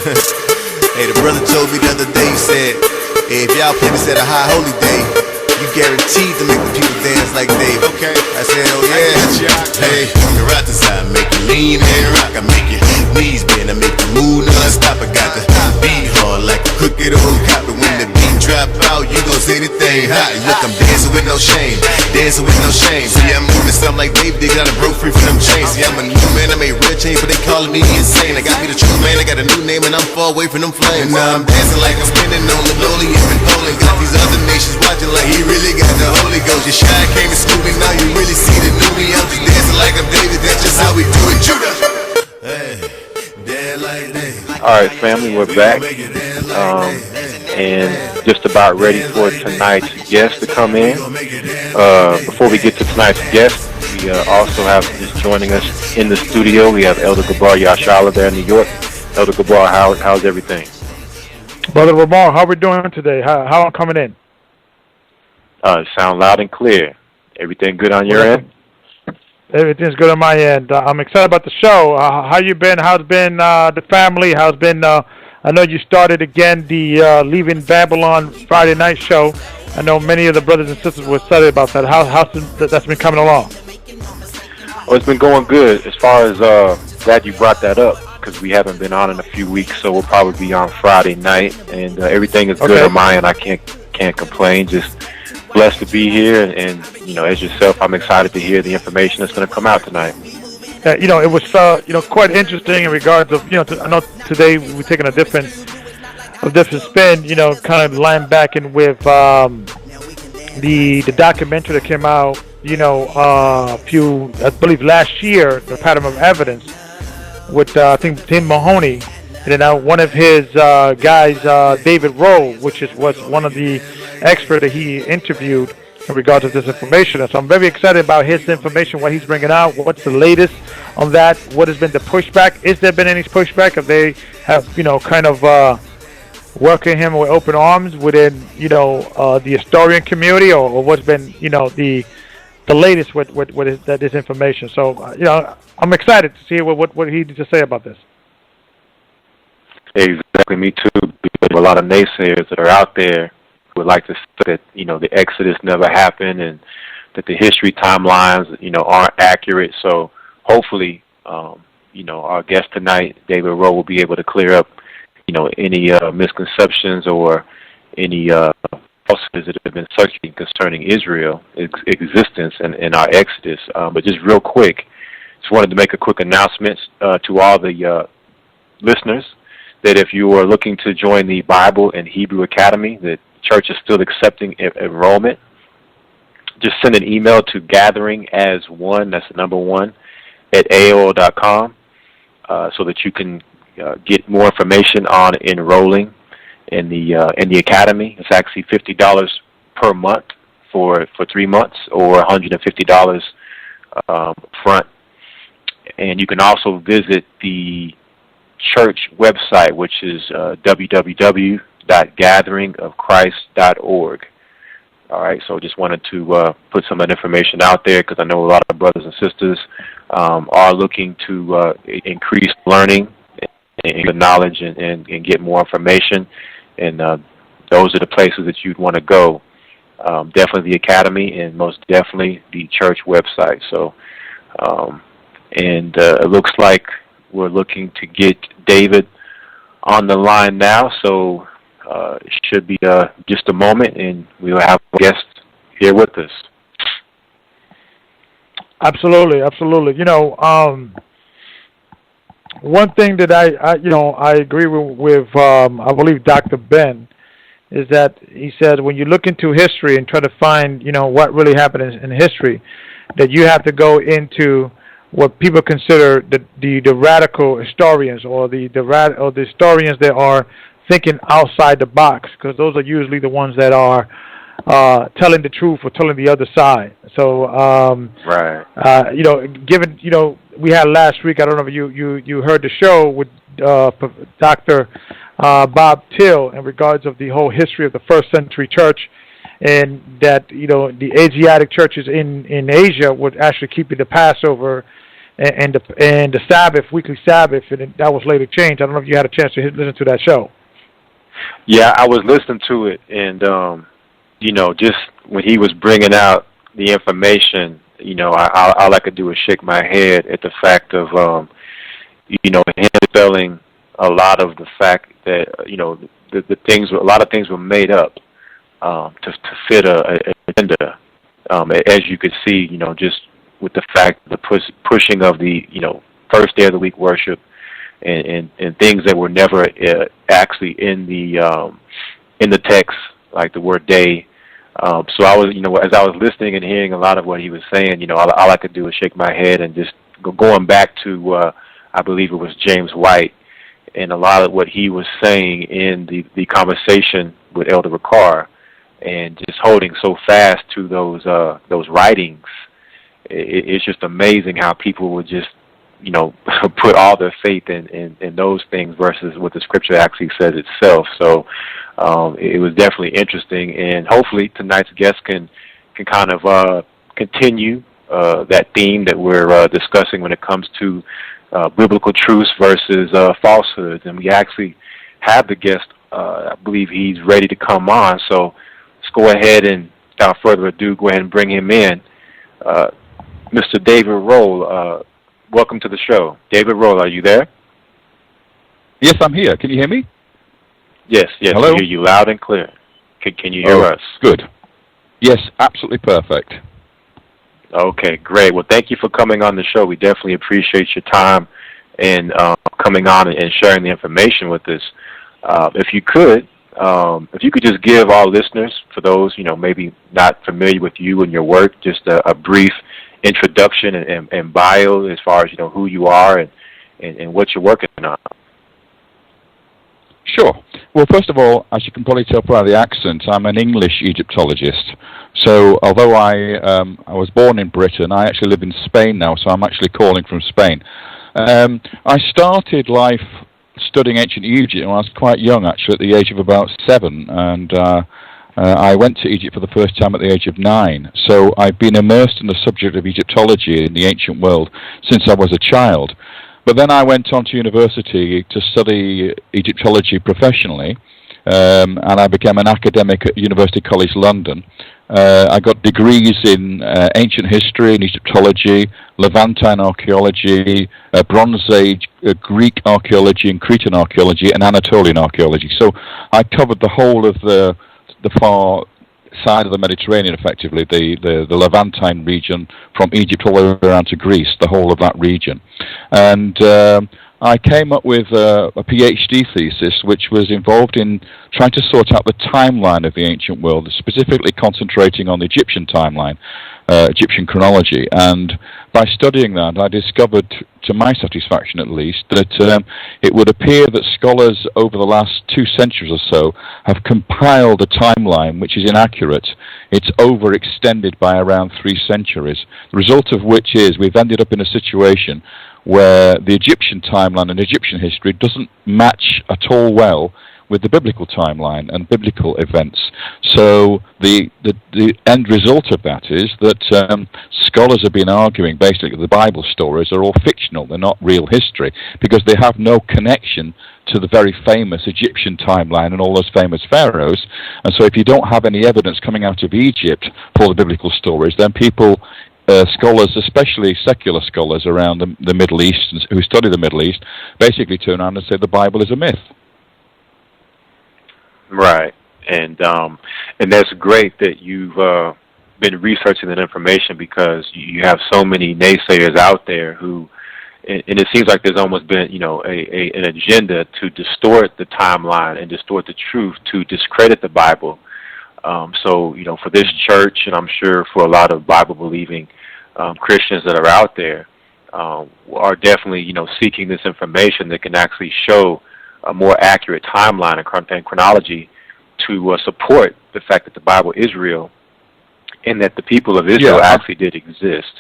Hey, the brother told me the other day, he said, hey, if y'all play this at a high holy day, you guaranteed to make the people dance like Dave. Okay. I said, oh yeah. Hey, the Rawchaa make you lean and rock. I make your knees bend. I make you move non-stop. I got the beat hard like a crooked old cop. But when the beat drop out, you gon' say anything hot. Look, I'm dancing with no shame. Dancing with no shame. See, I'm moving something like Dave did. Got broke free from them chains. See, I'm a new man. I made real change, but they calling me insane. I got me the true man. I got a new name and I'm far away from them flames. And now I'm dancing like I'm spinning on the lowly and Poland. Got these other nations watching like he really got the Holy Ghost. Your shine came and schooled me. Now you really see the new me. I'm just dancing like I'm David. That's just how we do it. Judah. Hey, dance like David. All right, family, we're back. And just about ready for tonight's guest to come in. Before we get to tonight's guest, we also have just joining us in the studio. We have Elder Rawchaa there in New York. Elder Rawchaa, how's everything? Brother Ramon, how are we doing today? How I'm coming in? Sound loud and clear. Everything good on your end? Everything's good on my end. I'm excited about the show. How you been? How's been the family? How's been? I know you started again the Leaving Babylon Friday night show. I know many of the brothers and sisters were excited about that. How's that's been coming along? Well, it's been going good. As far as glad you brought that up because we haven't been on in a few weeks, so we'll probably be on Friday night, and everything is good on my end. I can't complain. Just blessed to be here, and you know, as yourself, I'm excited to hear the information that's going to come out tonight. You know, it was quite interesting in regards of I know today we're taking a different spin. You know, kind of lying back in with the documentary that came out. You know, I believe last year, The Pattern of Evidence, with I think Tim Mahoney, and then one of his guys, David Rohl, which was one of the experts that he interviewed in regards to this information. And so I'm very excited about his information, what he's bringing out, what's the latest on that, what has been the pushback. Is there been any pushback? Have they kind of welcomed him with open arms within, the historian community, or what's been, the latest with this information? So, I'm excited to see what he needs to say about this. Exactly, me too. There are a lot of naysayers that are out there who would like to say that, the Exodus never happened and that the history timelines, aren't accurate. So hopefully, our guest tonight, David Rohl, will be able to clear up, any misconceptions or any falsehoods that have been circulating concerning Israel's existence and our Exodus. But just real quick, just wanted to make a quick announcement to all the listeners that if you are looking to join the Bible and Hebrew Academy, the church is still accepting enrollment. Just send an email to gatheringas1, that's the number 1, at AOL.com so that you can get more information on enrolling in the academy. It's actually $50 per month for 3 months, or $150 front. And you can also visit the church website, which is www.gatheringofchrist.org. All right, so just wanted to put some of that information out there because I know a lot of brothers and sisters are looking to increase learning and knowledge and get more information, and those are the places that you'd want to go. Definitely the academy, and most definitely the church website. So, it looks like we're looking to get David on the line now, so it should be just a moment, and we'll have a guest here with us. Absolutely. One thing that I agree with I believe Dr. Ben, is that he said when you look into history and try to find what really happened in history, that you have to go into what people consider the radical historians, or the historians that are thinking outside the box, because those are usually the ones that are telling the truth or telling the other side. So, right. Given we had last week, I don't know if you heard the show with Dr. Bob Till in regards of the whole history of the first century church, and that the Asiatic churches in Asia would actually keep the Passover and the Sabbath, weekly Sabbath, and that was later changed. I don't know if you had a chance to listen to that show. Yeah, I was listening to it, and just when he was bringing out the information, all I could do was shake my head at the fact of him spelling a lot of the fact that the things, a lot of things were made up to fit an agenda, as you could see, just with the fact the pushing of the first day of the week worship and things that were never actually in the text, like the word day. So I was, as I was listening and hearing a lot of what he was saying, all I could do was shake my head and just going back to, I believe it was James White, and a lot of what he was saying in the conversation with Elder Rawchaa, and just holding so fast to those writings. It's just amazing how people would just, put all their faith in those things versus what the scripture actually says itself. So it was definitely interesting, and hopefully tonight's guest can kind of continue that theme that we're discussing when it comes to biblical truths versus falsehoods. And we actually have the guest, I believe he's ready to come on, so let's go ahead and, without further ado, go ahead and bring him in. Mr. David Rohl, welcome to the show. David Rohl, are you there? Yes, I'm here. Can you hear me? Yes, Hello? I hear you loud and clear. Can you hear us? Good. Yes, absolutely perfect. Okay, great. Well, thank you for coming on the show. We definitely appreciate your time and coming on and sharing the information with us. If you could just give our listeners, for those maybe not familiar with you and your work, just a brief introduction and bio as far as who you are and what you're working on. Sure. Well, first of all, as you can probably tell by the accent, I'm an English Egyptologist. So although I was born in Britain, I actually live in Spain now, so I'm actually calling from Spain. I started life studying ancient Egypt when I was quite young, actually, at the age of about 7, and I went to Egypt for the first time at the age of 9. So I've been immersed in the subject of Egyptology in the ancient world since I was a child. But then I went on to university to study Egyptology professionally, and I became an academic at University College London. I got degrees in ancient history and Egyptology, Levantine archaeology, Bronze Age Greek archaeology and Cretan archaeology, and Anatolian archaeology. So I covered the whole of the far side of the Mediterranean, effectively, the Levantine region from Egypt all the way around to Greece, the whole of that region. And I came up with a PhD thesis which was involved in trying to sort out the timeline of the ancient world, specifically concentrating on the Egyptian timeline, Egyptian chronology. And by studying that, I discovered, to my satisfaction at least, that it would appear that scholars over the last 2 centuries or so have compiled a timeline which is inaccurate. It's overextended by around 3 centuries, the result of which is we've ended up in a situation where the Egyptian timeline and Egyptian history doesn't match at all well with the biblical timeline and biblical events. So the end result of that is that scholars have been arguing basically the Bible stories are all fictional, they're not real history, because they have no connection to the very famous Egyptian timeline and all those famous pharaohs. And so if you don't have any evidence coming out of Egypt for the biblical stories, then people, scholars, especially secular scholars around the Middle East who study the Middle East, basically turn around and say the Bible is a myth. Right, and that's great that you've been researching that information, because you have so many naysayers out there who, and it seems like there's almost been an agenda to distort the timeline and distort the truth to discredit the Bible. So for this church, and I'm sure for a lot of Bible-believing Christians that are out there, are definitely seeking this information that can actually show a more accurate timeline and chronology to support the fact that the Bible is real and that the people of Israel actually did exist.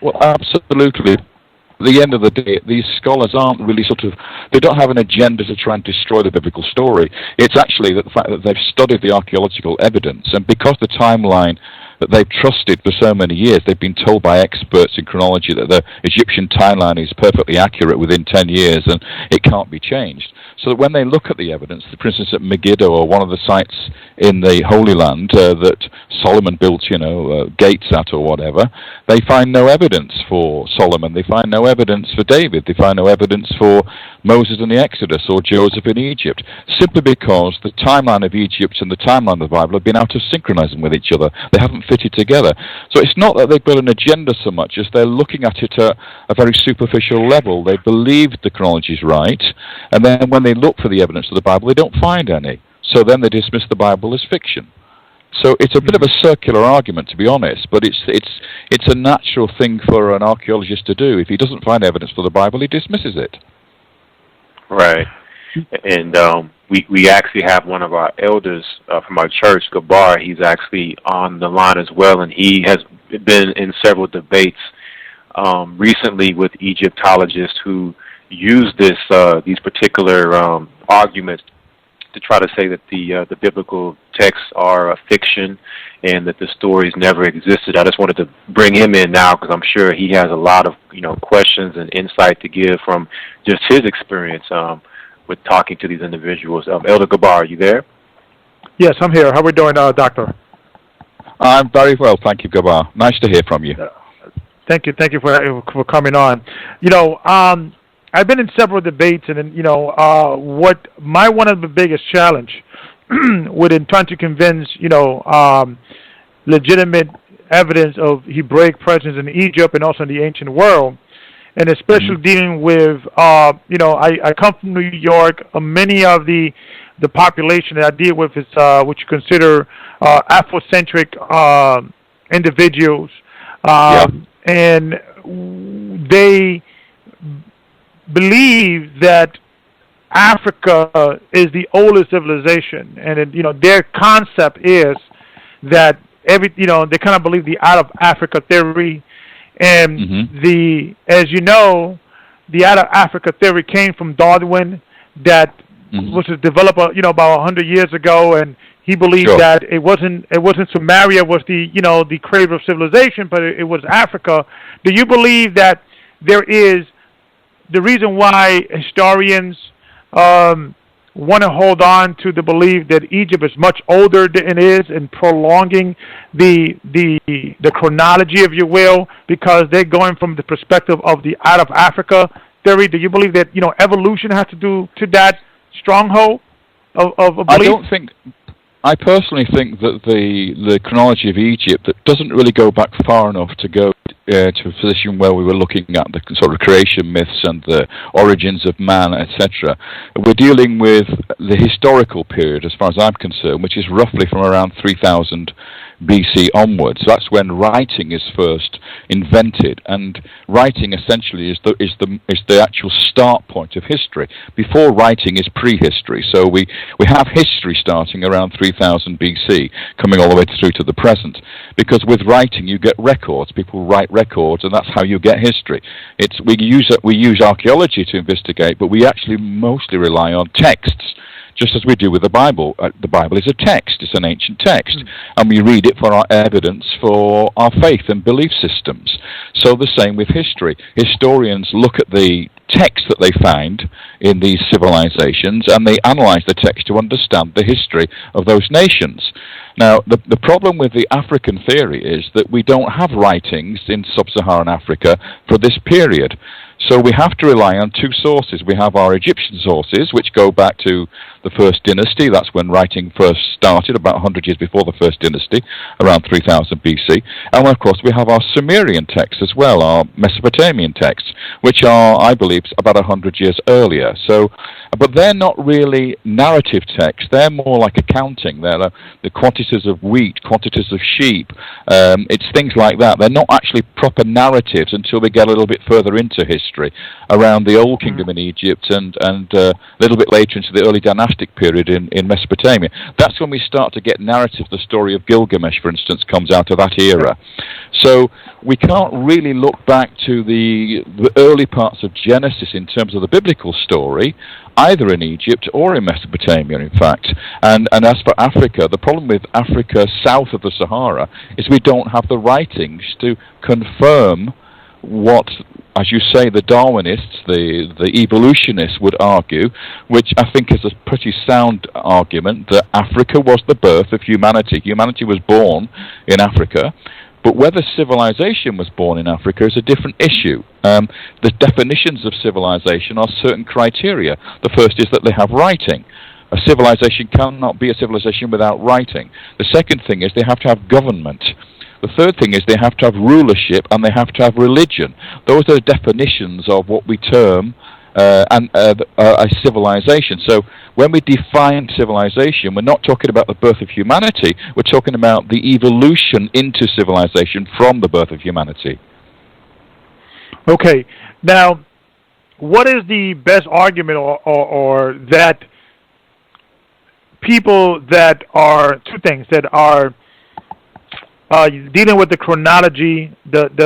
Well, absolutely. At the end of the day, these scholars aren't really they don't have an agenda to try and destroy the biblical story. It's actually the fact that they've studied the archaeological evidence, and because the timeline that they've trusted for so many years. They've been told by experts in chronology that the Egyptian timeline is perfectly accurate within 10 years and it can't be changed. So that when they look at the evidence, for instance at Megiddo or one of the sites in the Holy Land that Solomon built, gates at or whatever, they find no evidence for Solomon. They find no evidence for David. They find no evidence for Moses in the Exodus or Joseph in Egypt, simply because the timeline of Egypt and the timeline of the Bible have been out of synchronizing with each other. They haven't fitted together. So it's not that they've got an agenda so much as they're looking at it at a very superficial level. They believe the chronology is right, and then when they look for the evidence of the Bible, they don't find any. So then they dismiss the Bible as fiction. So it's a bit of a circular argument, to be honest, but it's a natural thing for an archaeologist to do. If he doesn't find evidence for the Bible, he dismisses it. Right. And we actually have one of our elders from our church, Gabar. He's actually on the line as well, and he has been in several debates recently with Egyptologists who use these particular arguments to try to say that the biblical texts are a fiction and that the stories never existed. I just wanted to bring him in now because I'm sure he has a lot of questions and insight to give from just his experience with talking to these individuals. Elder Gabar, are you there? Yes, I'm here. How are we doing, Doctor? I'm very well, thank you, Gabar. Nice to hear from you. Thank you for coming on. I've been in several debates, and one of the biggest challenge in trying to convince legitimate evidence of Hebraic presence in Egypt and also in the ancient world, and especially dealing with I come from New York. Many of the population that I deal with is what you consider Afrocentric individuals, and they believe that Africa is the oldest civilization, and their concept is that they kind of believe the out of Africa theory, and the out of Africa theory came from Darwin, that was developed about 100 years ago, and he believed that it wasn't Samaria was the cradle of civilization, but it was Africa. Do you believe that there is the reason why historians want to hold on to the belief that Egypt is much older than it is, and prolonging the chronology, if you will, because they're going from the perspective of the out of Africa theory? Do you believe that evolution has to do to that stronghold of belief? I personally think that the chronology of Egypt that doesn't really go back far enough to go to a position where we were looking at the sort of creation myths and the origins of man, etc. We're dealing with the historical period, as far as I'm concerned, which is roughly from around 3000 BC onwards. That's when writing is first invented, and writing essentially is the actual start point of history. Before writing is prehistory, so we have history starting around 3000 BC, coming all the way through to the present. Because with writing you get records. People write records, and that's how you get history. We use archaeology to investigate, but we actually mostly rely on texts, just as we do with the Bible. The Bible is a text. It's an ancient text. And we read it for our evidence for our faith and belief systems. So the same with history. Historians look at the text that they find in these civilizations, and they analyze the text to understand the history of those nations. Now, the problem with the African theory is that we don't have writings in sub-Saharan Africa for this period. So we have to rely on two sources. We have our Egyptian sources, which go back to the first dynasty. That's when writing first started, about 100 years before the first dynasty, around 3000 BC. And of course, we have our Sumerian texts as well, our Mesopotamian texts, which are, I believe, about 100 years earlier. So, but they're not really narrative texts. They're more like accounting. They're the quantities of wheat, quantities of sheep. It's things like that. They're not actually proper narratives until we get a little bit further into history, around the Old Kingdom in Egypt and a little bit later into the early dynastic Hellenistic period in Mesopotamia. That's when we start to get narratives. The story of Gilgamesh, for instance, comes out of that era. So we can't really look back to the early parts of Genesis in terms of the biblical story, either in Egypt or in Mesopotamia, in fact. And as for Africa, the problem with Africa south of the Sahara is we don't have the writings to confirm what, as you say, the Darwinists, the evolutionists would argue, which I think is a pretty sound argument, that Africa was the birth of humanity. Humanity was born in Africa, but whether civilization was born in Africa is a different issue. The definitions of civilization are certain criteria. The first is that they have writing. A civilization cannot be a civilization without writing. The second thing is they have to have government. The third thing is they have to have rulership and they have to have religion. Those are the definitions of what we term a civilization. So when we define civilization, we're not talking about the birth of humanity, we're talking about the evolution into civilization from the birth of humanity. Okay. Now, what is the best argument or that people that are, two things, that are dealing with the chronology, the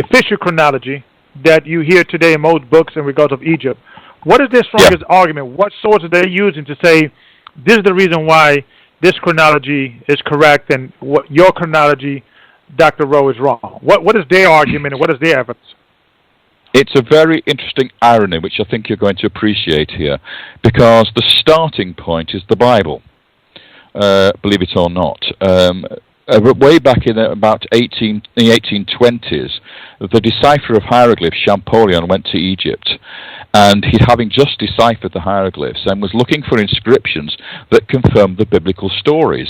official chronology that you hear today in most books in regards of Egypt? What is their strongest argument? What source are they using to say this is the reason why this chronology is correct and what your chronology, Dr. Rohl, is wrong? What is their argument and what is their evidence? It's a very interesting irony, which I think you're going to appreciate here, because the starting point is the Bible. Believe it or not. Way back in about the 1820s, the decipherer of hieroglyphs, Champollion, went to Egypt, and he, having just deciphered the hieroglyphs, and was looking for inscriptions that confirmed the biblical stories.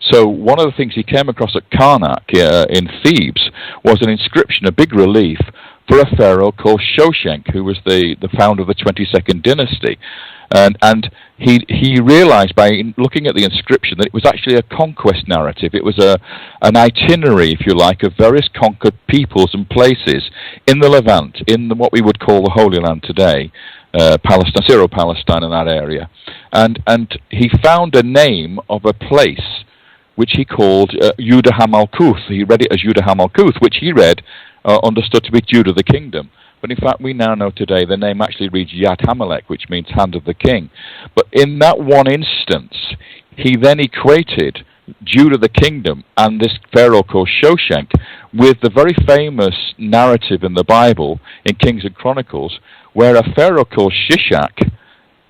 So one of the things he came across at Karnak in Thebes was an inscription, a big relief, for a pharaoh called Shoshenq, who was the founder of the 22nd dynasty. And he realized by looking at the inscription that it was actually a conquest narrative. It was an itinerary, if you like, of various conquered peoples and places in the Levant, in what we would call the Holy Land today, Palestine, Syro-Palestine, in that area. And he found a name of a place which he called Yuda HaMalkuth. He read it as Yuda HaMalkuth, which he read understood to be Judah the kingdom. But in fact, we now know today the name actually reads Yad Hamelech, which means hand of the king. But in that one instance, he then equated Judah the kingdom and this pharaoh called Shoshenq with the very famous narrative in the Bible, in Kings and Chronicles, where a pharaoh called Shishak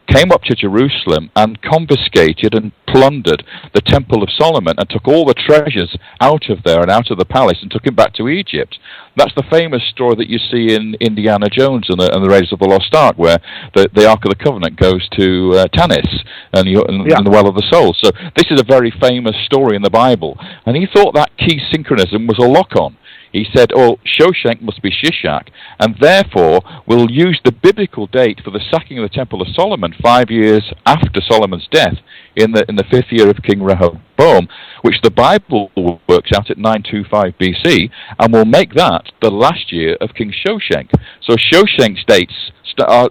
came up to Jerusalem and confiscated and plundered the Temple of Solomon and took all the treasures out of there and out of the palace and took him back to Egypt. That's the famous story that you see in Indiana Jones and the Raiders of the Lost Ark, where the Ark of the Covenant goes to Tanis and the Well of the Soul. So this is a very famous story in the Bible. And he thought that key synchronism was a lock-on. He said, oh, Shoshenq must be Shishak, and therefore we'll use the biblical date for the sacking of the Temple of Solomon 5 years after Solomon's death in the 5th year of King Rehoboam, which the Bible works out at 925 BC, and we'll make that the last year of King Shoshenq. So Shoshenq's dates are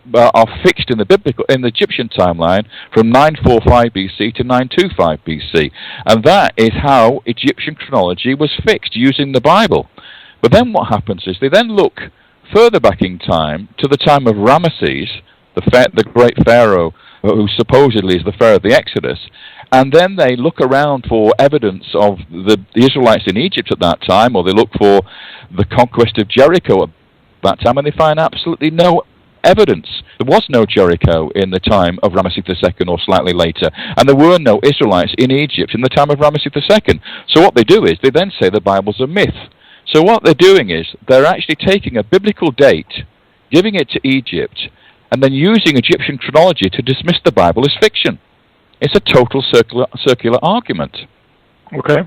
fixed in the Egyptian timeline from 945 BC to 925 BC, and that is how Egyptian chronology was fixed using the Bible. But then what happens is they then look further back in time to the time of Ramesses, the great pharaoh who supposedly is the pharaoh of the Exodus, and then they look around for evidence of the Israelites in Egypt at that time, or they look for the conquest of Jericho at that time, and they find absolutely no evidence. There was no Jericho in the time of Ramesses II or slightly later, and there were no Israelites in Egypt in the time of Ramesses II. So what they do is they then say the Bible's a myth. So what they're doing is they're actually taking a biblical date, giving it to Egypt, and then using Egyptian chronology to dismiss the Bible as fiction. It's a total circular argument. Okay.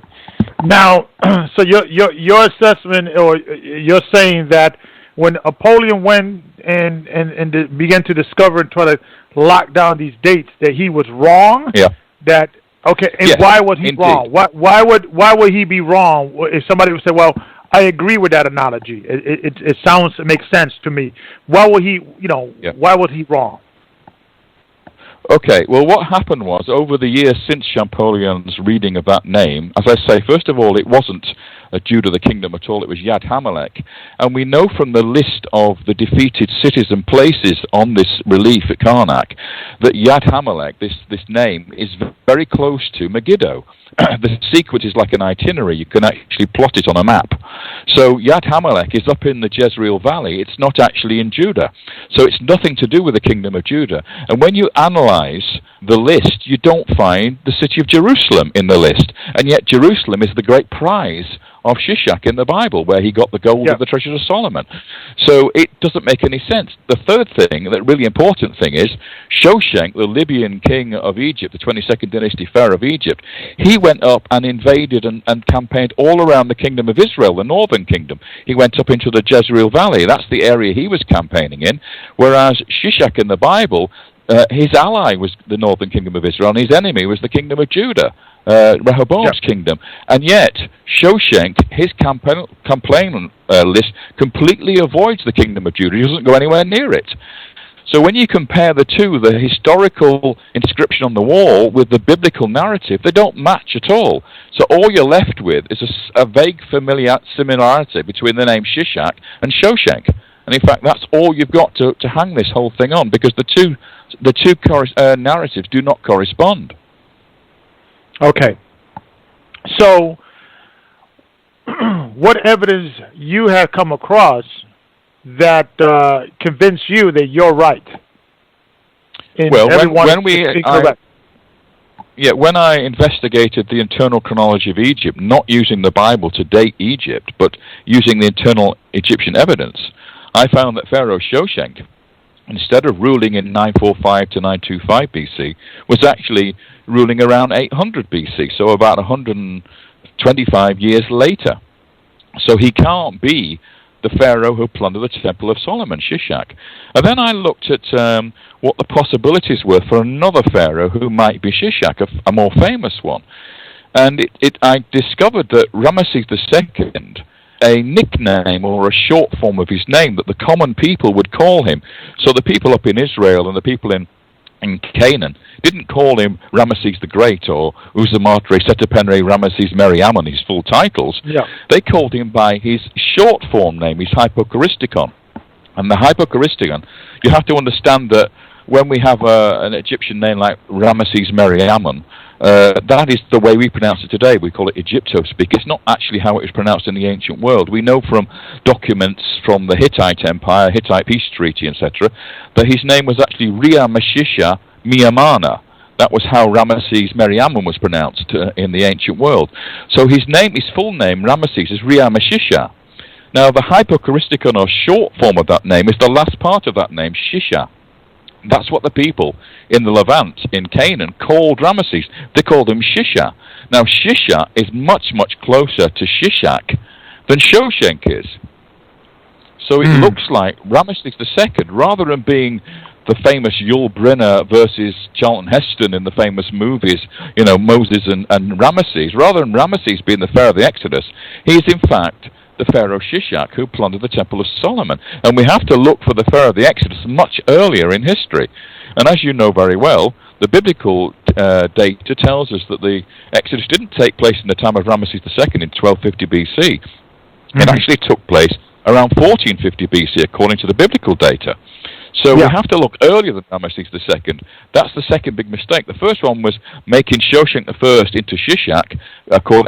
Now, so your assessment, or you're saying that when Napoleon went and began to discover and try to lock down these dates, that he was wrong? Yeah. That okay, and yes, why was he indeed. wrong? Why would he be wrong? If somebody would say, well, I agree with that analogy. It makes sense to me. Why would he, why was he wrong? Okay, well, what happened was, over the years since Champollion's reading of that name, as I say, first of all, it wasn't Judah the kingdom at all, it was Yad Hamelech. And we know from the list of the defeated cities and places on this relief at Karnak that Yad Hamelech, this name, is very close to Megiddo. The sequence is like an itinerary. You can actually plot it on a map. So Yad Hamelech is up in the Jezreel Valley. It's not actually in Judah. So it's nothing to do with the kingdom of Judah. And when you analyze the list, you don't find the city of Jerusalem in the list. And yet Jerusalem is the great prize of Shishak in the Bible, where he got the gold of the treasures of Solomon. So it doesn't make any sense. The third thing, the really important thing, is Shoshenq, the Libyan king of Egypt, the 22nd dynasty pharaoh of Egypt, he went up and invaded and campaigned all around the kingdom of Israel, the northern kingdom. He went up into the Jezreel Valley. That's the area he was campaigning in, whereas Shishak in the Bible, his ally was the northern kingdom of Israel, and his enemy was the kingdom of Judah, Rehoboam's kingdom. And yet, Shoshenq, his complainant list completely avoids the kingdom of Judah. He doesn't go anywhere near it. So when you compare the two, the historical inscription on the wall with the biblical narrative, they don't match at all. So all you're left with is a vague similarity between the name Shishak and Shoshenq. And in fact, that's all you've got to hang this whole thing on, because the two narratives do not correspond. Okay. So, what evidence you have come across that convince you that you're right? Well, when I investigated the internal chronology of Egypt, not using the Bible to date Egypt, but using the internal Egyptian evidence, I found that Pharaoh Shoshenq, instead of ruling in 945 to 925 BC, was actually ruling around 800 BC, so about 125 years later. So he can't be the pharaoh who plundered the Temple of Solomon, Shishak. And then I looked at what the possibilities were for another pharaoh who might be Shishak, a more famous one. And I discovered that Ramesses II, a nickname or a short form of his name that the common people would call him. So the people up in Israel and the people in Canaan didn't call him Ramesses the Great or Uzamatre Setepenre Ramesses Meriamun, his full titles. They called him by his short form name, his Hypochoristicon. And the Hypochoristicon, you have to understand that when we have an Egyptian name like Ramesses Meriamun, that is the way we pronounce it today. We call it Egypto-speak. It's not actually how it was pronounced in the ancient world. We know from documents from the Hittite Empire, Hittite Peace Treaty, etc., that his name was actually Ria-Meshisha Miyamana. That was how Ramesses Meriamun was pronounced in the ancient world. So his full name, Ramesses, is Ria-Meshisha. Now, the Hypochoristicon, or short form of that name, is the last part of that name, Shisha. That's what the people in the Levant, in Canaan, called Ramesses. They called him Shisha. Now, Shisha is much, much closer to Shishak than Shoshenq is. So it looks like Ramesses II, rather than being the famous Yul Brynner versus Charlton Heston in the famous movies, Moses and Ramesses, rather than Ramesses being the pharaoh of the Exodus, he is in fact the pharaoh Shishak who plundered the Temple of Solomon. And we have to look for the pharaoh of the Exodus much earlier in history. And as you know very well, the biblical data tells us that the Exodus didn't take place in the time of Ramesses II in 1250 BC. It actually took place around 1450 BC, according to the biblical data. So we have to look earlier than Ramesses II. That's the second big mistake. The first one was making Shoshenq I into Shishak,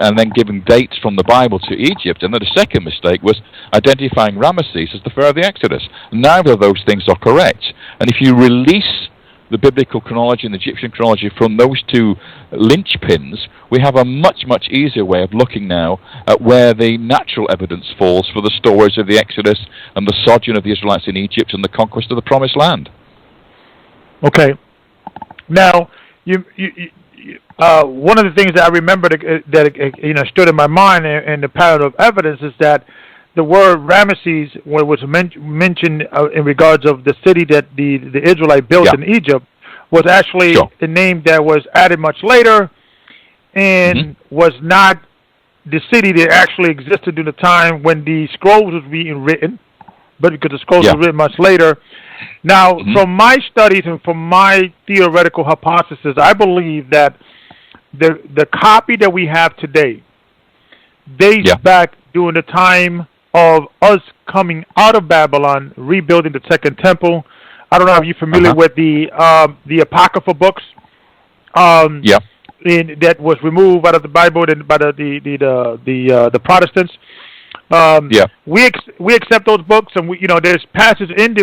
and then giving dates from the Bible to Egypt. And then the second mistake was identifying Ramesses as the pharaoh of the Exodus. Neither of those things are correct. And if you release the biblical chronology and the Egyptian chronology from those two linchpins, we have a much, much easier way of looking now at where the natural evidence falls for the stories of the Exodus and the sojourn of the Israelites in Egypt and the conquest of the Promised Land. Okay. Now, one of the things that I remember that stood in my mind in the pattern of evidence is that the word Ramesses, when it was mentioned in regards of the city that the Israelite built in Egypt, was actually a name that was added much later and was not the city that actually existed during the time when the scrolls was being written, but because the scrolls were written much later. Now, from my studies and from my theoretical hypothesis, I believe that the copy that we have today dates back during the time of us coming out of Babylon, rebuilding the Second Temple. I don't know if you're familiar with the Apocryphal books. That was removed out of the Bible by the Protestants. We accept those books, and there's passages in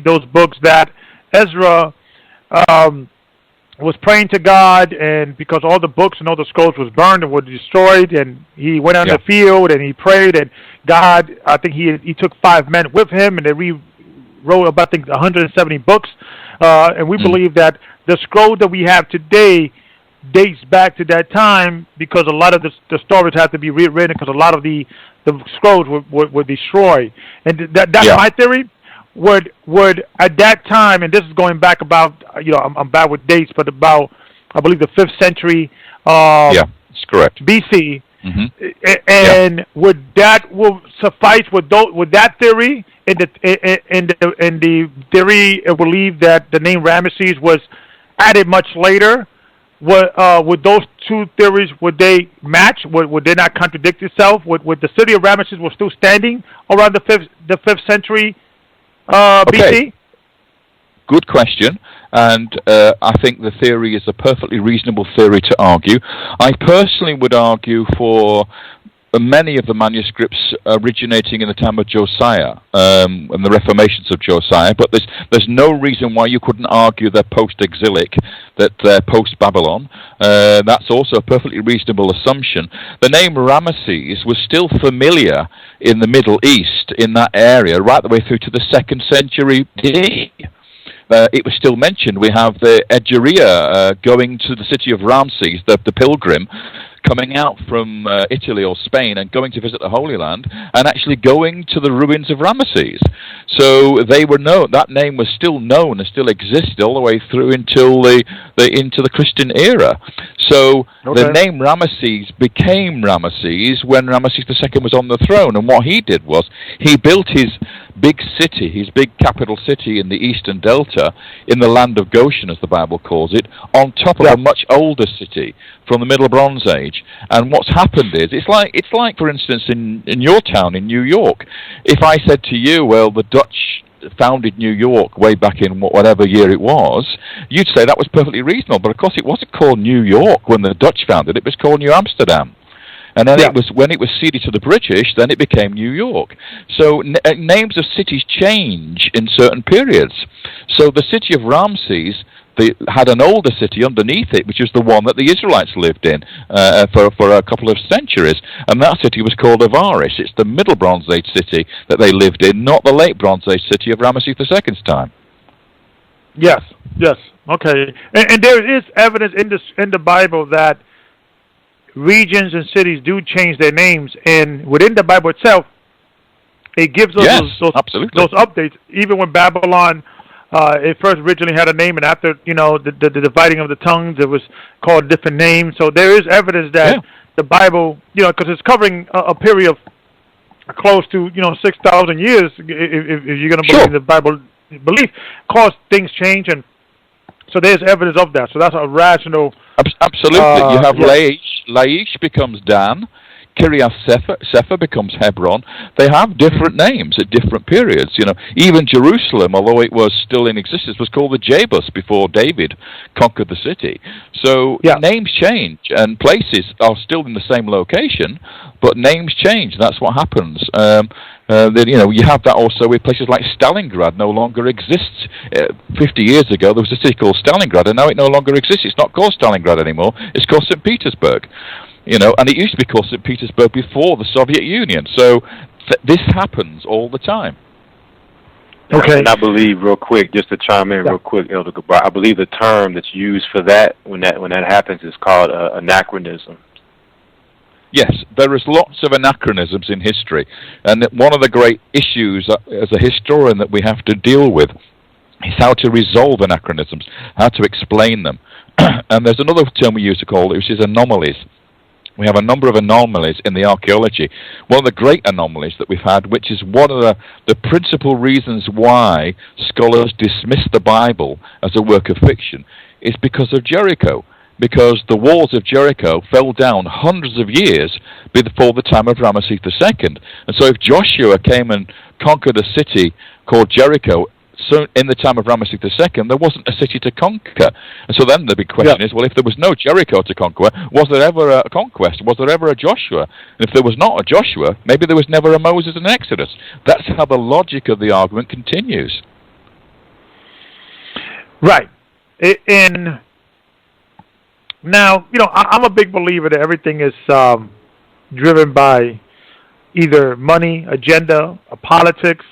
those books that Ezra was praying to God, and because all the books and all the scrolls was burned and were destroyed, and he went on the field and he prayed, and God, I think he took 5 men with him, and they rewrote about, I think, 170 books, and we believe that the scroll that we have today dates back to that time, because a lot of the stories have to be rewritten because a lot of the scrolls were destroyed, and that's my theory. Would at that time, and this is going back about, I'm bad with dates, but about, I believe, the 5th century. That's correct. BC, and would that suffice with that theory? And the theory, I believe that the name Ramesses was added much later. Would those two theories, would they match? Would they not contradict itself? Would the city of Ramesses was still standing around the 5th century BC? Good question, and I think the theory is a perfectly reasonable theory to argue. I personally would argue for many of the manuscripts originating in the time of Josiah and the reformations of Josiah, but there's no reason why you couldn't argue they're post-exilic, that they're post-Babylon. That's also a perfectly reasonable assumption. The name Ramesses was still familiar in the Middle East, in that area, right the way through to the 2nd century BC. It was still mentioned. We have the Egeria going to the city of Ramses, the pilgrim, coming out from Italy or Spain and going to visit the Holy Land, and actually going to the ruins of Ramesses. So they were known. That name was still known and still existed all the way through until into the Christian era. So the name Ramesses became Ramesses when Ramesses II was on the throne, and what he did was he built his big city, his big capital city in the eastern delta, in the land of Goshen, as the Bible calls it, on top of a much older city from the Middle Bronze Age. And what's happened is, it's like for instance, in your town, in New York, if I said to you, well, the Dutch founded New York way back in whatever year it was, you'd say that was perfectly reasonable. But of course, it wasn't called New York when the Dutch founded it. It was called New Amsterdam. And then when it was ceded to the British, then it became New York. So names of cities change in certain periods. So the city of Ramses had an older city underneath it, which is the one that the Israelites lived in for a couple of centuries. And that city was called Avaris. It's the Middle Bronze Age city that they lived in, not the Late Bronze Age city of Ramesses II's time. Yes. Okay. And there is evidence in the Bible that regions and cities do change their names, and within the Bible itself, it gives us those updates. Even when Babylon, it first originally had a name, and after the dividing of the tongues, it was called a different name. So there is evidence that the Bible, because it's covering a period of close to 6,000 years. If you're going to believe in the Bible belief, cause things change, and so there's evidence of that. So that's a rational. Absolutely. You have Laish becomes Dan, Kiriath Sefer becomes Hebron. They have different names at different periods. Even Jerusalem, although it was still in existence, was called the Jebus before David conquered the city. So names change, and places are still in the same location, but names change. That's what happens. You have that also with places like Stalingrad no longer exists. 50 years ago, there was a city called Stalingrad, and now it no longer exists. It's not called Stalingrad anymore. It's called St. Petersburg. And it used to be called St. Petersburg before the Soviet Union. So this happens all the time. Okay. And I believe, real quick, just to chime in real quick, Elder Gabriel, I believe the term that's used for that when that happens is called anachronism. Yes, there is lots of anachronisms in history, and one of the great issues as a historian that we have to deal with is how to resolve anachronisms, how to explain them. And there's another term we use to call it, which is anomalies. We have a number of anomalies in the archaeology. One of the great anomalies that we've had, which is one of the principal reasons why scholars dismiss the Bible as a work of fiction, is because of Jericho. Because the walls of Jericho fell down hundreds of years before the time of Ramesses II. And so if Joshua came and conquered a city called Jericho, so in the time of Ramesses II, there wasn't a city to conquer. And so then the big question is, well, if there was no Jericho to conquer, was there ever a conquest? Was there ever a Joshua? And if there was not a Joshua, maybe there was never a Moses and Exodus. That's how the logic of the argument continues. Right. Now, I'm a big believer that everything is driven by either money, agenda, politics,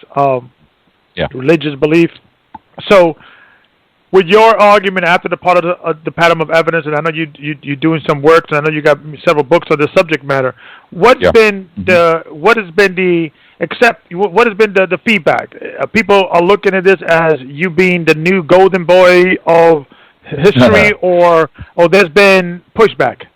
religious belief. So, with your argument after the part of the pattern of evidence, and I know you're doing some work, and I know you got several books on the subject matter. What has been the feedback? People are looking at this as you being the new golden boy of history, or there's been pushback?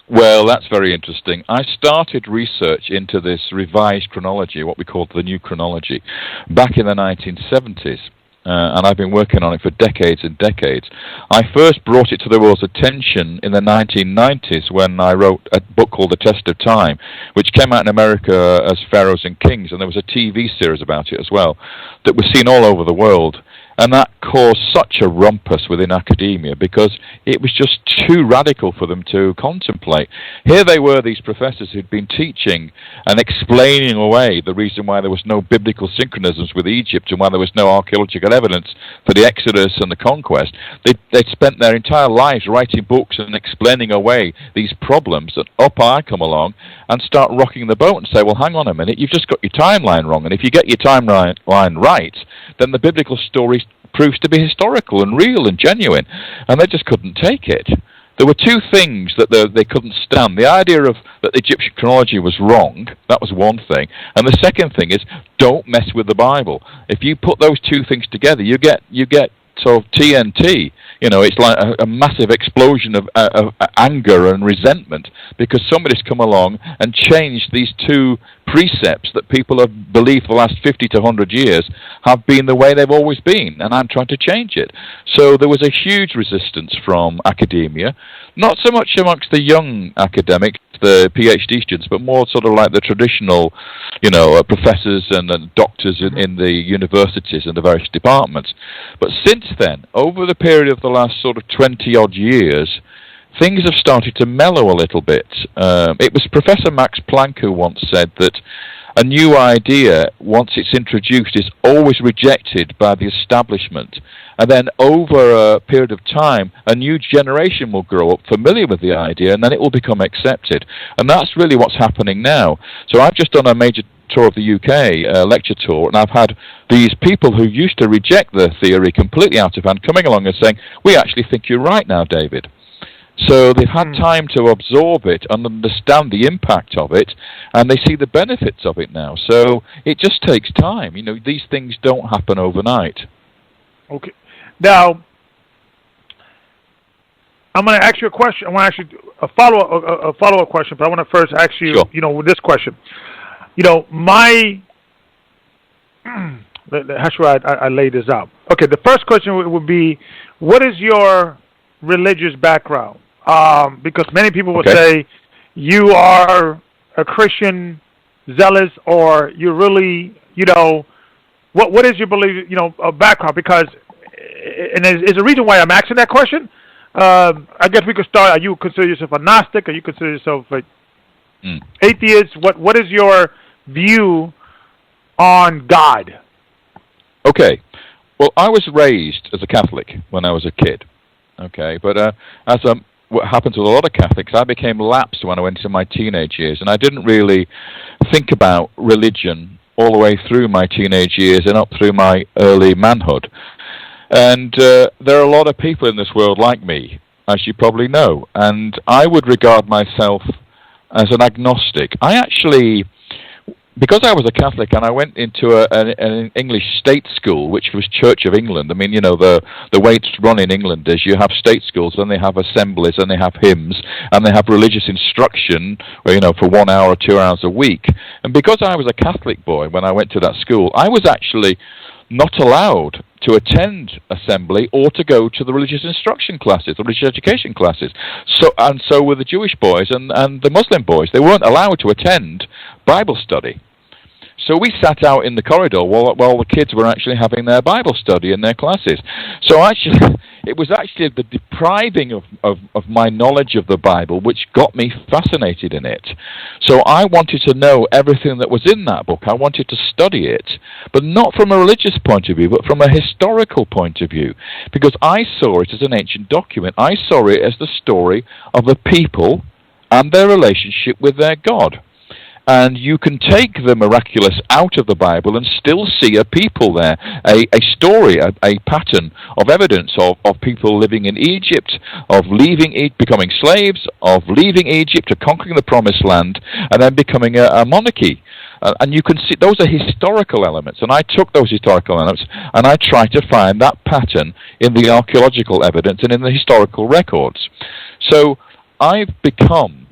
Well, that's very interesting. I started research into this revised chronology, what we call the new chronology, back in the 1970s. And I've been working on it for decades and decades. I first brought it to the world's attention in the 1990s when I wrote a book called The Test of Time, which came out in America as Pharaohs and Kings, and there was a TV series about it as well that was seen all over the world. And that caused such a rumpus within academia because it was just too radical for them to contemplate. Here they were, these professors who'd been teaching and explaining away the reason why there was no biblical synchronisms with Egypt and why there was no archaeological evidence for the Exodus and the conquest. They'd spent their entire lives writing books and explaining away these problems, and up I come along and start rocking the boat and say, well, hang on a minute, you've just got your timeline wrong. And if you get your timeline right, then the biblical story proves to be historical and real and genuine, and they just couldn't take it. There were two things that they couldn't stand. The idea of that the Egyptian chronology was wrong, that was one thing, and the second thing is don't mess with the Bible. If you put those two things together, you get sort of TNT. It's like a massive explosion of anger and resentment because somebody's come along and changed these two precepts that people have believed for the last 50 to 100 years have been the way they've always been, and I'm trying to change it. So there was a huge resistance from academia, not so much amongst the young academics, the PhD students, but more sort of like the traditional, professors and doctors in the universities and the various departments. But since then, over the period of the last sort of 20-odd years, things have started to mellow a little bit. It was Professor Max Planck who once said that a new idea, once it's introduced, is always rejected by the establishment. And then over a period of time, a new generation will grow up familiar with the idea, and then it will become accepted. And that's really what's happening now. So I've just done a major tour of the UK, lecture tour, and I've had these people who used to reject the theory completely out of hand coming along and saying, we actually think you're right now, David. So they've had time to absorb it and understand the impact of it, and they see the benefits of it now. So it just takes time. These things don't happen overnight. Okay. Now, I'm going to ask you a question. I want to ask you a follow-up question, but I want to first ask you, sure. With this question. How should I lay this out? Okay, the first question would be, what is your religious background? Because many people will say you are a Christian zealous, or you're really, what is your belief, background? Because, and there's a reason why I'm asking that question. I guess we could start. Are you consider yourself a Gnostic? Are you consider yourself atheist? What is your view on God? Okay. Well, I was raised as a Catholic when I was a kid. Okay, but what happens with a lot of Catholics, I became lapsed when I went into my teenage years, and I didn't really think about religion all the way through my teenage years and up through my early manhood. And there are a lot of people in this world like me, as you probably know, and I would regard myself as an agnostic. I actually because I was a Catholic and I went into an English state school, which was Church of England. I mean, you know, the way it's run in England is you have state schools, and they have assemblies, and they have hymns, and they have religious instruction, you know, for 1 hour or 2 hours a week. And because I was a Catholic boy when I went to that school, I was actually not allowed to attend assembly or to go to the religious instruction classes, the religious education classes. So were the Jewish boys and the Muslim boys. They weren't allowed to attend Bible study. So we sat out in the corridor while the kids were actually having their Bible study in their classes. So actually, it was actually the depriving of my knowledge of the Bible which got me fascinated in it. So I wanted to know everything that was in that book. I wanted to study it, but not from a religious point of view, but from a historical point of view, because I saw it as an ancient document. I saw it as the story of the people and their relationship with their God. And you can take the miraculous out of the Bible and still see a people there, a story, a pattern of evidence of people living in Egypt, of leaving, becoming slaves, of leaving Egypt to conquering the Promised Land, and then becoming a monarchy. And you can see those are historical elements. And I took those historical elements and I tried to find that pattern in the archaeological evidence and in the historical records. So I've become,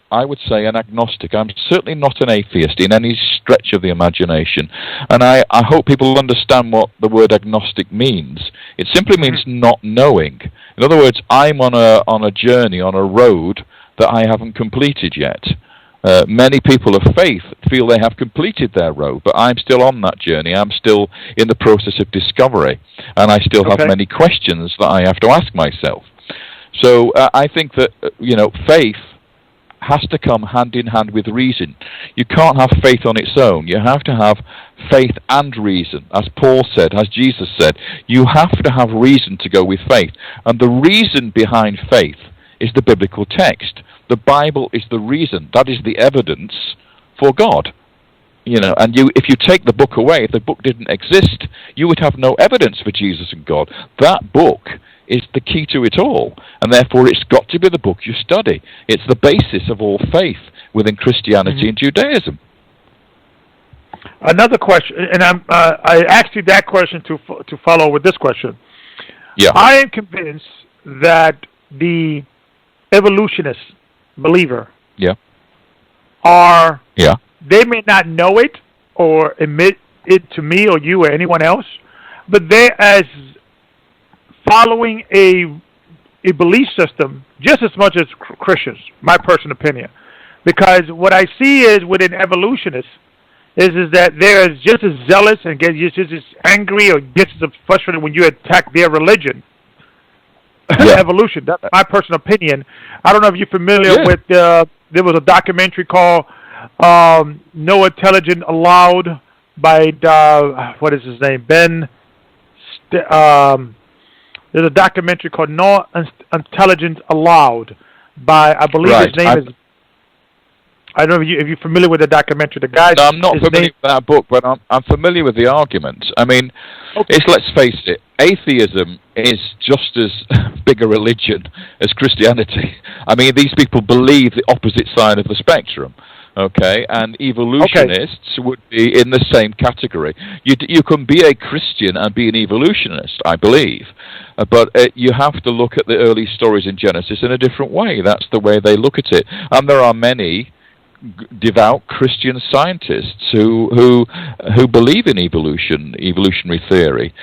I would say, an agnostic. I'm certainly not an atheist in any stretch of the imagination. And I hope people understand what the word agnostic means. It simply means not knowing. In other words, I'm on a journey, on a road that I haven't completed yet. Many people of faith feel they have completed their road, but I'm still on that journey. I'm still in the process of discovery, and I still have many questions that I have to ask myself. So I think that, faith has to come hand in hand with reason. You can't have faith on its own. You have to have faith and reason. As Paul said, as Jesus said, you have to have reason to go with faith. And the reason behind faith is the biblical text. The Bible is the reason. That is the evidence for God. And if you take the book away, if the book didn't exist, you would have no evidence for Jesus and God. That book is the key to it all, and therefore it's got to be the book you study. It's the basis of all faith within Christianity and Judaism. Another question, and I asked you that question to follow with this question. Yeah. I am convinced that the evolutionist believer they may not know it or admit it to me or you or anyone else, but they as following a belief system just as much as Christians, my personal opinion. Because what I see is within evolutionists is that they're just as zealous and get just as angry or gets as frustrated when you attack their religion. Evolution. That's my personal opinion. I don't know if you're familiar with, there was a documentary called No Intelligence Allowed by, what is his name, there's a documentary called No Intelligence Allowed by, I believe his name is, I don't know if you're familiar with the documentary. The guy. No, I'm not familiar with that book, but I'm familiar with the argument. I mean, let's face it, atheism is just as big a religion as Christianity. I mean, these people believe the opposite side of the spectrum. Okay, and evolutionists would be in the same category. You can be a Christian and be an evolutionist, I believe, but you have to look at the early stories in Genesis in a different way. That's the way they look at it. And there are many devout Christian scientists who believe in evolutionary theory.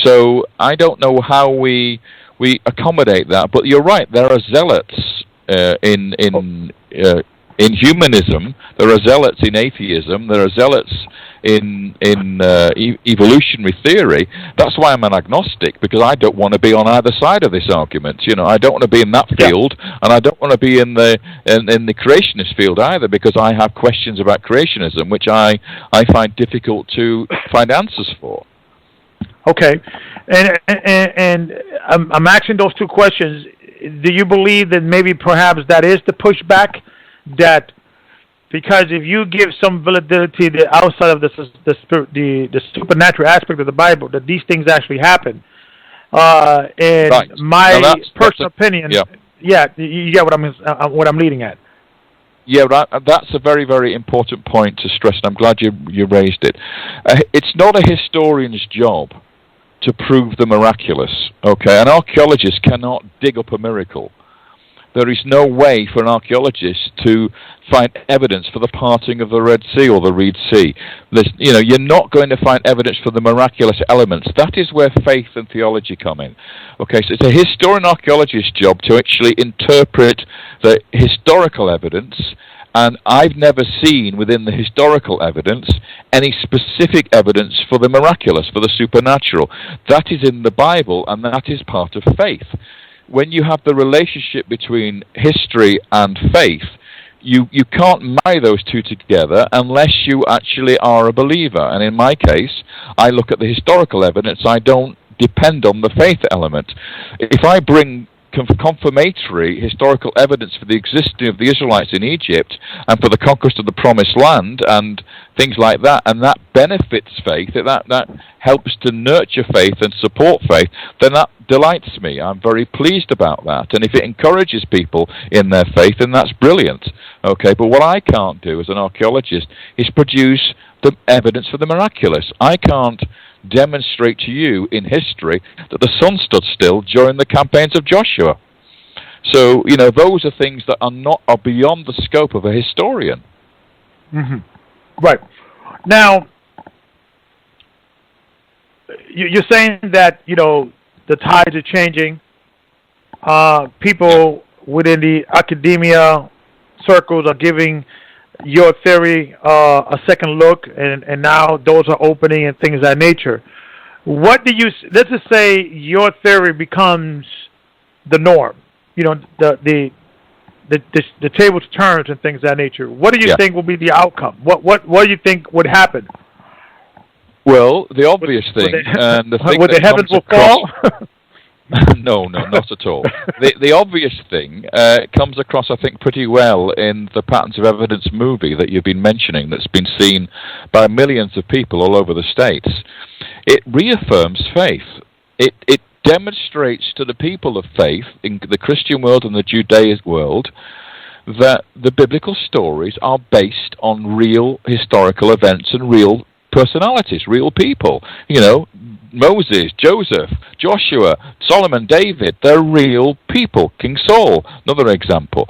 So I don't know how we accommodate that, but you're right. There are zealots in humanism, there are zealots in atheism, there are zealots in evolutionary theory. That's why I'm an agnostic, because I don't want to be on either side of this argument. I don't want to be in that field, and I don't want to be in the creationist field either, because I have questions about creationism, which I find difficult to find answers for. Okay, and I'm asking those two questions. Do you believe that maybe perhaps that is the pushback? That because if you give some validity to outside of the supernatural aspect of the Bible, that these things actually happen. And my personal opinion, you get what I'm leading at. Yeah, that's a very, very important point to stress, and I'm glad you raised it. It's not a historian's job to prove the miraculous, okay? An archaeologist cannot dig up a miracle. There is no way for an archaeologist to find evidence for the parting of the Red Sea or the Reed Sea. You're not going to find evidence for the miraculous elements. That is where faith and theology come in. Okay, so it's a historian archaeologist's job to actually interpret the historical evidence, and I've never seen within the historical evidence any specific evidence for the miraculous, for the supernatural. That is in the Bible, and that is part of faith. When you have the relationship between history and faith, you can't marry those two together unless you actually are a believer. And in my case, I look at the historical evidence. I don't depend on the faith element. If I bring confirmatory historical evidence for the existence of the Israelites in Egypt and for the conquest of the Promised Land and things like that, and that benefits faith, that helps to nurture faith and support faith, then that delights me. I'm very pleased about that. And if it encourages people in their faith, then that's brilliant. Okay, but what I can't do as an archaeologist is produce the evidence for the miraculous. I can't demonstrate to you in history that the sun stood still during the campaigns of Joshua. So, those are things that are beyond the scope of a historian. Mm-hmm. Right. Now, you're saying that, the tides are changing. People within the academia circles are giving your theory a second look, and now doors are opening and things of that nature. What do you? Let's just say your theory becomes the norm. The tables turns and things of that nature. What do you think will be the outcome? What do you think would happen? Well, the obvious thing, and the thing the heavens will fall. No, not at all. The obvious thing comes across, I think, pretty well in the Patterns of Evidence movie that you've been mentioning, that's been seen by millions of people all over the States. It reaffirms faith. It demonstrates to the people of faith in the Christian world and the Judaic world that the biblical stories are based on real historical events and real personalities, real people. Moses, Joseph, Joshua, Solomon, David, they're real people. King Saul, another example.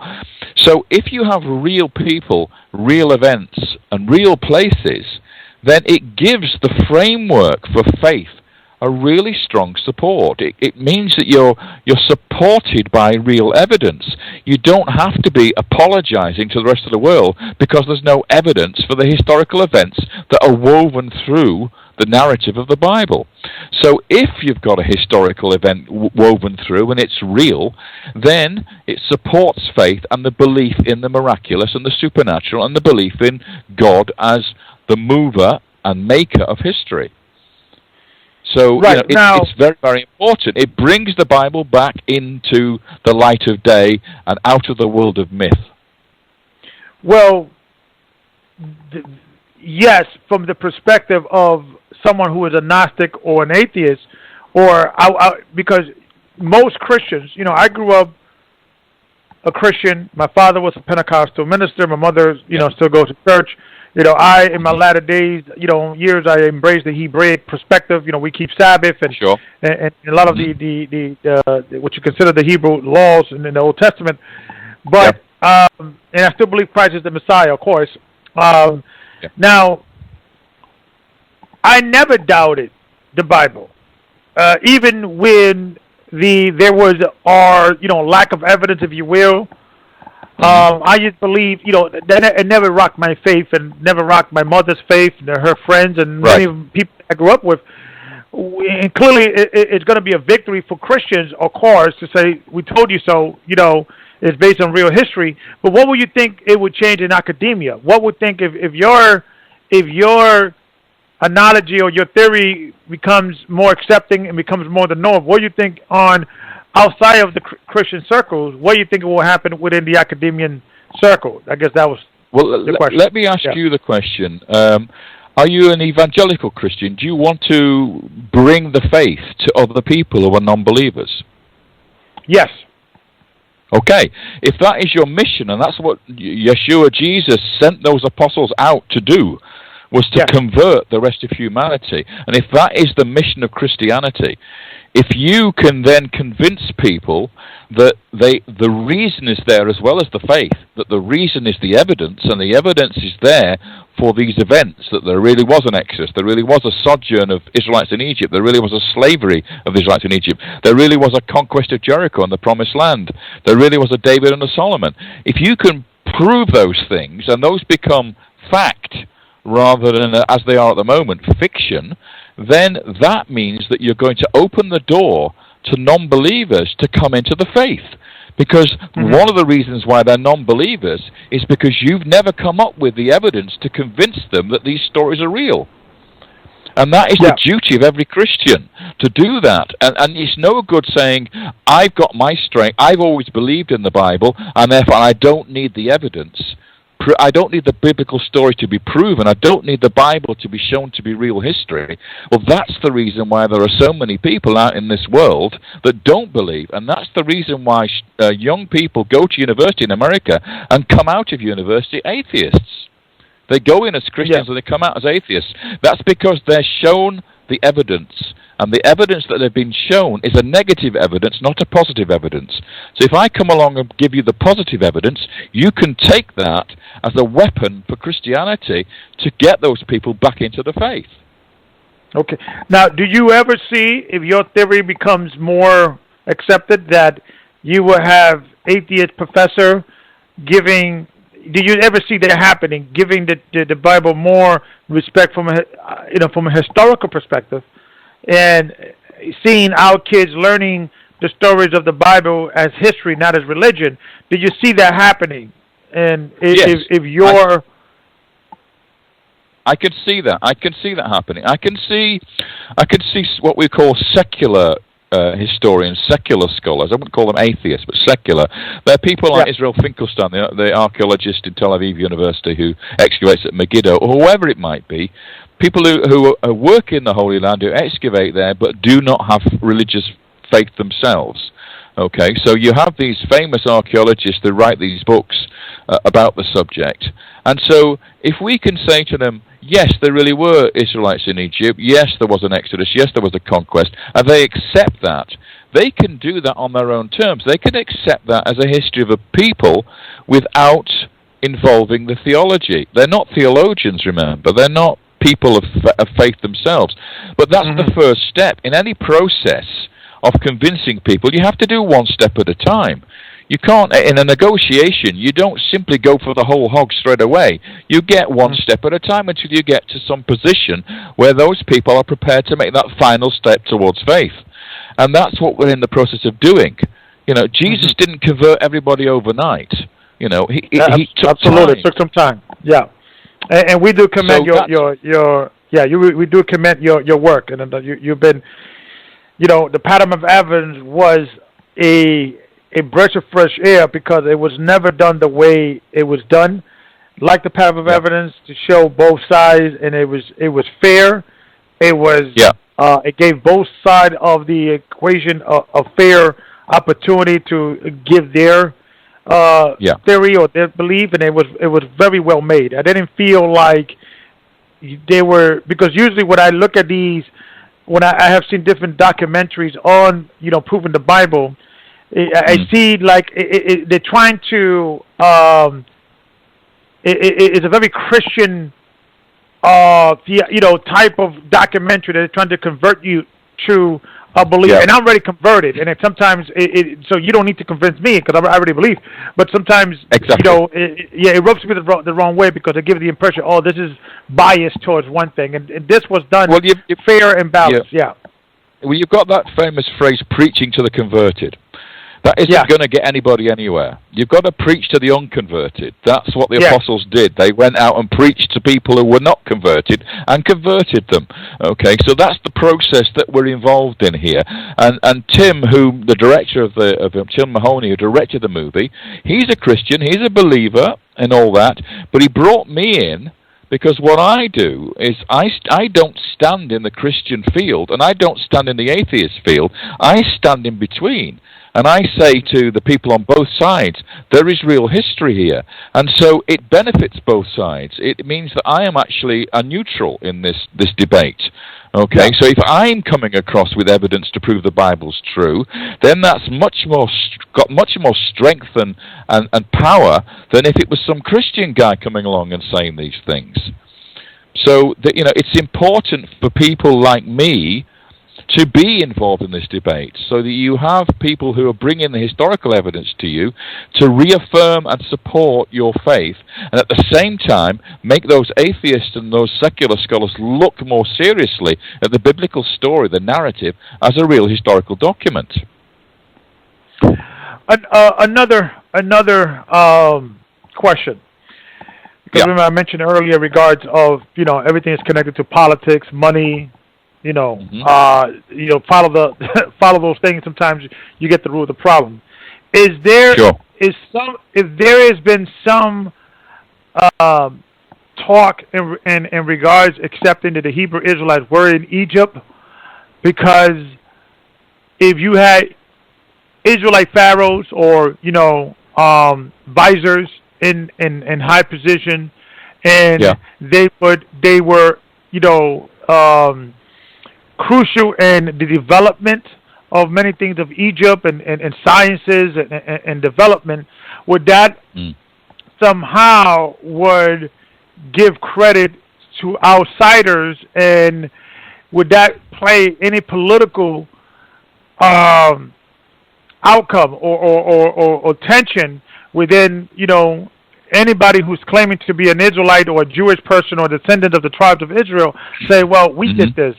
So if you have real people, real events, and real places, then it gives the framework for faith a really strong support. It means that you're supported by real evidence. You don't have to be apologizing to the rest of the world because there's no evidence for the historical events that are woven through the narrative of the Bible. So if you've got a historical event woven through and it's real, then it supports faith and the belief in the miraculous and the supernatural and the belief in God as the mover and maker of history. So it's very, very important. It brings the Bible back into the light of day and out of the world of myth. Well, yes, from the perspective of someone who is a Gnostic or an atheist, or because most Christians, I grew up a Christian. My father was a Pentecostal minister. My mother, still goes to church. In my latter days, years, I embraced the Hebraic perspective. We keep Sabbath and and a lot of the what you consider the Hebrew laws in the Old Testament. But and I still believe Christ is the Messiah, of course. Now, I never doubted the Bible, even when there was lack of evidence, if you will. I just believe, that it never rocked my faith and never rocked my mother's faith and her friends and many of the people I grew up with. And clearly, it's going to be a victory for Christians, of course, to say, we told you so, it's based on real history. But what would you think it would change in academia? What would think if your analogy or your theory becomes more accepting and becomes more the norm? What do you think on outside of the Christian circles? What do you think will happen within the academian circle? I guess that was the question. Let me ask you the question. Are you an evangelical Christian? Do you want to bring the faith to other people who are non-believers? Yes. Okay, if that is your mission, and that's what Yeshua, Jesus, sent those apostles out to do, was to convert the rest of humanity, and if that is the mission of Christianity, if you can then convince people that the reason is there as well as the faith, that the reason is the evidence, and the evidence is there for these events, that there really was an Exodus, there really was a sojourn of Israelites in Egypt, there really was a slavery of the Israelites in Egypt, there really was a conquest of Jericho and the Promised Land, there really was a David and a Solomon. If you can prove those things, and those become fact, rather than, as they are at the moment, fiction, then that means that you're going to open the door to non-believers to come into the faith. Because one of the reasons why they're non-believers is because you've never come up with the evidence to convince them that these stories are real. And that is the duty of every Christian, to do that. And it's no good saying, I've got my strength, I've always believed in the Bible, and therefore I don't need the evidence. I don't need the biblical story to be proven. I don't need the Bible to be shown to be real history. Well, that's the reason why there are so many people out in this world that don't believe. And that's the reason why young people go to university in America and come out of university atheists. They go in as Christians and they come out as atheists. That's because they're shown the evidence. And the evidence that they've been shown is a negative evidence, not a positive evidence. So if I come along and give you the positive evidence, you can take that as a weapon for Christianity to get those people back into the faith. Okay. Now, do you ever see, if your theory becomes more accepted, that you will have atheist professor giving, do you ever see that happening, giving the Bible more respect from a historical perspective, and seeing our kids learning the stories of the Bible as history, not as religion? Did you see that happening? And if you're... I can see that. I can see that happening. I can see what we call secular historians, secular scholars. I wouldn't call them atheists, but secular. They're people like Israel Finkelstein, the archaeologist in Tel Aviv University who excavates at Megiddo, or whoever it might be. People who work in the Holy Land, who excavate there, but do not have religious faith themselves. Okay, so you have these famous archaeologists that write these books about the subject. And so if we can say to them, yes, there really were Israelites in Egypt, yes, there was an Exodus, yes, there was a conquest, and they accept that, they can do that on their own terms. They can accept that as a history of a people without involving the theology. They're not theologians, remember. They're not people of faith themselves. But that's the first step. In any process of convincing people, you have to do one step at a time. You can't, in a negotiation, you don't simply go for the whole hog straight away. You get one step at a time until you get to some position where those people are prepared to make that final step towards faith. And that's what we're in the process of doing. You know, Jesus didn't convert everybody overnight. You know, he took time. It took some time. Yeah. And we do commend we do commend your work, and you've been, the pattern of evidence was a breath of fresh air because it was never done the way it was done, like the pattern of evidence, to show both sides, and it was fair. It was it gave both sides of the equation a fair opportunity to give their theory or their belief, and it was very well made. I didn't feel like they were, because usually when I look at these, when I have seen different documentaries on proving the Bible, I see like they're trying to it's a very Christian type of documentary that they're trying to convert you to a belief, and I'm already converted, and sometimes so you don't need to convince me because I already believe. But sometimes it rubs me the wrong way because it gives the impression, this is biased towards one thing, and this was done fair and balanced. Well, you've got that famous phrase, preaching to the converted. That isn't going to get anybody anywhere. You've got to preach to the unconverted. That's what the apostles did. They went out and preached to people who were not converted and converted them. Okay, so that's the process that we're involved in here. And Tim, the director of Tim Mahoney, who directed the movie, he's a Christian, he's a believer and all that, but he brought me in Because what I do is I don't stand in the Christian field, and I don't stand in the atheist field. I stand in between. And I say to the people on both sides, there is real history here. And so it benefits both sides. It means that I am actually a neutral in this debate. Okay, yeah. So if I'm coming across with evidence to prove the Bible's true, then that's got much more strength and power than if it was some Christian guy coming along and saying these things. So that, it's important for people like me to be involved in this debate, so that you have people who are bringing the historical evidence to you to reaffirm and support your faith, and at the same time make those atheists and those secular scholars look more seriously at the biblical story, the narrative, as a real historical document. Another question. Because remember I mentioned earlier regards of, everything is connected to politics, money, follow those things. Sometimes you get the root of the problem. If there has been some talk in regards accepting that the Hebrew Israelites were in Egypt, because if you had Israelite pharaohs or visors in high position, and they were crucial in the development of many things of Egypt and sciences and development, would that somehow would give credit to outsiders, and would that play any political outcome or tension within anybody who's claiming to be an Israelite or a Jewish person or descendant of the tribes of Israel, say, well, we did this.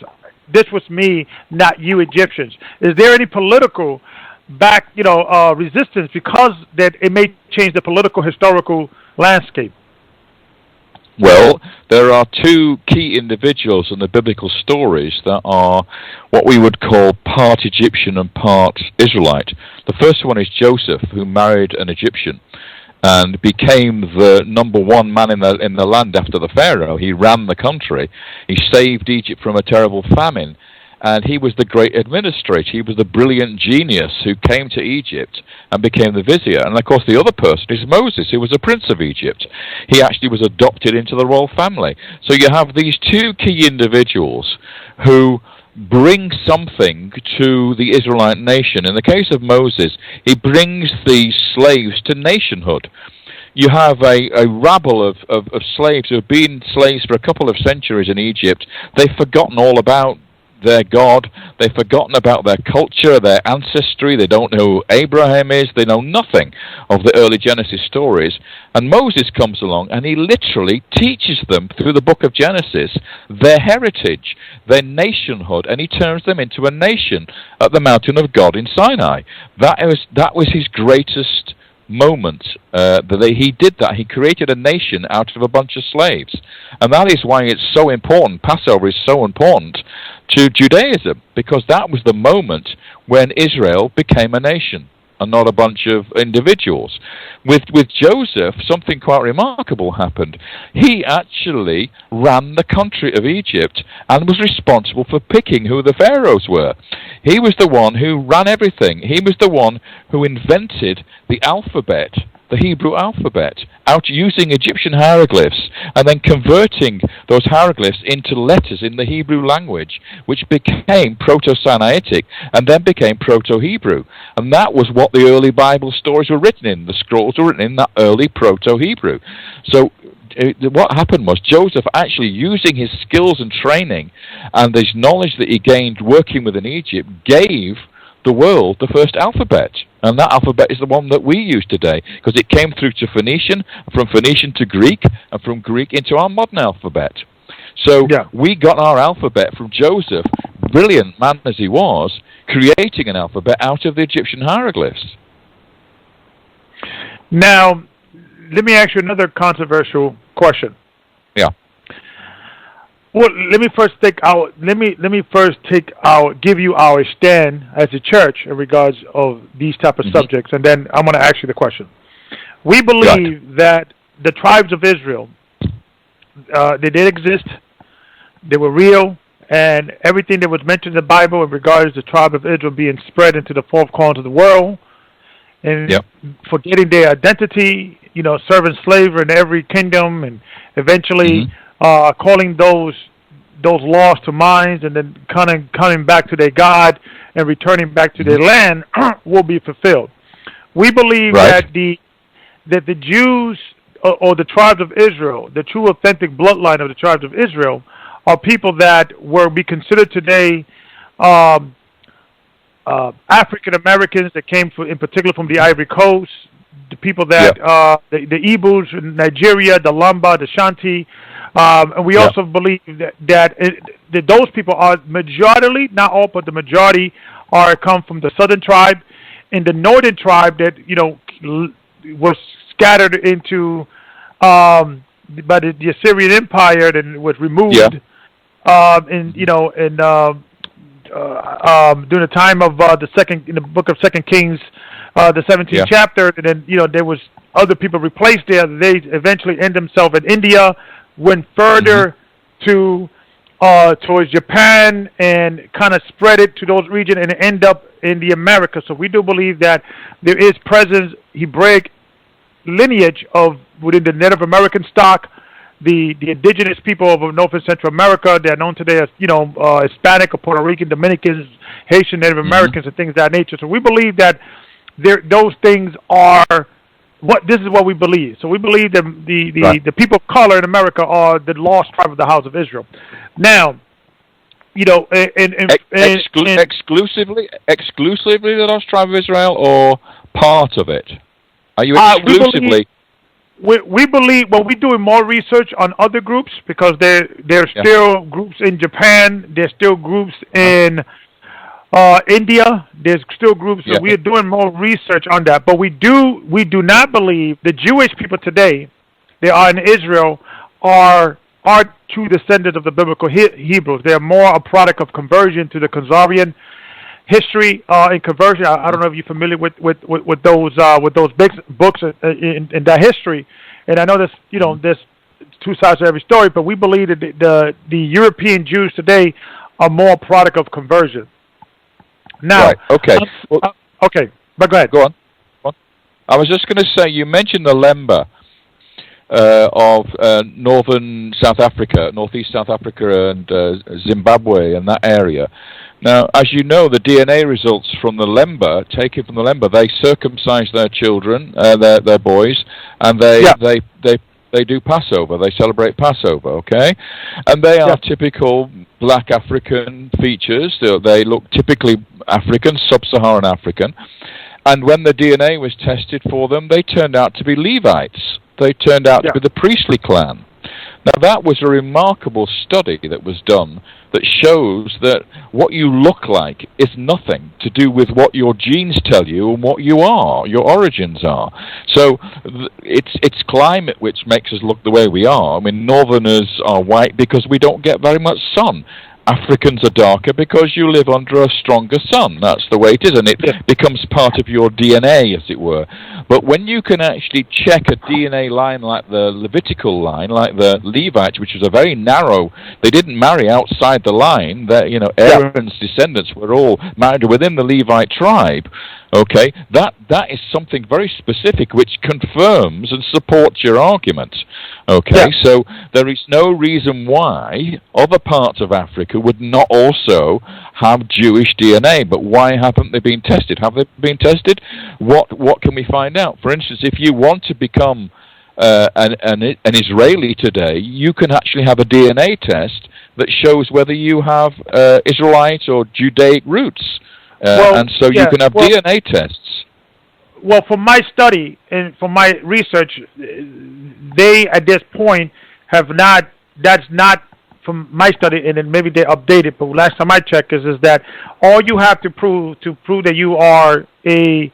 This was me, not you Egyptians. Is there any political resistance because that it may change the political historical landscape? Well, there are two key individuals in the biblical stories that are what we would call part Egyptian and part Israelite. The first one is Joseph, who married an Egyptian and became the number one man in the land after the Pharaoh. He ran the country. He saved Egypt from a terrible famine. And he was the great administrator. He was the brilliant genius who came to Egypt and became the vizier. And of course the other person is Moses, who was a prince of Egypt. He actually was adopted into the royal family. So you have these two key individuals who bring something to the Israelite nation. In the case of Moses, he brings these slaves to nationhood. You have a rabble of slaves who have been slaves for a couple of centuries in Egypt. They've forgotten all about their God. They've forgotten about their culture, their ancestry. They don't know who Abraham is. They know nothing of the early Genesis stories. And Moses comes along and he literally teaches them through the book of Genesis their heritage, their nationhood, and he turns them into a nation at the mountain of God in Sinai. That was his greatest moment. He did that. He created a nation out of a bunch of slaves. And that is why it's so important. Passover is so important to Judaism, because that was the moment when Israel became a nation and not a bunch of individuals. With Joseph, something quite remarkable happened. He actually ran the country of Egypt and was responsible for picking who the pharaohs were. He was the one who ran everything. He was the one who invented the alphabet, the Hebrew alphabet, out using Egyptian hieroglyphs and then converting those hieroglyphs into letters in the Hebrew language, which became Proto-Sinaitic and then became Proto-Hebrew. And that was what the early Bible stories were written in. The scrolls were written in that early Proto-Hebrew. So what happened was Joseph, actually using his skills and training and his knowledge that he gained working within Egypt, gave the world the first alphabet. And that alphabet is the one that we use today, because it came through to Phoenician, from Phoenician to Greek, and from Greek into our modern alphabet. So we got our alphabet from Joseph, brilliant man as he was, creating an alphabet out of the Egyptian hieroglyphs. Now, let me ask you another controversial question. Yeah. Well, let me first give you our stand as a church in regards of these type of subjects, and then I'm going to ask you the question. We believe that the tribes of Israel, they did exist. They were real, and everything that was mentioned in the Bible in regards to the tribe of Israel being spread into the four corners of the world, and forgetting their identity, serving slavery in every kingdom, and eventually calling those laws to mind, and then coming back to their God and returning back to their land will be fulfilled. We believe that the Jews or the tribes of Israel, the true authentic bloodline of the tribes of Israel, are people that will be considered today African Americans that came, in particular, from the Ivory Coast, the people that the Igbos in Nigeria, the Lamba, the Shanti, and we also believe that those people are majority, not all, but the majority come from the southern tribe, and the northern tribe that was scattered into by the Assyrian Empire and was removed. During the time of in the book of 2 Kings, the 17th chapter, and then there was other people replaced there. They eventually end themselves in India, went further towards Japan, and kind of spread it to those regions and end up in the Americas. So we do believe that there is presence, Hebraic lineage within the Native American stock. The indigenous people of North and Central America, they're known today as, Hispanic or Puerto Rican, Dominicans, Haitian, Native Americans, and things of that nature. So we believe that those things are this is what we believe. So we believe that the people of color in America are the lost tribe of the house of Israel. Now, exclusively the lost tribe of Israel, or part of it? Are you exclusively? We believe, we're doing more research on other groups, because there are still groups in Japan, there's still groups in India, there's still groups, so we are doing more research on that. But we do not believe the Jewish people today, they are in Israel, are true descendants of the biblical Hebrews. They are more a product of conversion to the Khazarian history in conversion. I don't know if you're familiar with those big books in that history, and I know there's two sides to every story, but we believe that the European Jews today are more a product of conversion. Now, okay, but go ahead. Go on. I was just going to say, you mentioned the Lemba of northern South Africa, northeast South Africa, and Zimbabwe, and that area. Now, as you know, the DNA results from the Lemba, taken from the Lemba, they circumcise their children, their boys, and they do Passover. They celebrate Passover, okay? And they are typical black African features. They look typically African, sub-Saharan African. And when the DNA was tested for them, they turned out to be Levites. They turned out to be the priestly clan. Now, that was a remarkable study that was done that shows that what you look like is nothing to do with what your genes tell you and what you are, your origins are. So it's climate which makes us look the way we are. I mean, northerners are white because we don't get very much sun. Africans are darker because you live under a stronger sun. That's the way it is, and it becomes part of your DNA, as it were. But when you can actually check a DNA line like the Levitical line, like the Levites, which was a very narrow, they didn't marry outside the line. Aaron's descendants were all married within the Levite tribe. Okay, that is something very specific which confirms and supports your argument. Okay, so there is no reason why other parts of Africa would not also have Jewish DNA. But why haven't they been tested? Have they been tested? What can we find out? For instance, if you want to become an Israeli today, you can actually have a DNA test that shows whether you have Israelite or Judaic roots. And so you can have DNA tests. Well, from my study and from my research, they at this point have not. That's not from my study, and then maybe they updated. But last time I checked, is that all you have to prove that you are a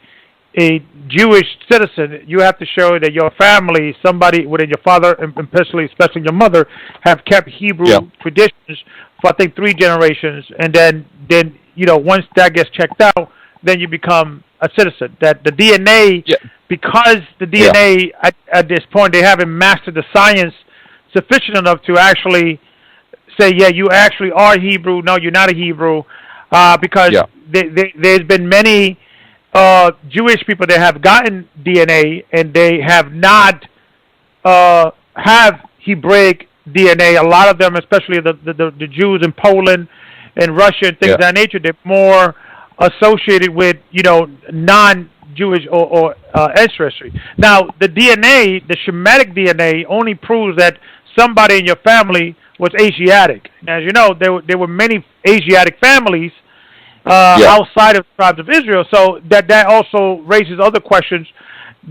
Jewish citizen, you have to show that your family, somebody within your father, and especially your mother, have kept Hebrew traditions for I think 3 generations, and then once that gets checked out, then you become a citizen. That the DNA, because the DNA at this point they haven't mastered the science sufficient enough to actually say, yeah, you actually are Hebrew. No, you're not a Hebrew, because there's been many Jewish people that have gotten DNA and they have not have Hebraic DNA. A lot of them, especially the Jews in Poland and Russia and things of that nature, they're more associated with, non-Jewish or ancestry. Now, the DNA, the Shemitic DNA, only proves that somebody in your family was Asiatic. As you know, there were many Asiatic families outside of the tribes of Israel. So that also raises other questions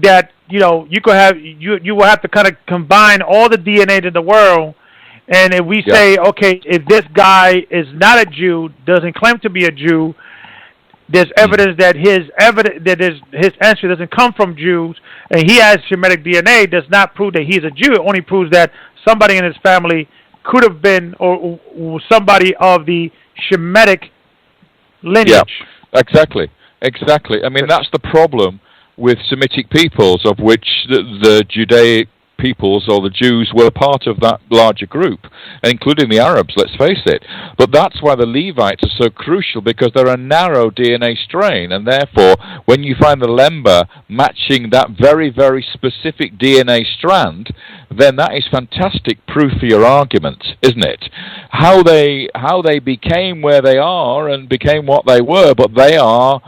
that you could have. You will have to kind of combine all the DNA in the world, and if we say, okay, if this guy is not a Jew, doesn't claim to be a Jew, there's evidence that his ancestry doesn't come from Jews, and he has Shemitic DNA, does not prove that he's a Jew. It only proves that somebody in his family could have been or somebody of the Shemitic lineage. Yeah, exactly. I mean, that's the problem with Semitic peoples, of which the Judaic peoples or the Jews were part of that larger group, including the Arabs, let's face it. But that's why the Levites are so crucial, because they're a narrow DNA strain, and therefore when you find the lemba matching that very, very specific DNA strand, then that is fantastic proof for your argument, isn't it? How they became where they are and became what they were, but they are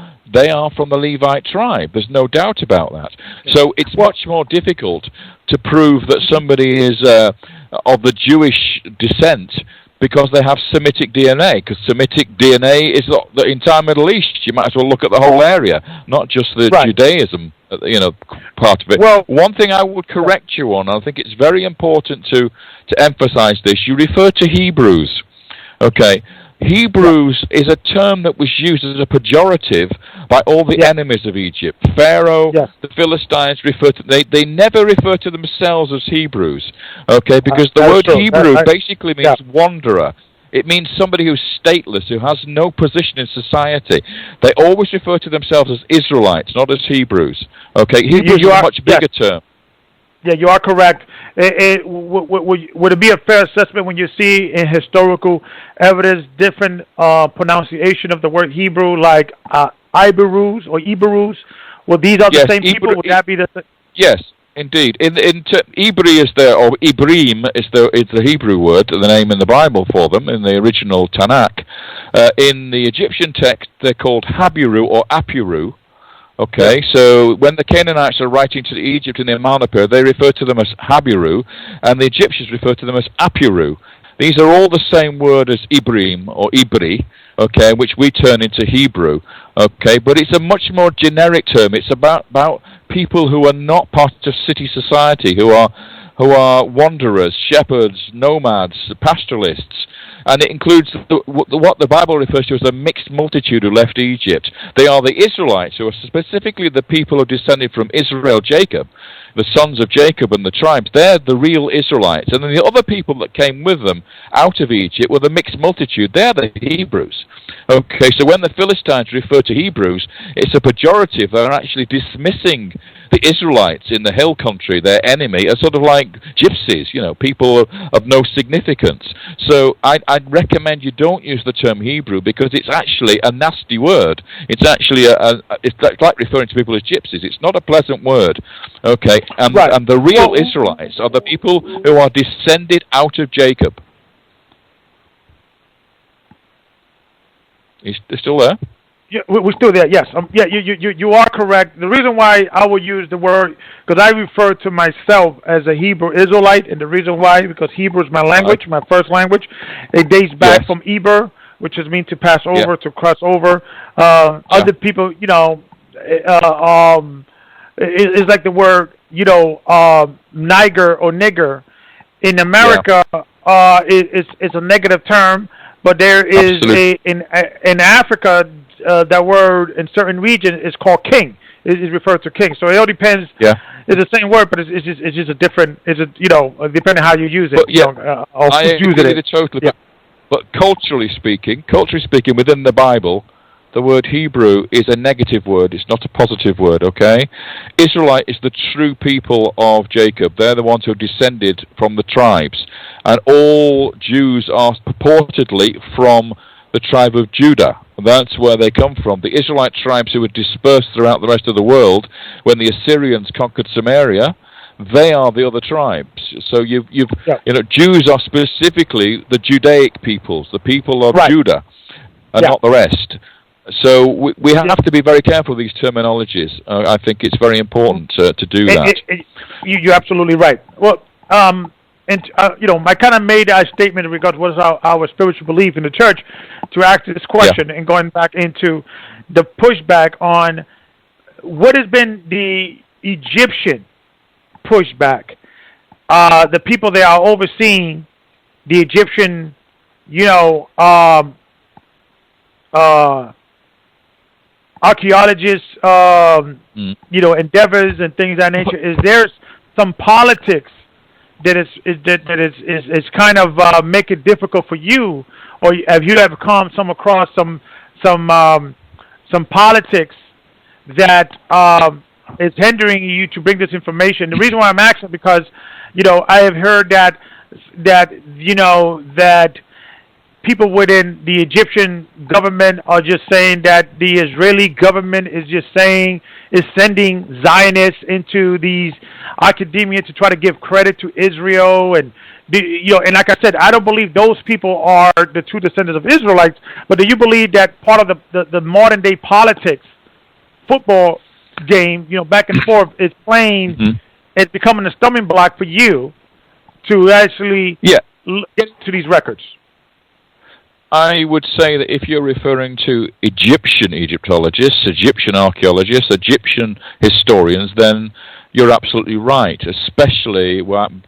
from the Levite tribe. There's no doubt about that. So it's much more difficult to prove that somebody is of the Jewish descent because they have Semitic DNA, because Semitic DNA is the entire Middle East. You might as well look at the whole area, not just the Judaism, part of it. Well, one thing I would correct you on, I think it's very important to emphasize this. You refer to Hebrews, okay? Hebrews is a term that was used as a pejorative by all the enemies of Egypt. Pharaoh, the Philistines they never refer to themselves as Hebrews, okay? Because the word Hebrew basically means wanderer. It means somebody who's stateless, who has no position in society. They always refer to themselves as Israelites, not as Hebrews. Okay, Hebrews is a much bigger term. Yeah, you are correct. Would it be a fair assessment when you see in historical evidence different pronunciation of the word Hebrew, like Iberus or Iberus? Well, these are the same people. Would that be the? Yes, indeed. Ibri is or Ibrim is the Hebrew word, the name in the Bible for them in the original Tanakh. In the Egyptian text, they're called Habiru or Apuru. Okay, so when the Canaanites are writing to Egypt in the Amarna period, they refer to them as Habiru, and the Egyptians refer to them as Apuru. These are all the same word as Ibrim or Ibri, okay, which we turn into Hebrew, okay, but it's a much more generic term. It's about people who are not part of city society, who are wanderers, shepherds, nomads, pastoralists. And it includes what the Bible refers to as a mixed multitude who left Egypt. They are the Israelites, who are specifically the people who descended from Israel, Jacob, the sons of Jacob and the tribes. They're the real Israelites. And then the other people that came with them out of Egypt were the mixed multitude. They're the Hebrews. Okay, so when the Philistines refer to Hebrews, it's a pejorative. They're actually dismissing the Israelites in the hill country, their enemy, as sort of like gypsies, people of no significance. So I'd recommend you don't use the term Hebrew, because it's actually a nasty word. It's actually it's like referring to people as gypsies. It's not a pleasant word. Okay, and the real Israelites are the people who are descended out of Jacob. They're still there? Yeah, we're still there. Yes. You are correct. The reason why I will use the word, because I refer to myself as a Hebrew Israelite, and the reason why, because Hebrew is my language, my first language. It dates back from Eber, which is mean to pass over, to cross over. Other people, it's like the word, Niger or nigger. In America, it's a negative term, but there is in Africa. That word in certain regions is called king. It is referred to king. So it all depends. Yeah, it's the same word, but it's just a different. Depending how you use it. But I agree with it totally. Yeah. But culturally speaking, within the Bible, the word Hebrew is a negative word. It's not a positive word, okay? Israelite is the true people of Jacob. They're the ones who are descended from the tribes. And all Jews are purportedly from the tribe of Judah. That's where they come from. The Israelite tribes who were dispersed throughout the rest of the world when the Assyrians conquered Samaria, they are the other tribes. So Jews are specifically the Judaic peoples, the people of Judah, and not the rest. So we have to be very careful with these terminologies. I think it's very important to do that. You're absolutely right. Well, I kind of made a statement in regards to what is our spiritual belief in the church to ask this question and going back into the pushback on what has been the Egyptian pushback. The people that are overseeing the Egyptian, archaeologists, endeavors and things of that nature. Is there some politics that is kind of make it difficult for you, or have you ever come across some politics that is hindering you to bring this information? The reason why I'm asking because I have heard that people within the Egyptian government are just saying that the Israeli government is sending Zionists into these academia to try to give credit to Israel, and and like I said, I don't believe those people are the true descendants of Israelites. But do you believe that part of the modern day politics, football game, back and forth, is playing, it's becoming a stumbling block for you to actually get to these records? I would say that if you're referring to Egyptian Egyptologists, Egyptian archaeologists, Egyptian historians, then you're absolutely right, especially,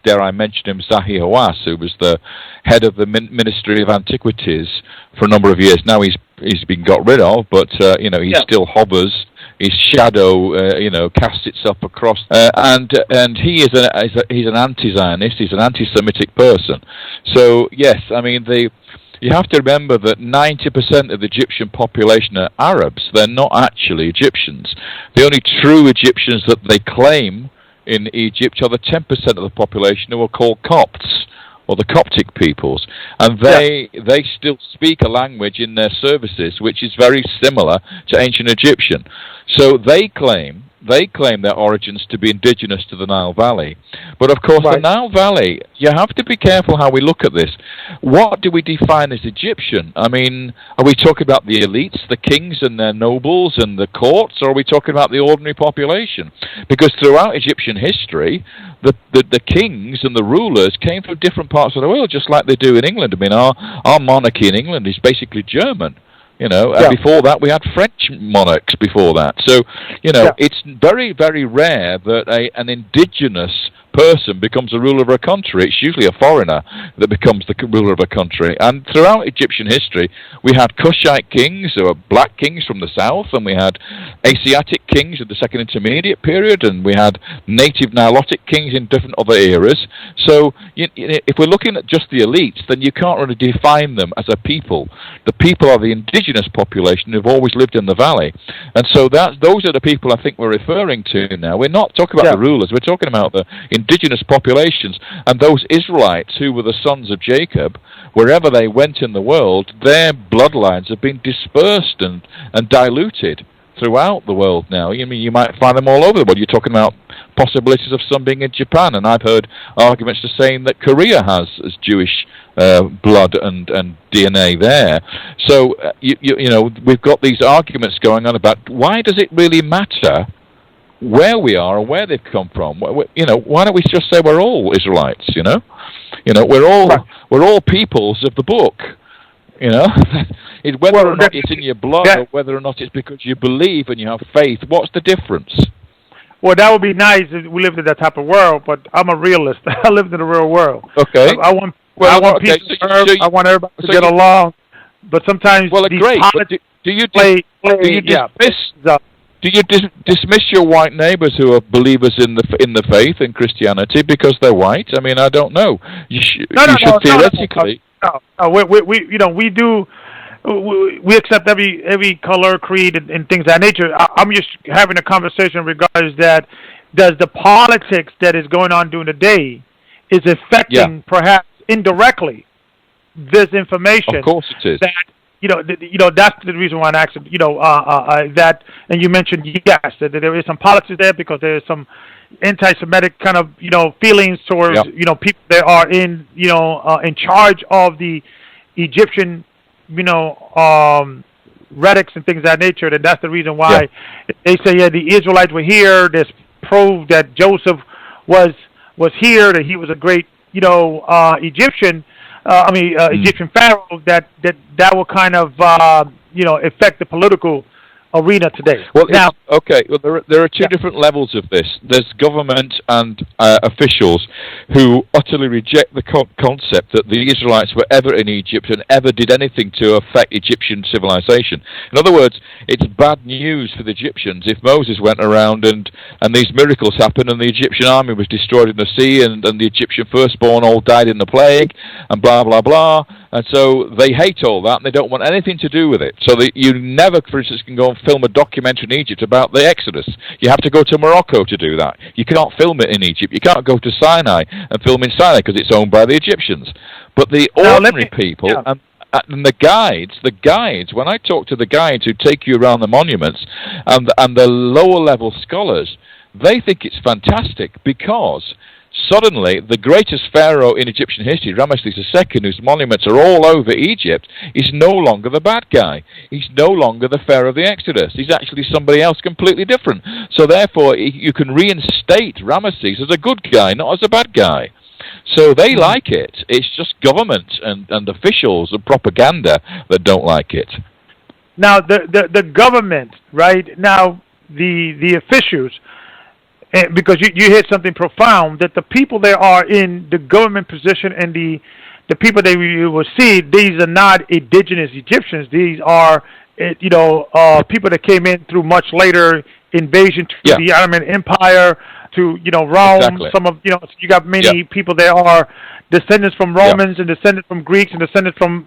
dare I mention him, Zahi Hawass, who was the head of the Ministry of Antiquities for a number of years. Now he's been got rid of, but he still hovers. His shadow, casts itself across, and he is he's an anti-Zionist. He's an anti-Semitic person. So yes, I mean you have to remember that 90% of the Egyptian population are Arabs. They're not actually Egyptians. The only true Egyptians that they claim in Egypt are the 10% of the population who are called Copts, or the Coptic peoples. And they still speak a language in their services which is very similar to ancient Egyptian. So they claim their origins to be indigenous to the Nile Valley. But of course, the Nile Valley, you have to be careful how we look at this. What do we define as Egyptian? I mean, are we talking about the elites, the kings and their nobles and the courts, or are we talking about the ordinary population? Because throughout Egyptian history, the kings and the rulers came from different parts of the world, just like they do in England. I mean, our monarchy in England is basically German. And before that we had French monarchs before that. So, it's very, very rare that an indigenous person becomes a ruler of a country. It's usually a foreigner that becomes the ruler of a country. And throughout Egyptian history, we had Cushite kings, who were black kings from the south, and we had Asiatic kings in the Second Intermediate period, and we had native Nilotic kings in different other eras. So if we're looking at just the elites, then you can't really define them as a people. The people are the indigenous population who've always lived in the valley. And so those are the people I think we're referring to now. We're not talking about the rulers, we're talking about the indigenous populations, and those Israelites who were the sons of Jacob, wherever they went in the world, their bloodlines have been dispersed and diluted throughout the world now. I mean, you might find them all over the world. You're talking about possibilities of some being in Japan, and I've heard arguments to saying that Korea has Jewish blood and DNA there. So, we've got these arguments going on about why does it really matter where we are and where they've come from? Why don't we just say we're all Israelites? We're all peoples of the book. Whether or not it's in your blood or whether or not it's because you believe and you have faith. What's the difference? Well, that would be nice if we lived in that type of world, but I'm a realist. I lived in the real world. Okay. I want peace on earth. I want everybody to get along. But sometimes these politics do you dismiss your white neighbors who are believers in the faith in Christianity because they're white? I mean, I don't know. You should theoretically. No. We do. we accept every color, creed, and things of that nature. I'm just having a conversation in regards that does the politics that is going on during the day is affecting perhaps indirectly this information. Of course it is. That that's the reason why I asked. That, and you mentioned yes that there is some politics there because there is some anti-Semitic kind of feelings towards people that are in charge of the Egyptian relics and things of that nature. That's the reason why they say the Israelites were here. There's proof that Joseph was here, that he was a great Egyptian. Egyptian pharaoh. That will kind of affect the political arena today. Well, there are two different levels of this. There's government and officials who utterly reject the concept that the Israelites were ever in Egypt and ever did anything to affect Egyptian civilization. In other words, it's bad news for the Egyptians if Moses went around and these miracles happened and the Egyptian army was destroyed in the sea and the Egyptian firstborn all died in the plague and blah, blah, blah. And so they hate all that and they don't want anything to do with it. So that you never, for instance, can go and film a documentary in Egypt about the Exodus. You have to go to Morocco to do that. You can't film it in Egypt. You can't go to Sinai and film in Sinai because it's owned by the Egyptians. But the ordinary people and the guides, when I talk to the guides who take you around the monuments and the lower level scholars, they think it's fantastic because suddenly, the greatest pharaoh in Egyptian history, Ramesses II, whose monuments are all over Egypt, is no longer the bad guy. He's no longer the pharaoh of the Exodus. He's actually somebody else completely different. So therefore, you can reinstate Ramesses as a good guy, not as a bad guy. So they like it. It's just government and officials and propaganda that don't like it. Now, the government, right? Now, the officials, because you hit something profound, that the people that are in the government position and the people that you will see, these are not indigenous Egyptians. These are people that came in through much later invasion to the Ottoman Empire, to Rome. Exactly. Some of you got many people that are descendants from Romans and descendants from Greeks and descendants from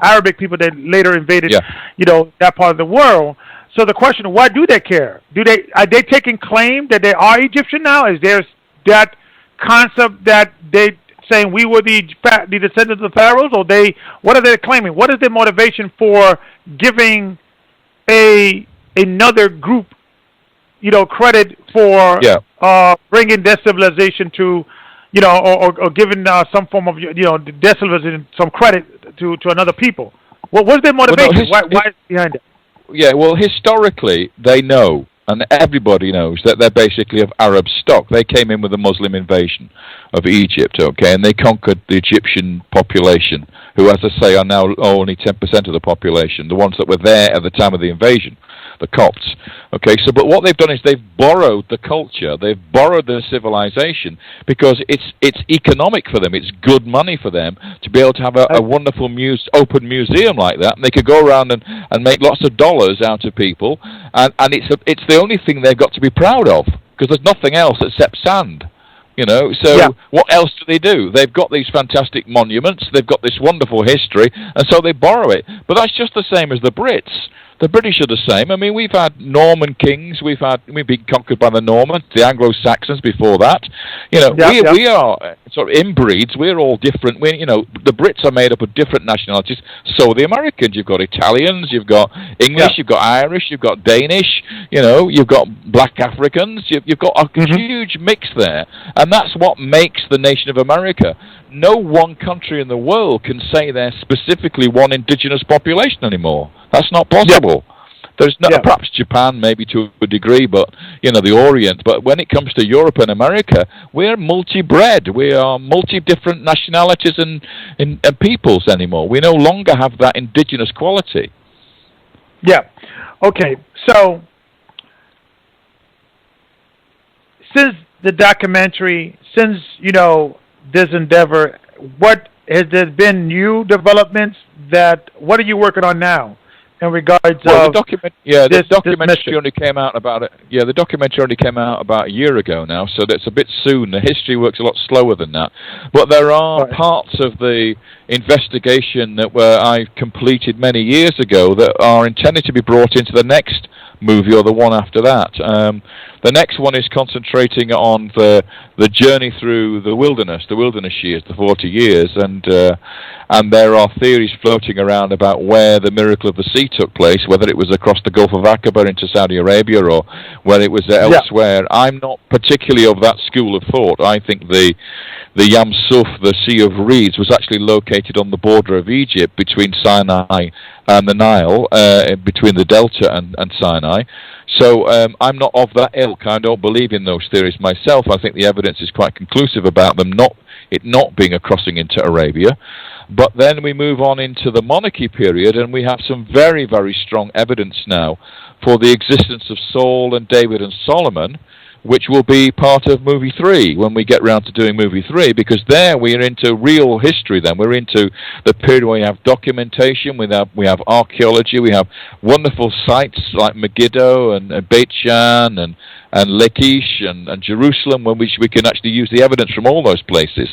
Arabic people that later invaded that part of the world. So the question, why do they care? Are they taking claim that they are Egyptian now? Is there that concept that they saying we were the descendants of the pharaohs, or what are they claiming? What is their motivation for giving another group, credit for bringing their civilization to, or giving some form of their civilization some credit to another people? What's their motivation? Why is it behind it? Yeah, well, historically, they know, and everybody knows, that they're basically of Arab stock. They came in with a Muslim invasion of Egypt, and they conquered the Egyptian population, who, as I say, are now only 10% of the population, the ones that were there at the time of the invasion, the Copts. But what they've done is they've borrowed the culture, they've borrowed the civilization, because it's economic for them, it's good money for them to be able to have a wonderful open museum like that, and they could go around and make lots of dollars out of people, and it's the only thing they've got to be proud of, because there's nothing else except sand. What else do they do? They've got these fantastic monuments, they've got this wonderful history, and so they borrow it. But that's just the same as the Brits. The British are the same. I mean, we've had Norman kings. We've been conquered by the Normans, the Anglo-Saxons before that. We are sort of inbreeds. We're all different. The Brits are made up of different nationalities. So are the Americans. You've got Italians. You've got English. You've got Irish. You've got Danish. You've got Black Africans. You've got a huge mix there, and that's what makes the nation of America. No one country in the world can say they're specifically one indigenous population anymore. That's not possible. There's perhaps Japan, maybe to a degree, but the Orient. But when it comes to Europe and America, we're multi-bred. We are multi-different nationalities and peoples anymore. We no longer have that indigenous quality. Yeah. Okay. So since the documentary, since this endeavor, what has there been new developments? What are you working on now? in regards well, of the documentary only came out about the documentary only came out about a year ago now, so that's a bit soon. The history works a lot slower than that. But there are parts of the investigation that I completed many years ago that are intended to be brought into the next movie or the one after that. The next one is concentrating on the journey through the wilderness years, the 40 years, and there are theories floating around about where the miracle of the sea took place, whether it was across the Gulf of Aqaba into Saudi Arabia or whether it was elsewhere. I'm not particularly of that school of thought. I think the Yam Suf, the Sea of Reeds, was actually located on the border of Egypt between Sinai and the Nile, between the Delta and Sinai. So I'm not of that ilk. I don't believe in those theories myself. I think the evidence is quite conclusive about them not being a crossing into Arabia. But then we move on into the monarchy period, and we have some very, very strong evidence now for the existence of Saul and David and Solomon, which will be part of movie 3 when we get round to doing movie 3, because there we are into real history then. We're into the period where we have documentation, we have archaeology, we have wonderful sites like Megiddo and Beit Shan and Lachish and Jerusalem, when we can actually use the evidence from all those places.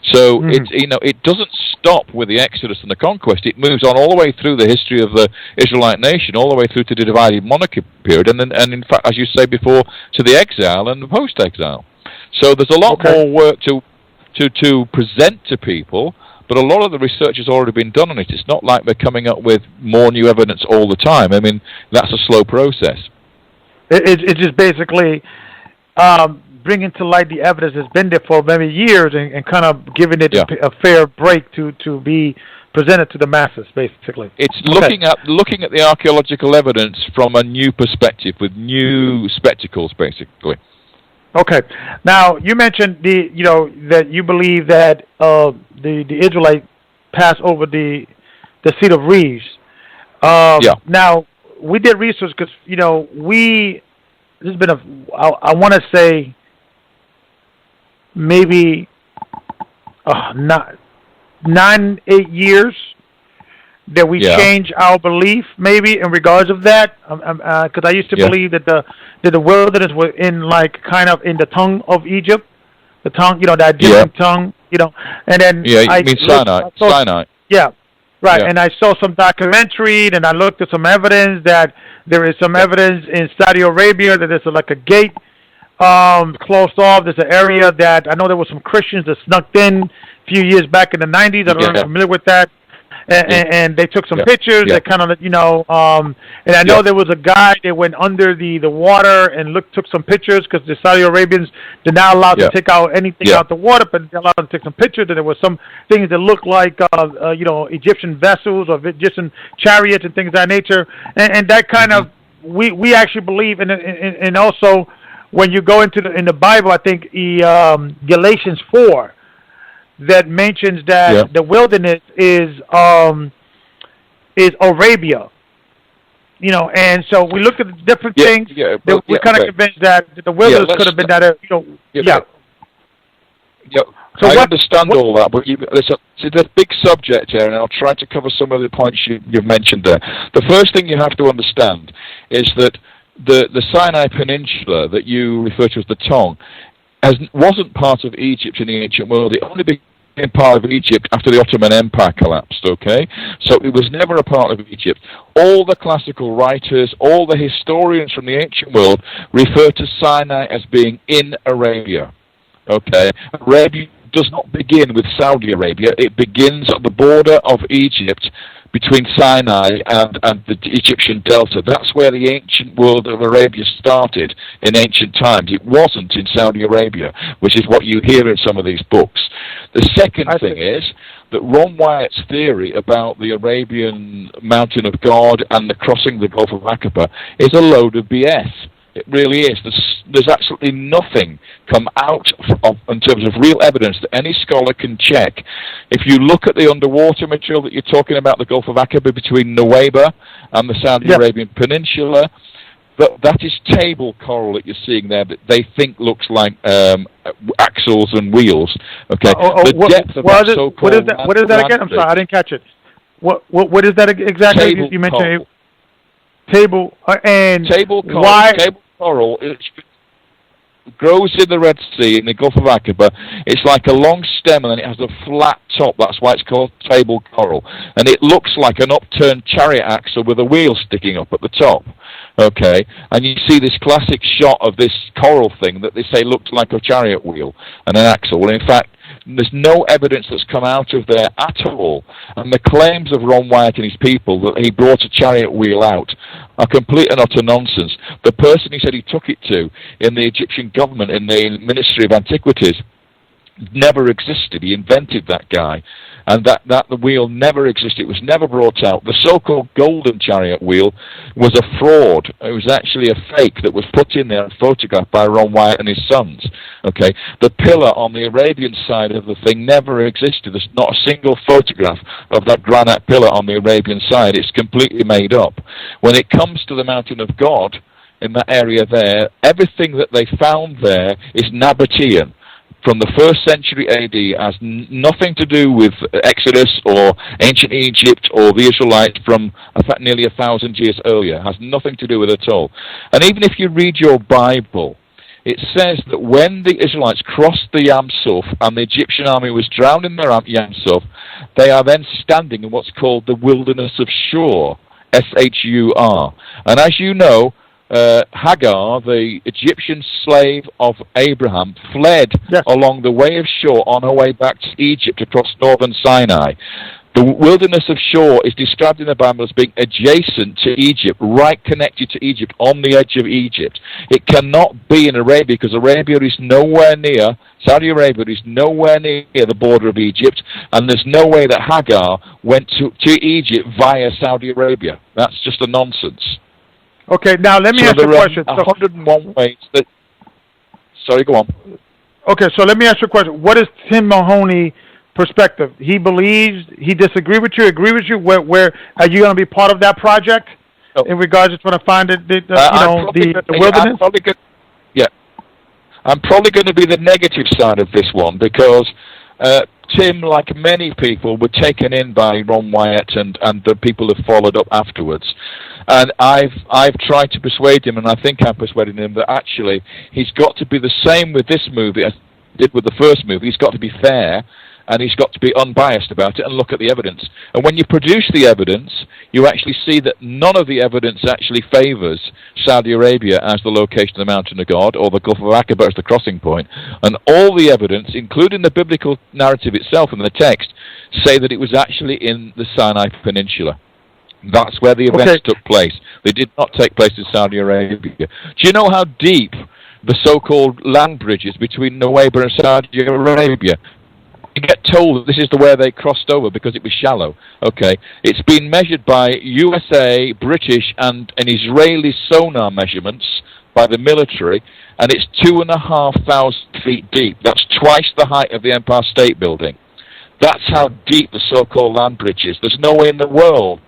So it doesn't stop with the Exodus and the conquest. It moves on all the way through the history of the Israelite nation, all the way through to the divided monarchy period, and in fact, as you say before, to the exile and the post-exile. So there's a lot more work to present to people, but a lot of the research has already been done on it. It's not like we're coming up with more new evidence all the time. I mean, that's a slow process. It's just basically bringing to light the evidence that's been there for many years and kind of giving it a fair break to be presented to the masses, basically. It's looking at the archaeological evidence from a new perspective with new spectacles, basically. Okay. Now you mentioned that you believe that the Israelite passed over the Sea of Reeds. Now we did research because this has been I want to say maybe 9-8 years that we changed our belief maybe in regards of that, because I used to believe that the wilderness was in kind of in the tongue of Egypt, the tongue, that different tongue, and then you mean Sinai. Yeah. Right, and I saw some documentary, and I looked at some evidence that there is some evidence in Saudi Arabia that there's like a gate closed off. There's an area that I know there were some Christians that snuck in a few years back in the 90s. I don't know if you're familiar with that. And they took some pictures. They kind of, and I know there was a guy that went under the water and took some pictures because the Saudi Arabians did not allow to take out anything out the water, but they allowed them to take some pictures. And there were some things that looked like, Egyptian vessels or Egyptian chariots and things of that nature. And that kind of, we actually believe, and also when you go into in the Bible, I think Galatians 4. That mentions that the wilderness is Arabia, and so we looked at the different things. We're kind of convinced that the wilderness could have been that. So I understand all that, but it's a big subject here, and I'll try to cover some of the points you've mentioned there. The first thing you have to understand is that the Sinai Peninsula that you refer to as the tongue wasn't part of Egypt in the ancient world. It only became part of Egypt after the Ottoman Empire collapsed, okay? So it was never a part of Egypt. All the classical writers, all the historians from the ancient world refer to Sinai as being in Arabia, okay? Arabia does not begin with Saudi Arabia. It begins at the border of Egypt between Sinai and the Egyptian Delta. That's where the ancient world of Arabia started in ancient times. It wasn't in Saudi Arabia, which is what you hear in some of these books. The second thing is that Ron Wyatt's theory about the Arabian Mountain of God and the crossing the Gulf of Aqaba is a load of BS. It really is. There's absolutely nothing come out in terms of real evidence that any scholar can check. If you look at the underwater material that you're talking about, the Gulf of Aqaba between Nuweiba and the Saudi Arabian Peninsula, that is table coral that you're seeing there that they think looks like axles and wheels. Okay. The depth of that so-called what is that again? I'm sorry, I didn't catch it. What is that exactly? You mentioned Table and table coral, why? Table coral grows in the Red Sea, in the Gulf of Aqaba. It's like a long stem and then it has a flat top. That's why it's called table coral. And it looks like an upturned chariot axle with a wheel sticking up at the top. Okay, and you see this classic shot of this coral thing that they say looked like a chariot wheel and an axle. Well, in fact, there's no evidence that's come out of there at all. And the claims of Ron Wyatt and his people that he brought a chariot wheel out are complete and utter nonsense. The person he said he took it to in the Egyptian government, in the Ministry of Antiquities, never existed. He invented that guy. And that the wheel never existed. It was never brought out. The so-called golden chariot wheel was a fraud. It was actually a fake that was put in there and photographed by Ron Wyatt and his sons. Okay, the pillar on the Arabian side of the thing never existed. There's not a single photograph of that granite pillar on the Arabian side. It's completely made up. When it comes to the Mountain of God, in that area there, everything that they found there is Nabatean. From the 1st century AD, has nothing to do with Exodus or ancient Egypt or the Israelites from nearly 1,000 years earlier. Has nothing to do with it at all. And even if you read your Bible, it says that when the Israelites crossed the Yam Suf and the Egyptian army was drowned in the Yam Suf, they are then standing in what's called the wilderness of Shur, S-H-U-R. And as you know, Hagar, the Egyptian slave of Abraham, fled along the way of Shur on her way back to Egypt across northern Sinai. The wilderness of Shur is described in the Bible as being adjacent to Egypt, right connected to Egypt, on the edge of Egypt. It cannot be in Arabia because Arabia is nowhere near, Saudi Arabia is nowhere near the border of Egypt, and there's no way that Hagar went to Egypt via Saudi Arabia. That's just a nonsense. Okay, now let me ask you a question. 101 ways that... Sorry, go on. Okay, so let me ask you a question. What is Tim Mahoney's perspective? He believes, he disagree with you, agree with you? Where are you going to be part of that project in regards to trying to find the wilderness? I'm probably going to be the negative side of this one because Tim, like many people, were taken in by Ron Wyatt and the people who followed up afterwards. And I've tried to persuade him, and I think I'm persuading him that actually he's got to be the same with this movie as he did with the first movie. He's got to be fair, and he's got to be unbiased about it and look at the evidence. And when you produce the evidence, you actually see that none of the evidence actually favors Saudi Arabia as the location of the Mountain of God or the Gulf of Aqaba as the crossing point. And all the evidence, including the biblical narrative itself and the text, say that it was actually in the Sinai Peninsula. That's where the events took place. They did not take place in Saudi Arabia. Do you know how deep the so-called land bridges between Nuweiba and Saudi Arabia? You get told that this is the way they crossed over because it was shallow. Okay, it's been measured by USA, British, and an Israeli sonar measurements by the military, and it's 2,500 feet deep. That's twice the height of the Empire State Building. That's how deep the so-called land bridge is. There's no way in the world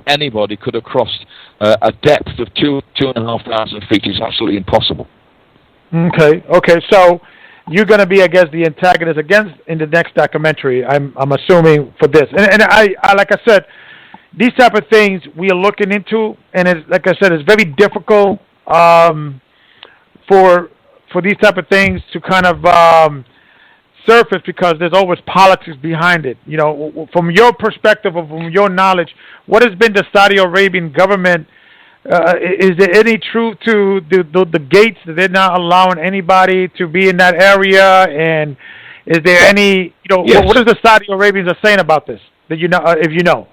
anybody could have crossed a depth of 2,500 feet. It's absolutely impossible. Okay, so you're going to be, I guess, the antagonist in the next documentary, I'm assuming, for this. And I like I said, these type of things we are looking into, and it's, like I said, it's very difficult for these type of things to kind of surface because there's always politics behind it. You know, from your perspective or from your knowledge, what has been the Saudi Arabian government? Is there any truth to the gates that they're not allowing anybody to be in that area? And is there any, what is the Saudi Arabians are saying about this? That you know, if you know.